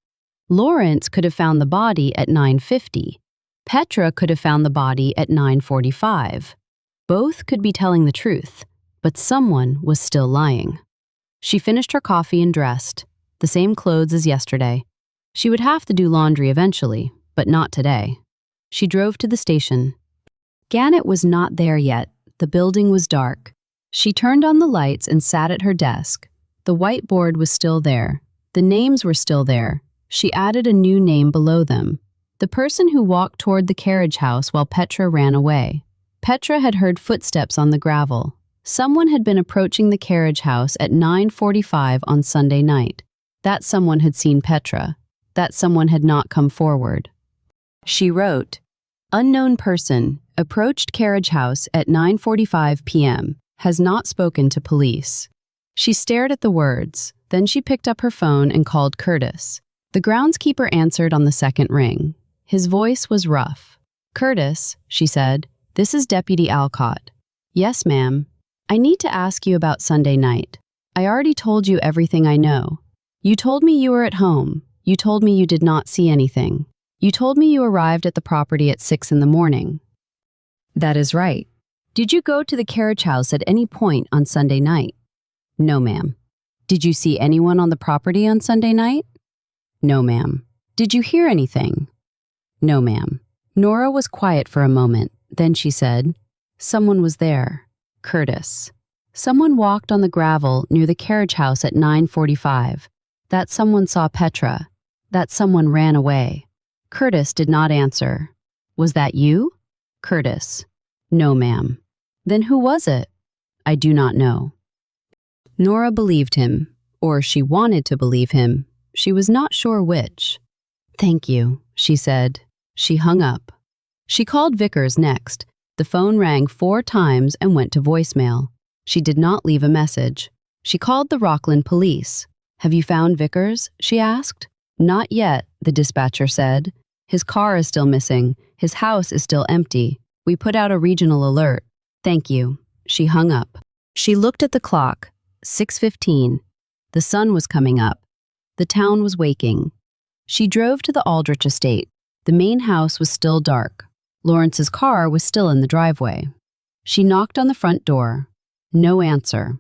Lawrence could have found the body at 9:50. Petra could have found the body at 9:45. Both could be telling the truth, but someone was still lying. She finished her coffee and dressed, the same clothes as yesterday. She would have to do laundry eventually, but not today. She drove to the station. Gannett was not there yet. The building was dark. She turned on the lights and sat at her desk. The whiteboard was still there. The names were still there. She added a new name below them. The person who walked toward the carriage house while Petra ran away. Petra had heard footsteps on the gravel. Someone had been approaching the carriage house at 9:45 on Sunday night. That someone had seen Petra. That someone had not come forward. She wrote, "Unknown person, approached carriage house at 9:45 p.m., has not spoken to police." She stared at the words, then she picked up her phone and called Curtis. The groundskeeper answered on the second ring. His voice was rough. "Curtis," she said, "this is Deputy Alcott." "Yes, ma'am. I need to ask you about Sunday night. I already told you everything I know. You told me you were at home. You told me you did not see anything. You told me you arrived at the property at 6 in the morning." "That is right." "Did you go to the carriage house at any point on Sunday night?" "No, ma'am." "Did you see anyone on the property on Sunday night?" "No, ma'am." "Did you hear anything?" "No, ma'am." Nora was quiet for a moment. Then she said, "Someone was there. Curtis. Someone walked on the gravel near the carriage house at 9:45. That someone saw Petra. That someone ran away." Curtis did not answer. "Was that you?" Curtis. "No, ma'am." "Then who was it?" "I do not know." Nora believed him, or she wanted to believe him. She was not sure which. "Thank you," she said. She hung up. She called Vickers next. The phone rang 4 times and went to voicemail. She did not leave a message. She called the Rockland police. "Have you found Vickers?" she asked. "Not yet," the dispatcher said. "His car is still missing. His house is still empty. We put out a regional alert." "Thank you." She hung up. She looked at the clock. 6:15. The sun was coming up. The town was waking. She drove to the Aldrich estate. The main house was still dark. Lawrence's car was still in the driveway. She knocked on the front door. No answer.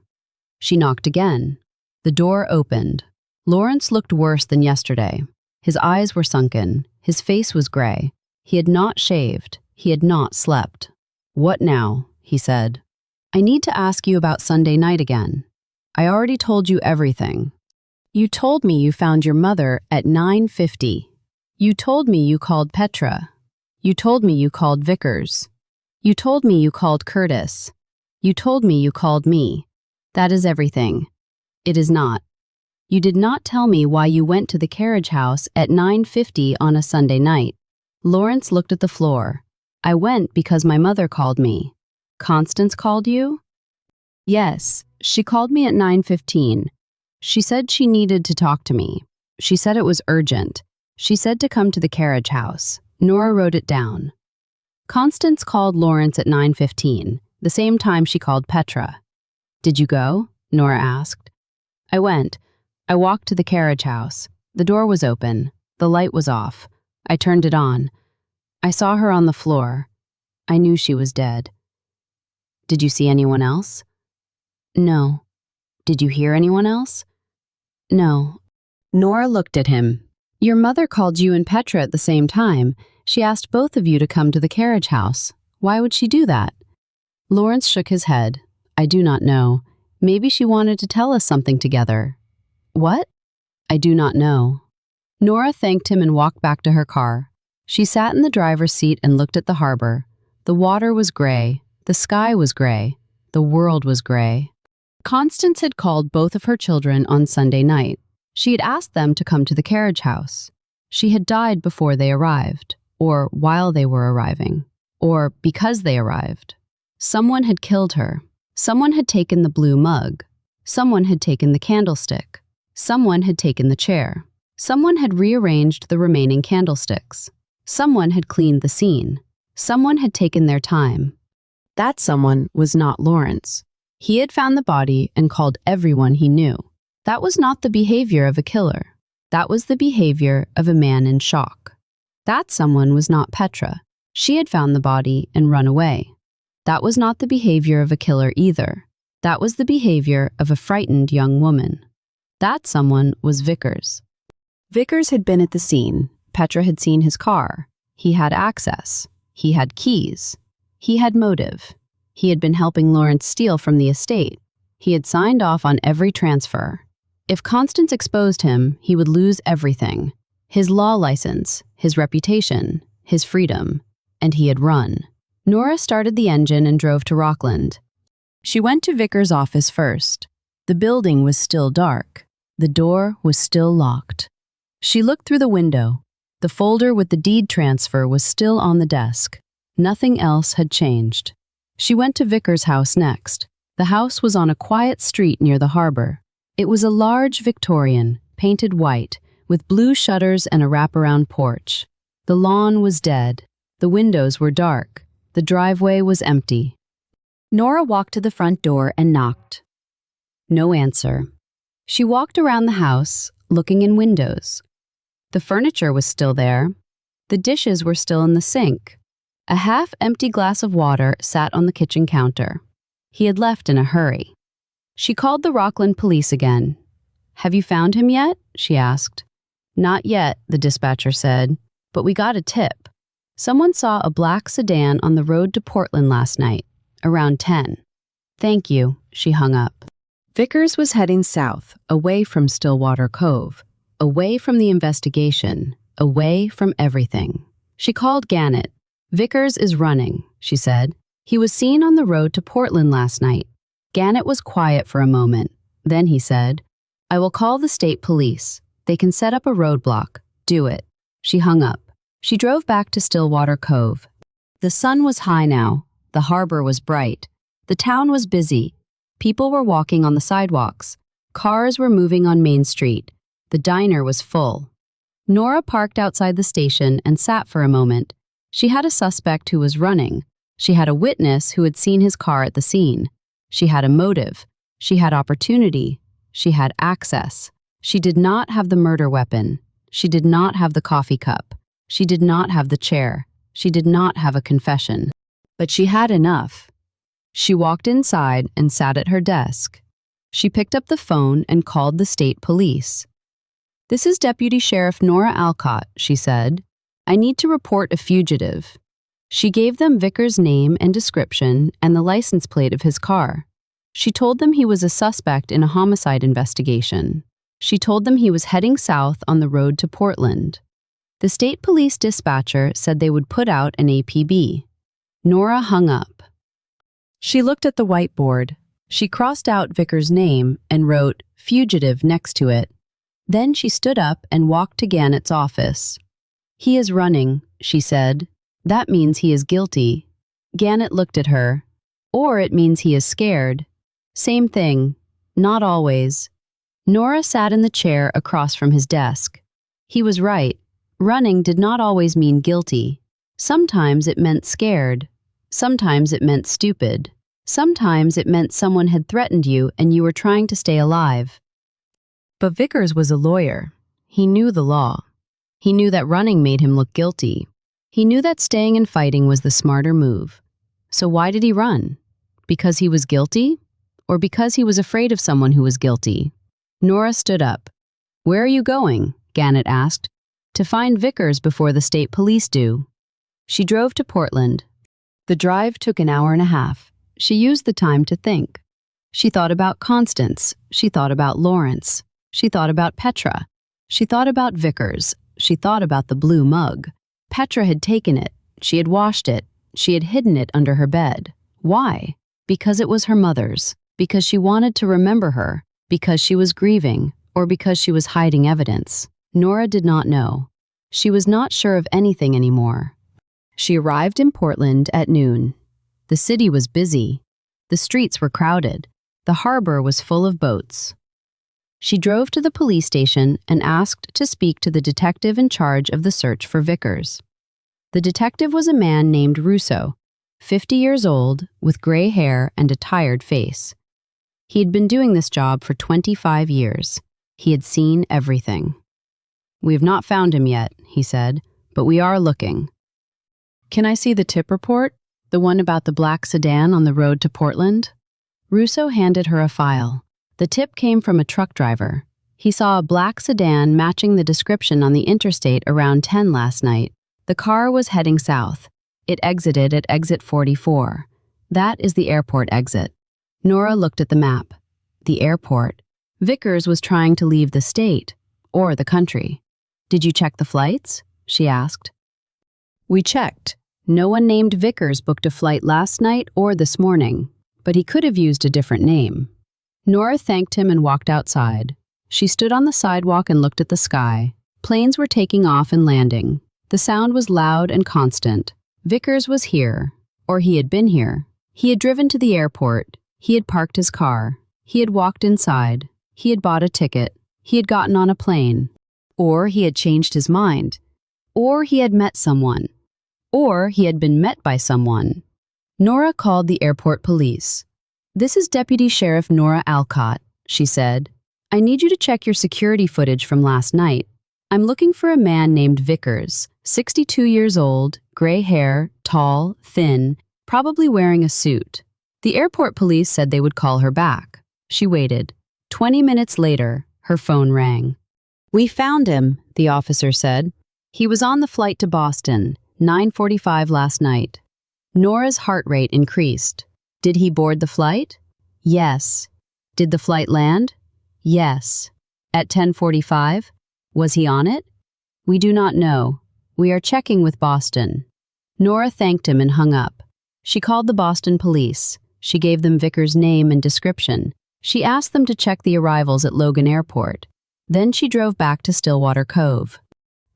She knocked again. The door opened. Lawrence looked worse than yesterday. His eyes were sunken. His face was gray. He had not shaved. He had not slept. "What now?" he said. "I need to ask you about Sunday night again. I already told you everything. You told me you found your mother at 9:50. You told me you called Petra. You told me you called Vickers. You told me you called Curtis. You told me you called me. That is everything. It is not. You did not tell me why you went to the carriage house at 9:50 on a Sunday night." Lawrence looked at the floor. "I went because my mother called me." "Constance called you?" "Yes, she called me at 9:15. She said she needed to talk to me. She said it was urgent. She said to come to the carriage house." Nora wrote it down. Constance called Lawrence at 9:15, the same time she called Petra. "Did you go?" Nora asked. "I went. I walked to the carriage house. The door was open. The light was off. I turned it on. I saw her on the floor. I knew she was dead." Did you see anyone else? No. Did you hear anyone else? No. Nora looked at him. Your mother called you and Petra at the same time. She asked both of you to come to the carriage house. Why would she do that? Lawrence shook his head. I do not know. Maybe she wanted to tell us something together. What? I do not know. Nora thanked him and walked back to her car. She sat in the driver's seat and looked at the harbor. The water was gray. The sky was gray. The world was gray. Constance had called both of her children on Sunday night. She had asked them to come to the carriage house. She had died before they arrived, or while they were arriving, or because they arrived. Someone had killed her. Someone had taken the blue mug. Someone had taken the candlestick. Someone had taken the chair. Someone had rearranged the remaining candlesticks. Someone had cleaned the scene. Someone had taken their time. That someone was not Lawrence. He had found the body and called everyone he knew. That was not the behavior of a killer. That was the behavior of a man in shock. That someone was not Petra. She had found the body and run away. That was not the behavior of a killer either. That was the behavior of a frightened young woman. That someone was Vickers. Vickers had been at the scene. Petra had seen his car. He had access. He had keys. He had motive. He had been helping Lawrence steal from the estate. He had signed off on every transfer. If Constance exposed him, he would lose everything. His law license, his reputation, his freedom. And he had run. Nora started the engine and drove to Rockland. She went to Vickers' office first. The building was still dark. The door was still locked. She looked through the window. The folder with the deed transfer was still on the desk. Nothing else had changed. She went to Vickers' house next. The house was on a quiet street near the harbor. It was a large Victorian, painted white, with blue shutters and a wraparound porch. The lawn was dead. The windows were dark. The driveway was empty. Nora walked to the front door and knocked. No answer. She walked around the house, looking in windows. The furniture was still there. The dishes were still in the sink. A half-empty glass of water sat on the kitchen counter. He had left in a hurry. She called the Rockland police again. Have you found him yet? She asked. Not yet, the dispatcher said, but we got a tip. Someone saw a black sedan on the road to Portland last night, around 10. Thank you, she hung up. Vickers was heading south, away from Stillwater Cove, away from the investigation, away from everything. She called Gannett. Vickers is running, she said. He was seen on the road to Portland last night. Gannett was quiet for a moment. Then he said, I will call the state police. They can set up a roadblock. Do it. She hung up. She drove back to Stillwater Cove. The sun was high now. The harbor was bright. The town was busy. People were walking on the sidewalks. Cars were moving on Main Street. The diner was full. Nora parked outside the station and sat for a moment. She had a suspect who was running. She had a witness who had seen his car at the scene. She had a motive. She had opportunity. She had access. She did not have the murder weapon. She did not have the coffee cup. She did not have the chair. She did not have a confession. But she had enough. She walked inside and sat at her desk. She picked up the phone and called the state police. This is Deputy Sheriff Nora Alcott, she said. I need to report a fugitive. She gave them Vickers' name and description and the license plate of his car. She told them he was a suspect in a homicide investigation. She told them he was heading south on the road to Portland. The state police dispatcher said they would put out an APB. Nora hung up. She looked at the whiteboard. She crossed out Vickers' name and wrote fugitive next to it. Then she stood up and walked to Gannett's office. He is running, she said. That means he is guilty. Gannett looked at her. Or it means he is scared. Same thing. Not always. Nora sat in the chair across from his desk. He was right. Running did not always mean guilty. Sometimes it meant scared. Sometimes it meant stupid. Sometimes it meant someone had threatened you and you were trying to stay alive. But Vickers was a lawyer. He knew the law. He knew that running made him look guilty. He knew that staying and fighting was the smarter move. So why did he run? Because he was guilty? Or because he was afraid of someone who was guilty? Nora stood up. "Where are you going?" Gannett asked. "To find Vickers before the state police do." She drove to Portland. The drive took an hour and a half. She used the time to think. She thought about Constance. She thought about Lawrence. She thought about Petra. She thought about Vickers. She thought about the blue mug. Petra had taken it. She had washed it. She had hidden it under her bed. Why? Because it was her mother's. Because she wanted to remember her. Because she was grieving. Or because she was hiding evidence. Nora did not know. She was not sure of anything anymore. She arrived in Portland at noon. The city was busy. The streets were crowded. The harbor was full of boats. She drove to the police station and asked to speak to the detective in charge of the search for Vickers. The detective was a man named Russo, 50 years old, with gray hair and a tired face. He had been doing this job for 25 years. He had seen everything. "We have not found him yet," he said, "but we are looking." "Can I see the tip report? The one about the black sedan on the road to Portland?" Russo handed her a file. The tip came from a truck driver. He saw a black sedan matching the description on the interstate around 10 last night. The car was heading south. It exited at exit 44. That is the airport exit. Nora looked at the map. The airport. Vickers was trying to leave the state, or the country. "Did you check the flights?" she asked. "We checked. No one named Vickers booked a flight last night or this morning, but he could have used a different name." Nora thanked him and walked outside. She stood on the sidewalk and looked at the sky. Planes were taking off and landing. The sound was loud and constant. Vickers was here, or he had been here. He had driven to the airport. He had parked his car. He had walked inside. He had bought a ticket. He had gotten on a plane. Or he had changed his mind. Or he had met someone. Or he had been met by someone. Nora called the airport police. "This is Deputy Sheriff Nora Alcott," she said. "I need you to check your security footage from last night. I'm looking for a man named Vickers, 62 years old, gray hair, tall, thin, probably wearing a suit." The airport police said they would call her back. She waited. 20 minutes later, her phone rang. "We found him," the officer said. "He was on the flight to Boston, 9:45 last night." Nora's heart rate increased. Did he board the flight? Yes. Did the flight land? Yes. At 10:45? Was he on it? We do not know. We are checking with Boston. Nora thanked him and hung up. She called the Boston police. She gave them Vickers' name and description. She asked them to check the arrivals at Logan Airport. Then she drove back to Stillwater Cove.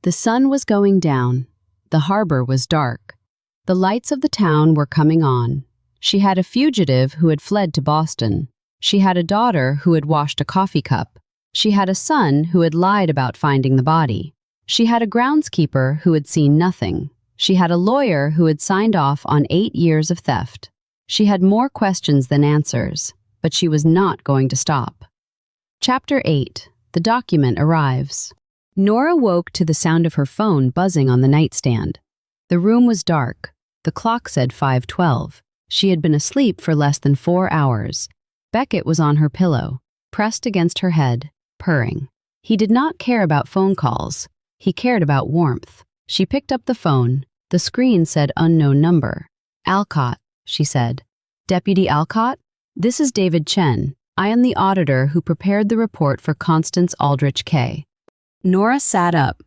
The sun was going down. The harbor was dark. The lights of the town were coming on. She had a fugitive who had fled to Boston. She had a daughter who had washed a coffee cup. She had a son who had lied about finding the body. She had a groundskeeper who had seen nothing. She had a lawyer who had signed off on 8 years of theft. She had more questions than answers, but she was not going to stop. Chapter 8. The document arrives. Nora woke to the sound of her phone buzzing on the nightstand. The room was dark. The clock said 5:12. She had been asleep for less than 4 hours. Beckett was on her pillow, pressed against her head, purring. He did not care about phone calls. He cared about warmth. She picked up the phone. The screen said unknown number. "Alcott," she said. "Deputy Alcott? This is David Chen. I am the auditor who prepared the report for Constance Aldrich Kay." Nora sat up.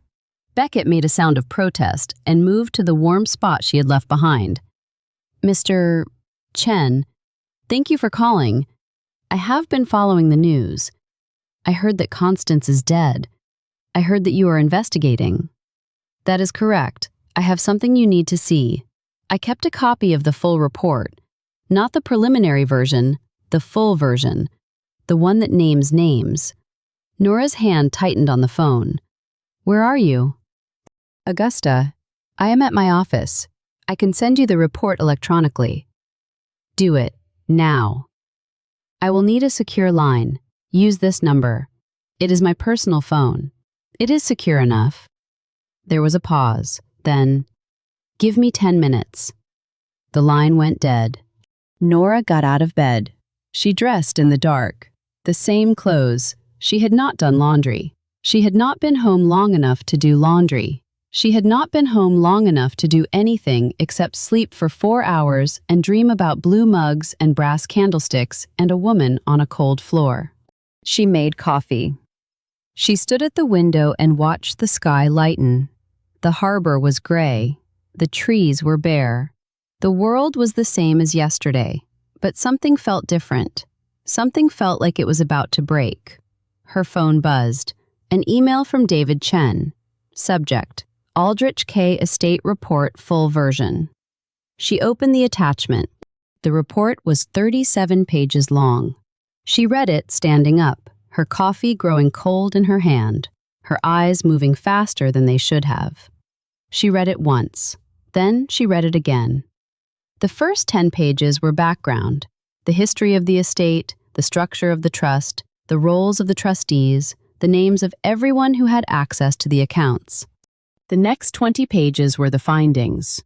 Beckett made a sound of protest and moved to the warm spot she had left behind. "Mr. Chen, thank you for calling. I have been following the news. I heard that Constance is dead. I heard that you are investigating." "That is correct. I have something you need to see. I kept a copy of the full report. Not the preliminary version, the full version. The one that names names." Nora's hand tightened on the phone. "Where are you?" "Augusta, I am at my office. I can send you the report electronically." "Do it, now." "I will need a secure line. Use this number. It is my personal phone. It is secure enough." There was a pause. Then, "Give me 10 minutes." The line went dead. Nora got out of bed. She dressed in the dark. The same clothes. She had not done laundry. She had not been home long enough to do laundry. She had not been home long enough to do anything except sleep for 4 hours and dream about blue mugs and brass candlesticks and a woman on a cold floor. She made coffee. She stood at the window and watched the sky lighten. The harbor was gray. The trees were bare. The world was the same as yesterday, but something felt different. Something felt like it was about to break. Her phone buzzed. An email from David Chen. Subject: Aldrich K. Estate Report Full Version. She opened the attachment. The report was 37 pages long. She read it standing up, her coffee growing cold in her hand, her eyes moving faster than they should have. She read it once. Then she read it again. The first 10 pages were background: the history of the estate, the structure of the trust, the roles of the trustees, the names of everyone who had access to the accounts. The next 20 pages were the findings.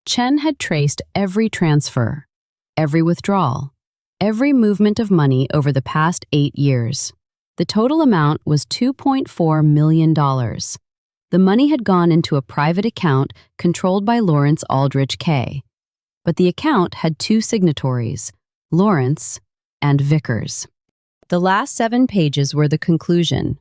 Chen had traced every transfer, every withdrawal, every movement of money over the past 8 years. The total amount was $2.4 million. The money had gone into a private account controlled by Lawrence Aldrich K. But the account had 2 signatories, Lawrence and Vickers. The last 7 pages were the conclusion.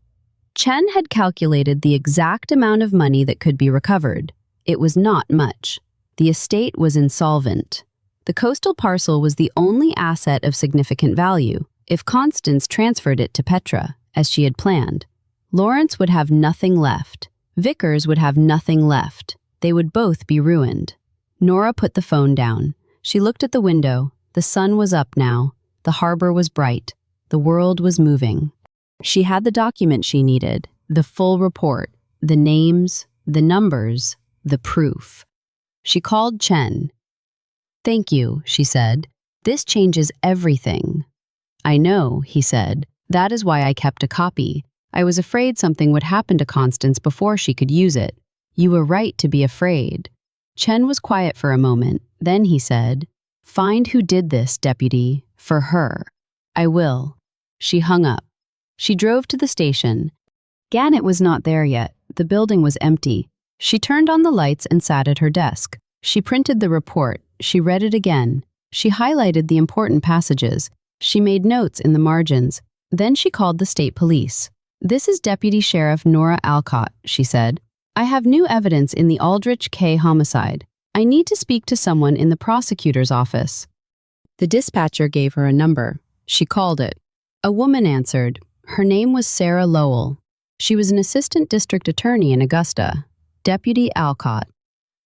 Chen had calculated the exact amount of money that could be recovered. It was not much. The estate was insolvent. The coastal parcel was the only asset of significant value. If Constance transferred it to Petra, as she had planned, Lawrence would have nothing left. Vickers would have nothing left. They would both be ruined. Nora put the phone down. She looked at the window. The sun was up now. The harbor was bright. The world was moving. She had the document she needed, the full report, the names, the numbers, the proof. She called Chen. "Thank you," she said. "This changes everything." "I know," he said. "That is why I kept a copy. I was afraid something would happen to Constance before she could use it." "You were right to be afraid." Chen was quiet for a moment. Then he said, "Find who did this, Deputy, for her." "I will." She hung up. She drove to the station. Gannett was not there yet. The building was empty. She turned on the lights and sat at her desk. She printed the report. She read it again. She highlighted the important passages. She made notes in the margins. Then she called the state police. "This is Deputy Sheriff Nora Alcott," she said. "I have new evidence in the Aldrich K. homicide. I need to speak to someone in the prosecutor's office." The dispatcher gave her a number. She called it. A woman answered. Her name was Sarah Lowell. She was an assistant district attorney in Augusta. "Deputy Alcott."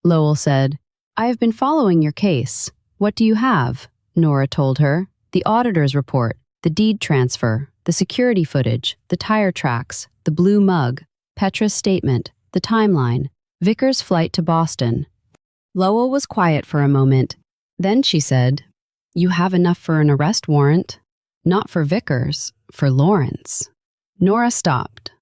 Lowell said, "I have been following your case. What do you have?" Nora told her. "The auditor's report, the deed transfer, the security footage, the tire tracks, the blue mug, Petra's statement, the timeline, Vickers' flight to Boston." Lowell was quiet for a moment. Then she said, "You have enough for an arrest warrant?" "Not for Vickers, for Lawrence." Nora stopped.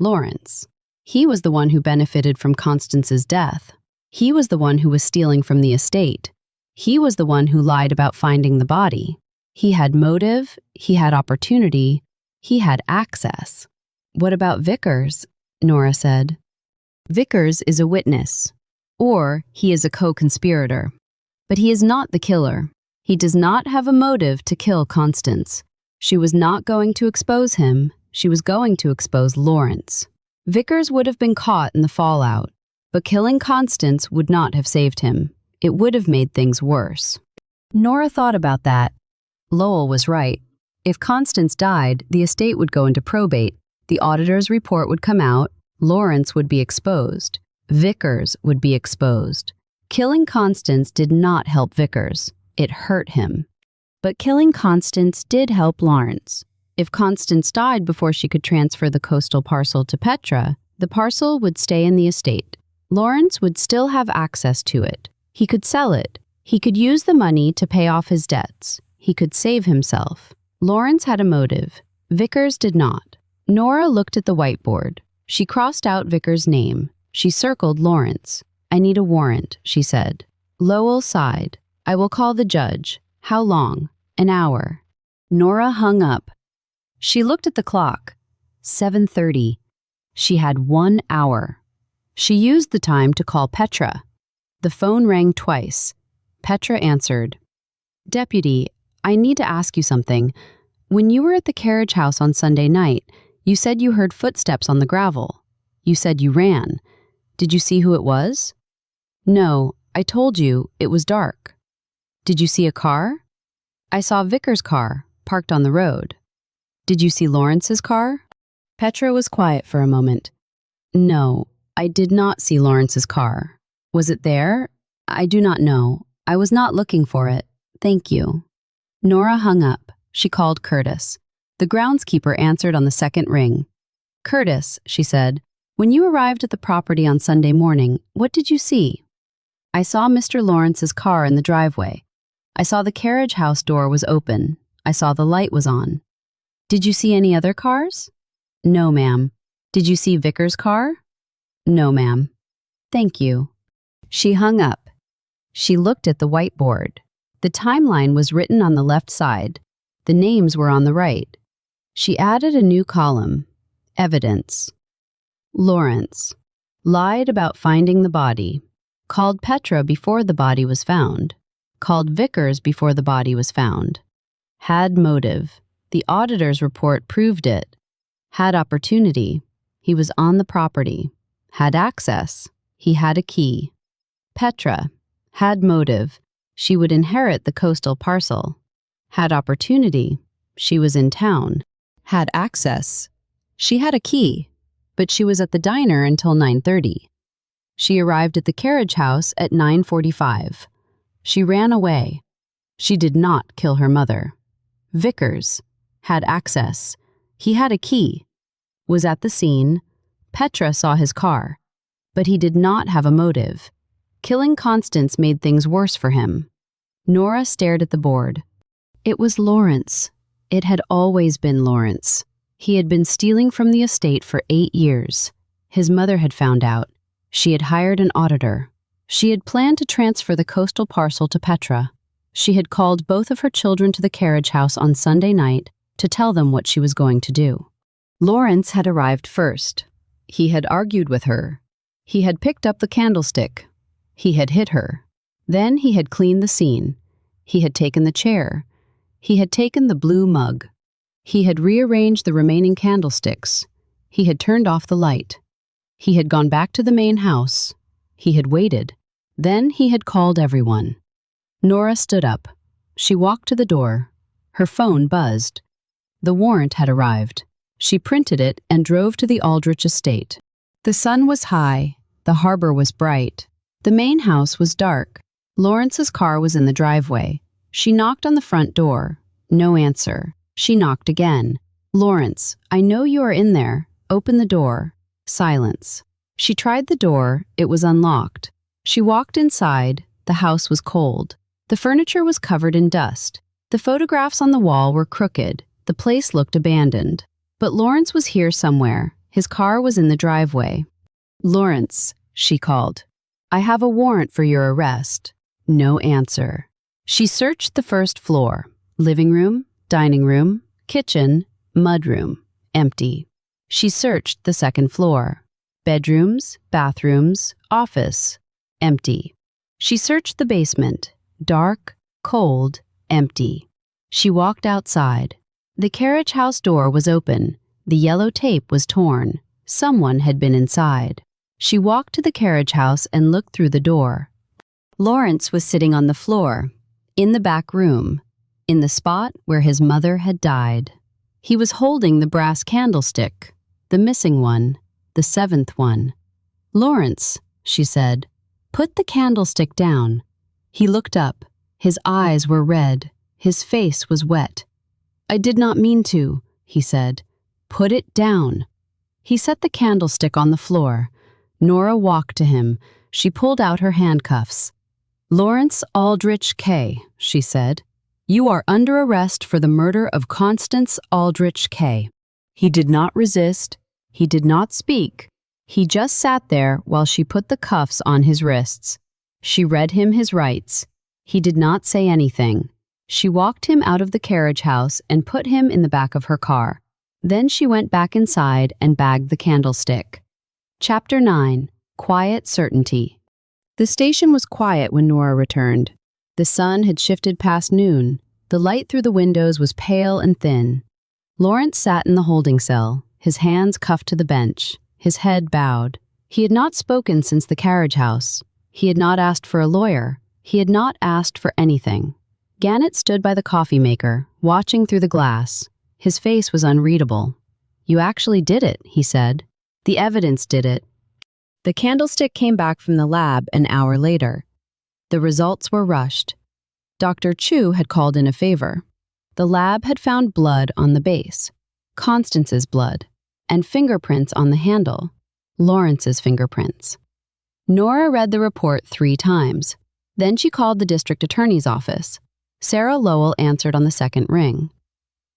Lawrence. He was the one who benefited from Constance's death. He was the one who was stealing from the estate. He was the one who lied about finding the body. He had motive, he had opportunity, he had access. "What about Vickers?" Nora said. "Vickers is a witness, or he is a co-conspirator. But he is not the killer. He does not have a motive to kill Constance. She was not going to expose him. She was going to expose Lawrence. Vickers would have been caught in the fallout, but killing Constance would not have saved him. It would have made things worse." Nora thought about that. Lowell was right. If Constance died, the estate would go into probate. The auditor's report would come out. Lawrence would be exposed. Vickers would be exposed. Killing Constance did not help Vickers. It hurt him. But killing Constance did help Lawrence. If Constance died before she could transfer the coastal parcel to Petra, the parcel would stay in the estate. Lawrence would still have access to it. He could sell it. He could use the money to pay off his debts. He could save himself. Lawrence had a motive. Vickers did not. Nora looked at the whiteboard. She crossed out Vickers' name. She circled Lawrence. "I need a warrant," she said. Lowell sighed. "I will call the judge. How long? An hour. Nora hung up. She looked at the clock. 7:30. She had 1 hour. She used the time to call Petra. The phone rang twice. Petra answered. Deputy, I need to ask you something. When you were at the carriage house on Sunday night, you said you heard footsteps on the gravel. You said you ran. Did you see who it was? No, I told you it was dark. Did you see a car? I saw Vickers' car, parked on the road. Did you see Lawrence's car? Petra was quiet for a moment. No, I did not see Lawrence's car. Was it there? I do not know. I was not looking for it. Thank you. Nora hung up. She called Curtis. The groundskeeper answered on the second ring. Curtis, she said, when you arrived at the property on Sunday morning, what did you see? I saw Mr. Lawrence's car in the driveway. I saw the carriage house door was open. I saw the light was on. Did you see any other cars? No, ma'am. Did you see Vickers' car? No, ma'am. Thank you. She hung up. She looked at the whiteboard. The timeline was written on the left side. The names were on the right. She added a new column. Evidence. Lawrence. Lied about finding the body. Called Petra before the body was found. Called Vickers before the body was found. Had motive. The auditor's report proved it. Had opportunity. He was on the property. Had access. He had a key. Petra. Had motive. She would inherit the coastal parcel. Had opportunity. She was in town. Had access. She had a key, but she was at the diner until 9:30. She arrived at the carriage house at 9:45. She ran away. She did not kill her mother. Vickers had access. He had a key. Was at the scene. Petra saw his car. But he did not have a motive. Killing Constance made things worse for him. Nora stared at the board. It was Lawrence. It had always been Lawrence. He had been stealing from the estate for 8 years. His mother had found out. She had hired an auditor. She had planned to transfer the coastal parcel to Petra. She had called both of her children to the carriage house on Sunday night to tell them what she was going to do. Lawrence had arrived first. He had argued with her. He had picked up the candlestick. He had hit her. Then he had cleaned the scene. He had taken the chair. He had taken the blue mug. He had rearranged the remaining candlesticks. He had turned off the light. He had gone back to the main house. He had waited. Then he had called everyone. Nora stood up. She walked to the door. Her phone buzzed. The warrant had arrived. She printed it and drove to the Aldrich estate. The sun was high. The harbor was bright. The main house was dark. Lawrence's car was in the driveway. She knocked on the front door. No answer. She knocked again. Lawrence, I know you are in there. Open the door. Silence. She tried the door. It was unlocked. She walked inside. The house was cold. The furniture was covered in dust. The photographs on the wall were crooked. The place looked abandoned. But Lawrence was here somewhere. His car was in the driveway. Lawrence, she called. I have a warrant for your arrest. No answer. She searched the first floor. Living room, dining room, kitchen, mudroom. Empty. She searched the second floor. Bedrooms, bathrooms, office. Empty. She searched the basement. Dark, cold, empty. She walked outside. The carriage house door was open. The yellow tape was torn. Someone had been inside. She walked to the carriage house and looked through the door. Lawrence was sitting on the floor, in the back room, in the spot where his mother had died. He was holding the brass candlestick, the missing one, the 7th one. Lawrence, she said, put the candlestick down. He looked up. His eyes were red. His face was wet. I did not mean to, he said. Put it down. He set the candlestick on the floor. Nora walked to him. She pulled out her handcuffs. Lawrence Aldrich Kay, she said. You are under arrest for the murder of Constance Aldrich Kay. He did not resist. He did not speak. He just sat there while she put the cuffs on his wrists. She read him his rights. He did not say anything. She walked him out of the carriage house and put him in the back of her car. Then she went back inside and bagged the candlestick. Chapter 9. Quiet Certainty. The station was quiet when Nora returned. The sun had shifted past noon. The light through the windows was pale and thin. Lawrence sat in the holding cell, his hands cuffed to the bench, his head bowed. He had not spoken since the carriage house. He had not asked for a lawyer. He had not asked for anything. Gannett stood by the coffee maker, watching through the glass. His face was unreadable. "You actually did it," he said. "The evidence did it." The candlestick came back from the lab an hour later. The results were rushed. Dr. Chu had called in a favor. The lab had found blood on the base, Constance's blood, and fingerprints on the handle, Lawrence's fingerprints. Nora read the report 3 times. Then she called the district attorney's office. Sarah Lowell answered on the second ring.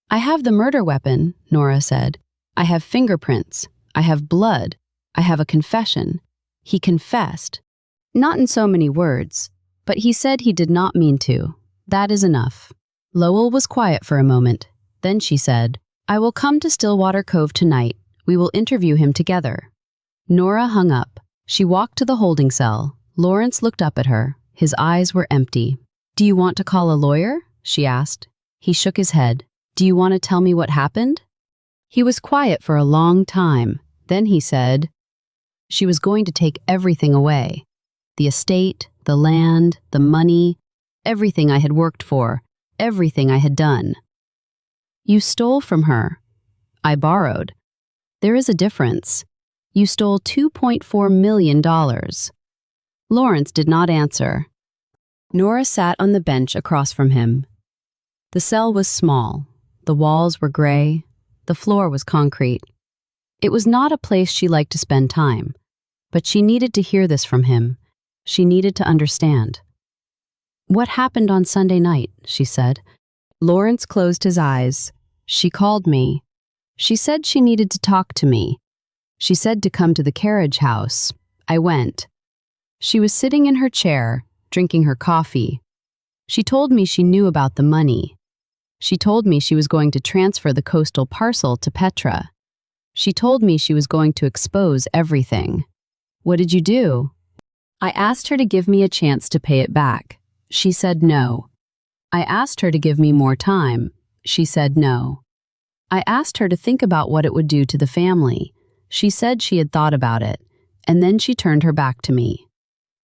"I have the murder weapon," Nora said. "I have fingerprints. I have blood. I have a confession. He confessed. Not in so many words, but he said he did not mean to. That is enough." Lowell was quiet for a moment. Then she said, "I will come to Stillwater Cove tonight. We will interview him together." Nora hung up. She walked to the holding cell. Lawrence looked up at her. His eyes were empty. "Do you want to call a lawyer?" she asked. He shook his head. "Do you want to tell me what happened?" He was quiet for a long time. Then he said, "She was going to take everything away. The estate, the land, the money, everything I had worked for, everything I had done." "You stole from her." "I borrowed." "There is a difference. You stole $2.4 million. Lawrence did not answer. Nora sat on the bench across from him. The cell was small. The walls were gray. The floor was concrete. It was not a place she liked to spend time, but she needed to hear this from him. She needed to understand. "What happened on Sunday night?" she said. Lawrence closed his eyes. "She called me. She said she needed to talk to me. She said to come to the carriage house. I went. She was sitting in her chair, drinking her coffee. She told me she knew about the money. She told me she was going to transfer the coastal parcel to Petra. She told me she was going to expose everything. What did you do?" "I asked her to give me a chance to pay it back. She said no. I asked her to give me more time. She said no. I asked her to think about what it would do to the family. She said she had thought about it, and then she turned her back to me."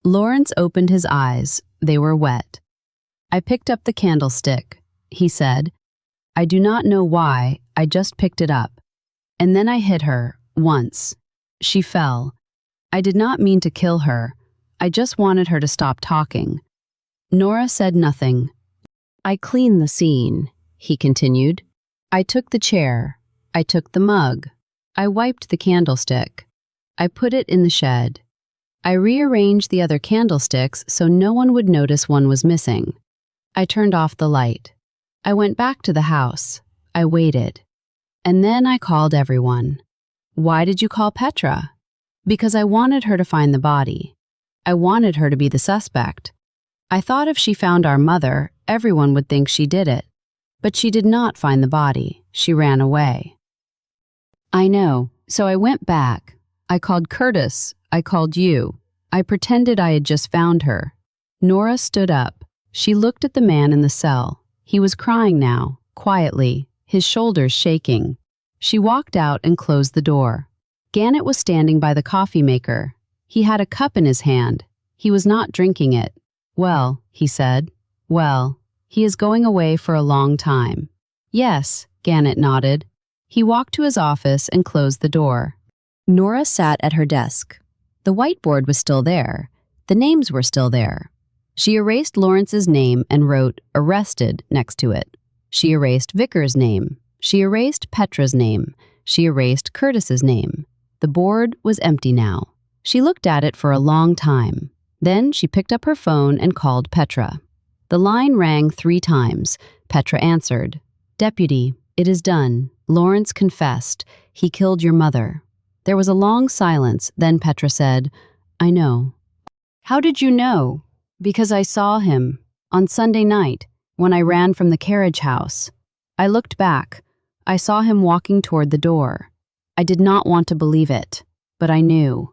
Lawrence opened his eyes. They were wet. "I picked up the candlestick," he said. "I do not know why, I just picked it up. And then I hit her, once. She fell. I did not mean to kill her. I just wanted her to stop talking." Nora said nothing. "I cleaned the scene," he continued. "I took the chair. I took the mug. I wiped the candlestick. I put it in the shed. I rearranged the other candlesticks so no one would notice one was missing. I turned off the light. I went back to the house. I waited. And then I called everyone." "Why did you call Petra?" "Because I wanted her to find the body. I wanted her to be the suspect. I thought if she found our mother, everyone would think she did it. But she did not find the body. She ran away." "I know. So I went back. I called Curtis. I called you. I pretended I had just found her." Nora stood up. She looked at the man in the cell. He was crying now, quietly, his shoulders shaking. She walked out and closed the door. Gannett was standing by the coffee maker. He had a cup in his hand. He was not drinking it. "Well," he said. "Well, he is going away for a long time." "Yes," Gannett nodded. He walked to his office and closed the door. Nora sat at her desk. The whiteboard was still there. The names were still there. She erased Lawrence's name and wrote "arrested" next to it. She erased Vickers' name. She erased Petra's name. She erased Curtis's name. The board was empty now. She looked at it for a long time. Then she picked up her phone and called Petra. The line rang 3 times. Petra answered. "Deputy, it is done. Lawrence confessed. He killed your mother." There was a long silence. Then Petra said, "I know." "How did you know?" "Because I saw him. On Sunday night. When I ran from the carriage house, I looked back. I saw him walking toward the door. I did not want to believe it, but I knew.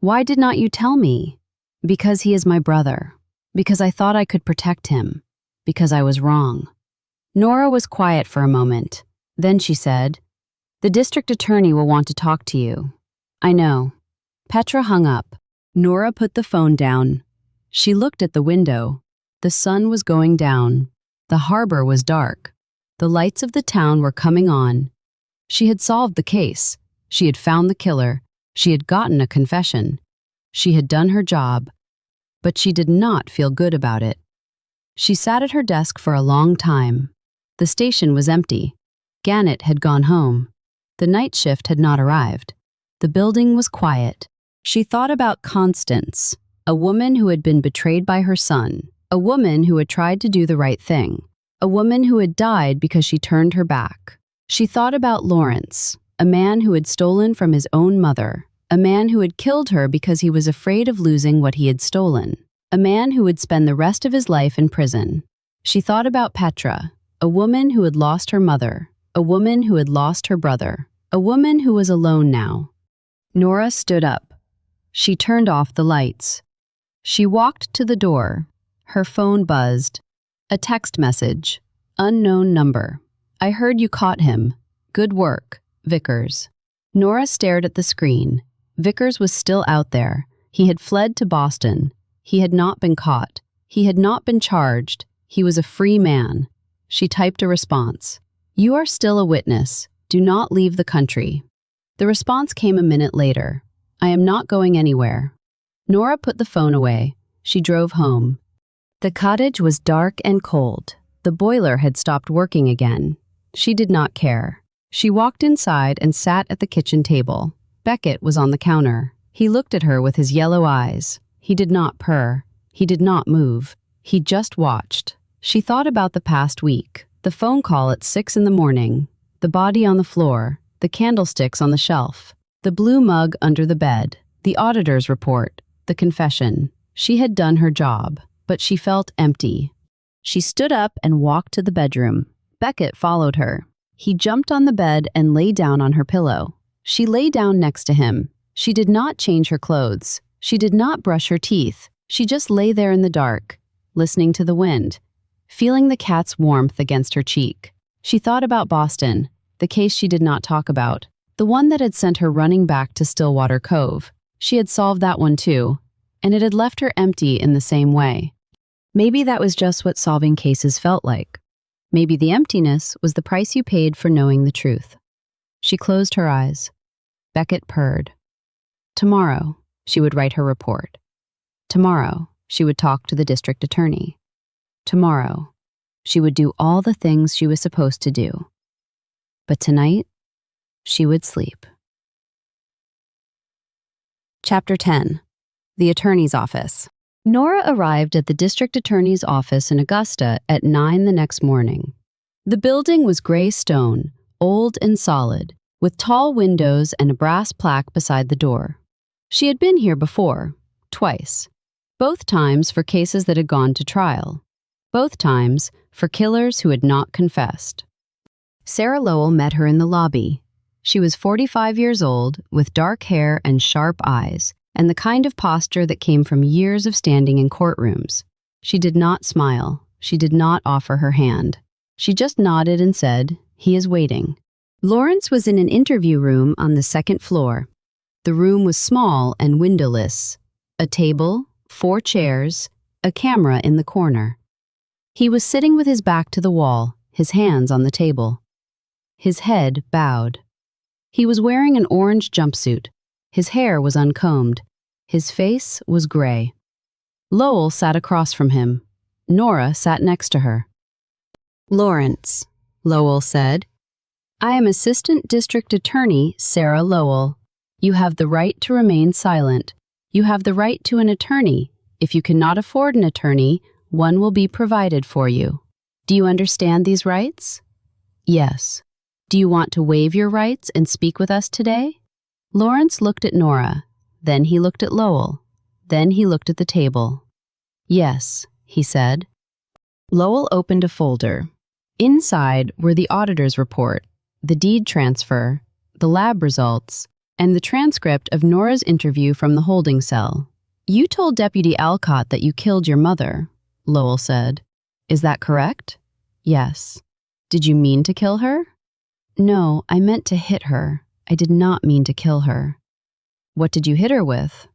Why did not you tell me? Because he is my brother. Because I thought I could protect him. Because I was wrong. Nora was quiet for a moment. Then she said, "The district attorney will want to talk to you." "I know." Petra hung up. Nora put the phone down. She looked at the window. The sun was going down. The harbor was dark. The lights of the town were coming on. She had solved the case. She had found the killer. She had gotten a confession. She had done her job. But she did not feel good about it. She sat at her desk for a long time. The station was empty. Gannett had gone home. The night shift had not arrived. The building was quiet. She thought about Constance, a woman who had been betrayed by her son, a woman who had tried to do the right thing, a woman who had died because she turned her back. She thought about Lawrence, a man who had stolen from his own mother, a man who had killed her because he was afraid of losing what he had stolen, a man who would spend the rest of his life in prison. She thought about Petra, a woman who had lost her mother, a woman who had lost her brother, a woman who was alone now. Nora stood up. She turned off the lights. She walked to the door. Her phone buzzed. A text message. Unknown number. "I heard you caught him. Good work, Vickers." Nora stared at the screen. Vickers was still out there. He had fled to Boston. He had not been caught. He had not been charged. He was a free man. She typed a response. "You are still a witness. Do not leave the country." The response came a minute later. "I am not going anywhere." Nora put the phone away. She drove home. The cottage was dark and cold. The boiler had stopped working again. She did not care. She walked inside and sat at the kitchen table. Beckett was on the counter. He looked at her with his yellow eyes. He did not purr. He did not move. He just watched. She thought about the past week, the phone call at 6 in the morning, the body on the floor, the candlesticks on the shelf, the blue mug under the bed, the auditor's report, the confession. She had done her job, but she felt empty. She stood up and walked to the bedroom. Beckett followed her. He jumped on the bed and lay down on her pillow. She lay down next to him. She did not change her clothes. She did not brush her teeth. She just lay there in the dark, listening to the wind, feeling the cat's warmth against her cheek. She thought about Boston, the case she did not talk about, the one that had sent her running back to Stillwater Cove. She had solved that one too, and it had left her empty in the same way. Maybe that was just what solving cases felt like. Maybe the emptiness was the price you paid for knowing the truth. She closed her eyes. Beckett purred. Tomorrow, she would write her report. Tomorrow, she would talk to the district attorney. Tomorrow, she would do all the things she was supposed to do. But tonight, she would sleep. Chapter 10. The Attorney's Office. Nora arrived at the district attorney's office in Augusta at 9 the next morning. The building was gray stone, old and solid, with tall windows and a brass plaque beside the door. She had been here before, twice. Both times for cases that had gone to trial. Both times for killers who had not confessed. Sarah Lowell met her in the lobby. She was 45 years old, with dark hair and sharp eyes, and the kind of posture that came from years of standing in courtrooms. She did not smile. She did not offer her hand. She just nodded and said, "He is waiting." Lawrence was in an interview room on the second floor. The room was small and windowless. A table, 4 chairs, a camera in the corner. He was sitting with his back to the wall, his hands on the table. His head bowed. He was wearing an orange jumpsuit. His hair was uncombed. His face was gray. Lowell sat across from him. Nora sat next to her. "Lawrence," Lowell said, "I am Assistant District Attorney Sarah Lowell. You have the right to remain silent. You have the right to an attorney. If you cannot afford an attorney, one will be provided for you. Do you understand these rights?" "Yes." "Do you want to waive your rights and speak with us today?" Lawrence looked at Nora. Then he looked at Lowell. Then he looked at the table. "Yes," he said. Lowell opened a folder. Inside were the auditor's report, the deed transfer, the lab results, and the transcript of Nora's interview from the holding cell. "You told Deputy Alcott that you killed your mother," Lowell said. "Is that correct?" "Yes." "Did you mean to kill her?" "No, I meant to hit her. I did not mean to kill her." "What did you hit her with?"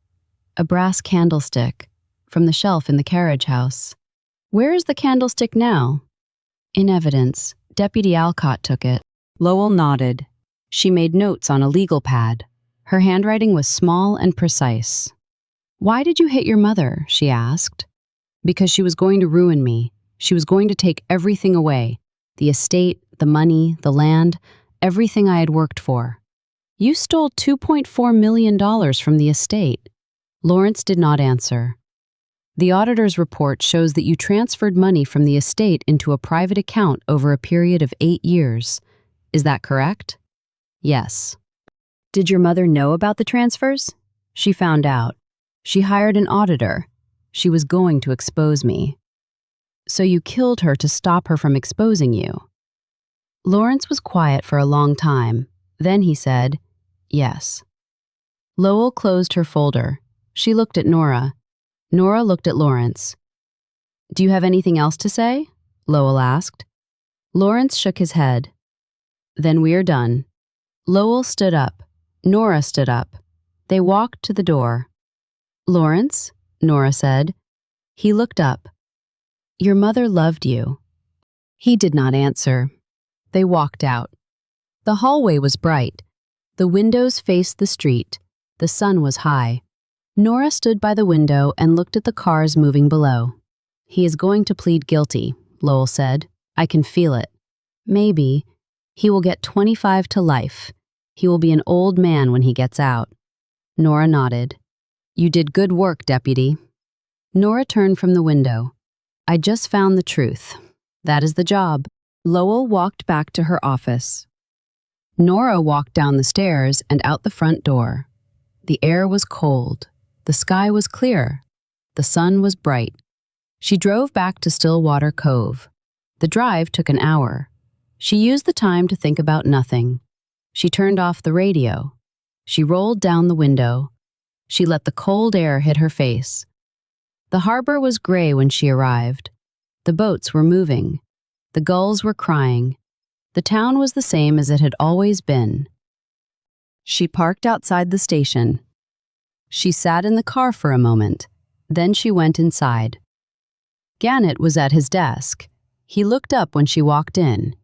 "A brass candlestick from the shelf in the carriage house." "Where is the candlestick now?" "In evidence. Deputy Alcott took it." Lowell nodded. She made notes on a legal pad. Her handwriting was small and precise. "Why did you hit your mother?" she asked. "Because she was going to ruin me. She was going to take everything away. The estate, the money, the land, everything I had worked for." "You stole $2.4 million from the estate." Lawrence did not answer. "The auditor's report shows that you transferred money from the estate into a private account over a period of 8 years. Is that correct?" "Yes." "Did your mother know about the transfers?" "She found out. She hired an auditor. She was going to expose me." "So you killed her to stop her from exposing you?" Lawrence was quiet for a long time. Then he said, "Yes." Lowell closed her folder. She looked at Nora. Nora looked at Lawrence. "Do you have anything else to say?" Lowell asked. Lawrence shook his head. "Then we are done." Lowell stood up. Nora stood up. They walked to the door. "Lawrence," Nora said. He looked up. "Your mother loved you." He did not answer. They walked out. The hallway was bright. The windows faced the street. The sun was high. Nora stood by the window and looked at the cars moving below. "He is going to plead guilty," Lowell said. "I can feel it. Maybe. He will get 25 to life. He will be an old man when he gets out." Nora nodded. "You did good work, Deputy." Nora turned from the window. "I just found the truth. That is the job." Lowell walked back to her office. Nora walked down the stairs and out the front door. The air was cold. The sky was clear. The sun was bright. She drove back to Stillwater Cove. The drive took an hour. She used the time to think about nothing. She turned off the radio. She rolled down the window. She let the cold air hit her face. The harbor was gray when she arrived. The boats were moving. The gulls were crying. The town was the same as it had always been. She parked outside the station. She sat in the car for a moment. Then she went inside. Gannett was at his desk. He looked up when she walked in.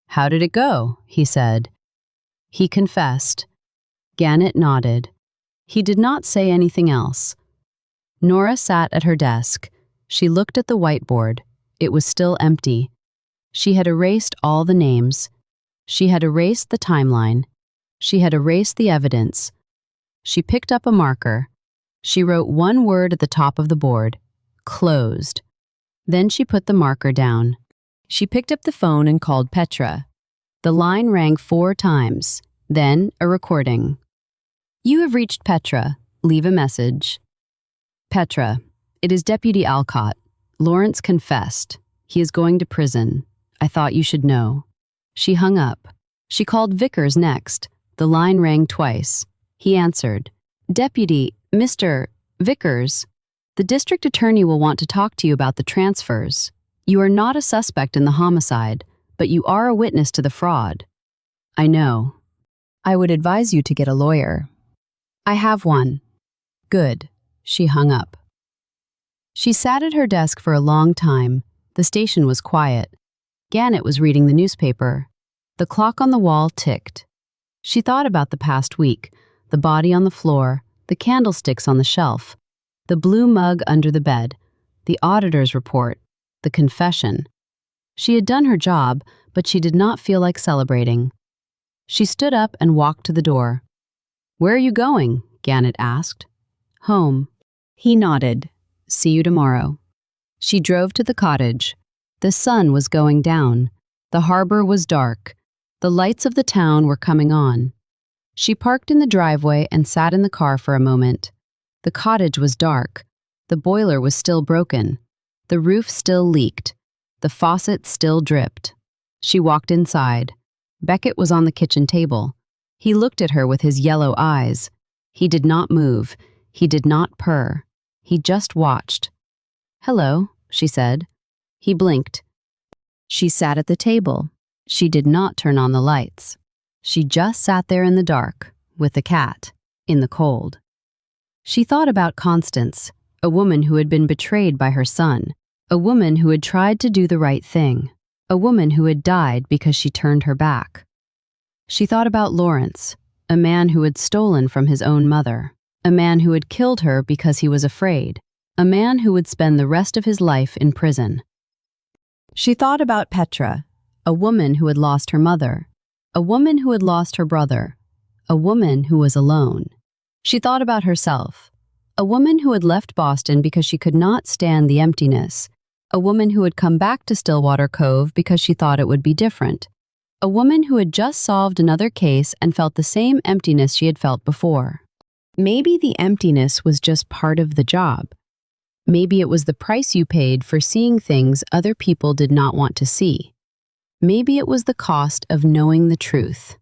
"How did it go?" he said. He confessed. Gannett nodded. He did not say anything else. Nora sat at her desk. She looked at the whiteboard. It was still empty. She had erased all the names. She had erased the timeline. She had erased the evidence. She picked up a marker. She wrote one word at the top of the board: closed. Then she put the marker down. She picked up the phone and called Petra. The line rang 4 times. Then a recording. "You have reached Petra. Leave a message." "Petra, it is Deputy Alcott. Lawrence confessed. He is going to prison. I thought you should know." She hung up. She called Vickers next. The line rang twice. He answered. "Deputy, Mr. Vickers, the district attorney will want to talk to you about the transfers. You are not a suspect in the homicide, but you are a witness to the fraud." "I know. I would advise you to get a lawyer." "I have one." "Good." She hung up. She sat at her desk for a long time. The station was quiet. Gannett was reading the newspaper. The clock on the wall ticked. She thought about the past week, the body on the floor, the candlesticks on the shelf, the blue mug under the bed, the auditor's report, the confession. She had done her job, but she did not feel like celebrating. She stood up and walked to the door. "Where are you going?" Gannett asked. "Home." He nodded. "See you tomorrow." She drove to the cottage. The sun was going down. The harbor was dark. The lights of the town were coming on. She parked in the driveway and sat in the car for a moment. The cottage was dark. The boiler was still broken. The roof still leaked. The faucet still dripped. She walked inside. Beckett was on the kitchen table. He looked at her with his yellow eyes. He did not move. He did not purr. He just watched. "Hello," she said. He blinked. She sat at the table. She did not turn on the lights. She just sat there in the dark, with the cat, in the cold. She thought about Constance, a woman who had been betrayed by her son, a woman who had tried to do the right thing, a woman who had died because she turned her back. She thought about Lawrence, a man who had stolen from his own mother, a man who had killed her because he was afraid, a man who would spend the rest of his life in prison. She thought about Petra, a woman who had lost her mother, a woman who had lost her brother, a woman who was alone. She thought about herself, a woman who had left Boston because she could not stand the emptiness, a woman who had come back to Stillwater Cove because she thought it would be different, a woman who had just solved another case and felt the same emptiness she had felt before. Maybe the emptiness was just part of the job. Maybe it was the price you paid for seeing things other people did not want to see. Maybe it was the cost of knowing the truth.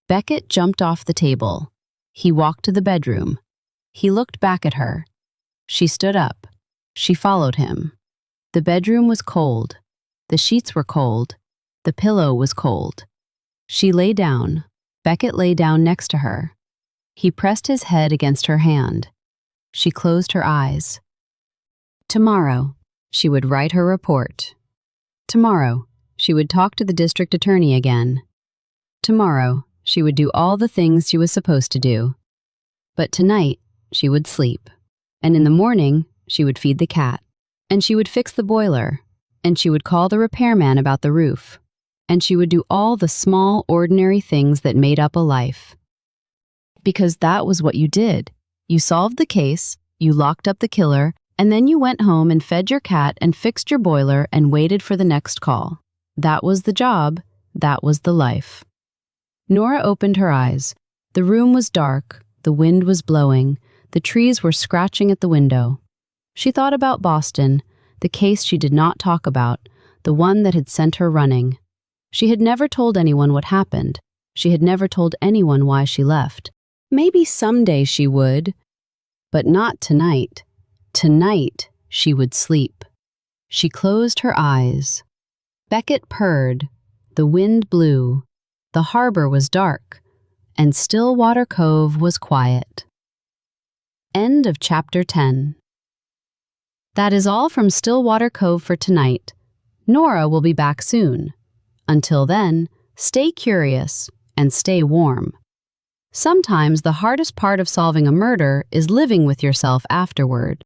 Beckett jumped off the table. He walked to the bedroom. He looked back at her. She stood up. She followed him. The bedroom was cold. The sheets were cold. The pillow was cold. She lay down. Beckett lay down next to her. He pressed his head against her hand. She closed her eyes. Tomorrow, she would write her report. Tomorrow, she would talk to the district attorney again. Tomorrow, she would do all the things she was supposed to do. But tonight, she would sleep. And in the morning, she would feed the cat. And she would fix the boiler. And she would call the repairman about the roof. And she would do all the small, ordinary things that made up a life. Because that was what you did. You solved the case, you locked up the killer, and then you went home and fed your cat and fixed your boiler and waited for the next call. That was the job. That was the life. Nora opened her eyes. The room was dark. The wind was blowing. The trees were scratching at the window. She thought about Boston, the case she did not talk about, the one that had sent her running. She had never told anyone what happened. She had never told anyone why she left. Maybe someday she would, but not tonight. Tonight, she would sleep. She closed her eyes. Beckett purred. The wind blew. The harbor was dark, and Stillwater Cove was quiet. End of Chapter 10. That is all from Stillwater Cove for tonight. Nora will be back soon. Until then, stay curious and stay warm. Sometimes the hardest part of solving a murder is living with yourself afterward.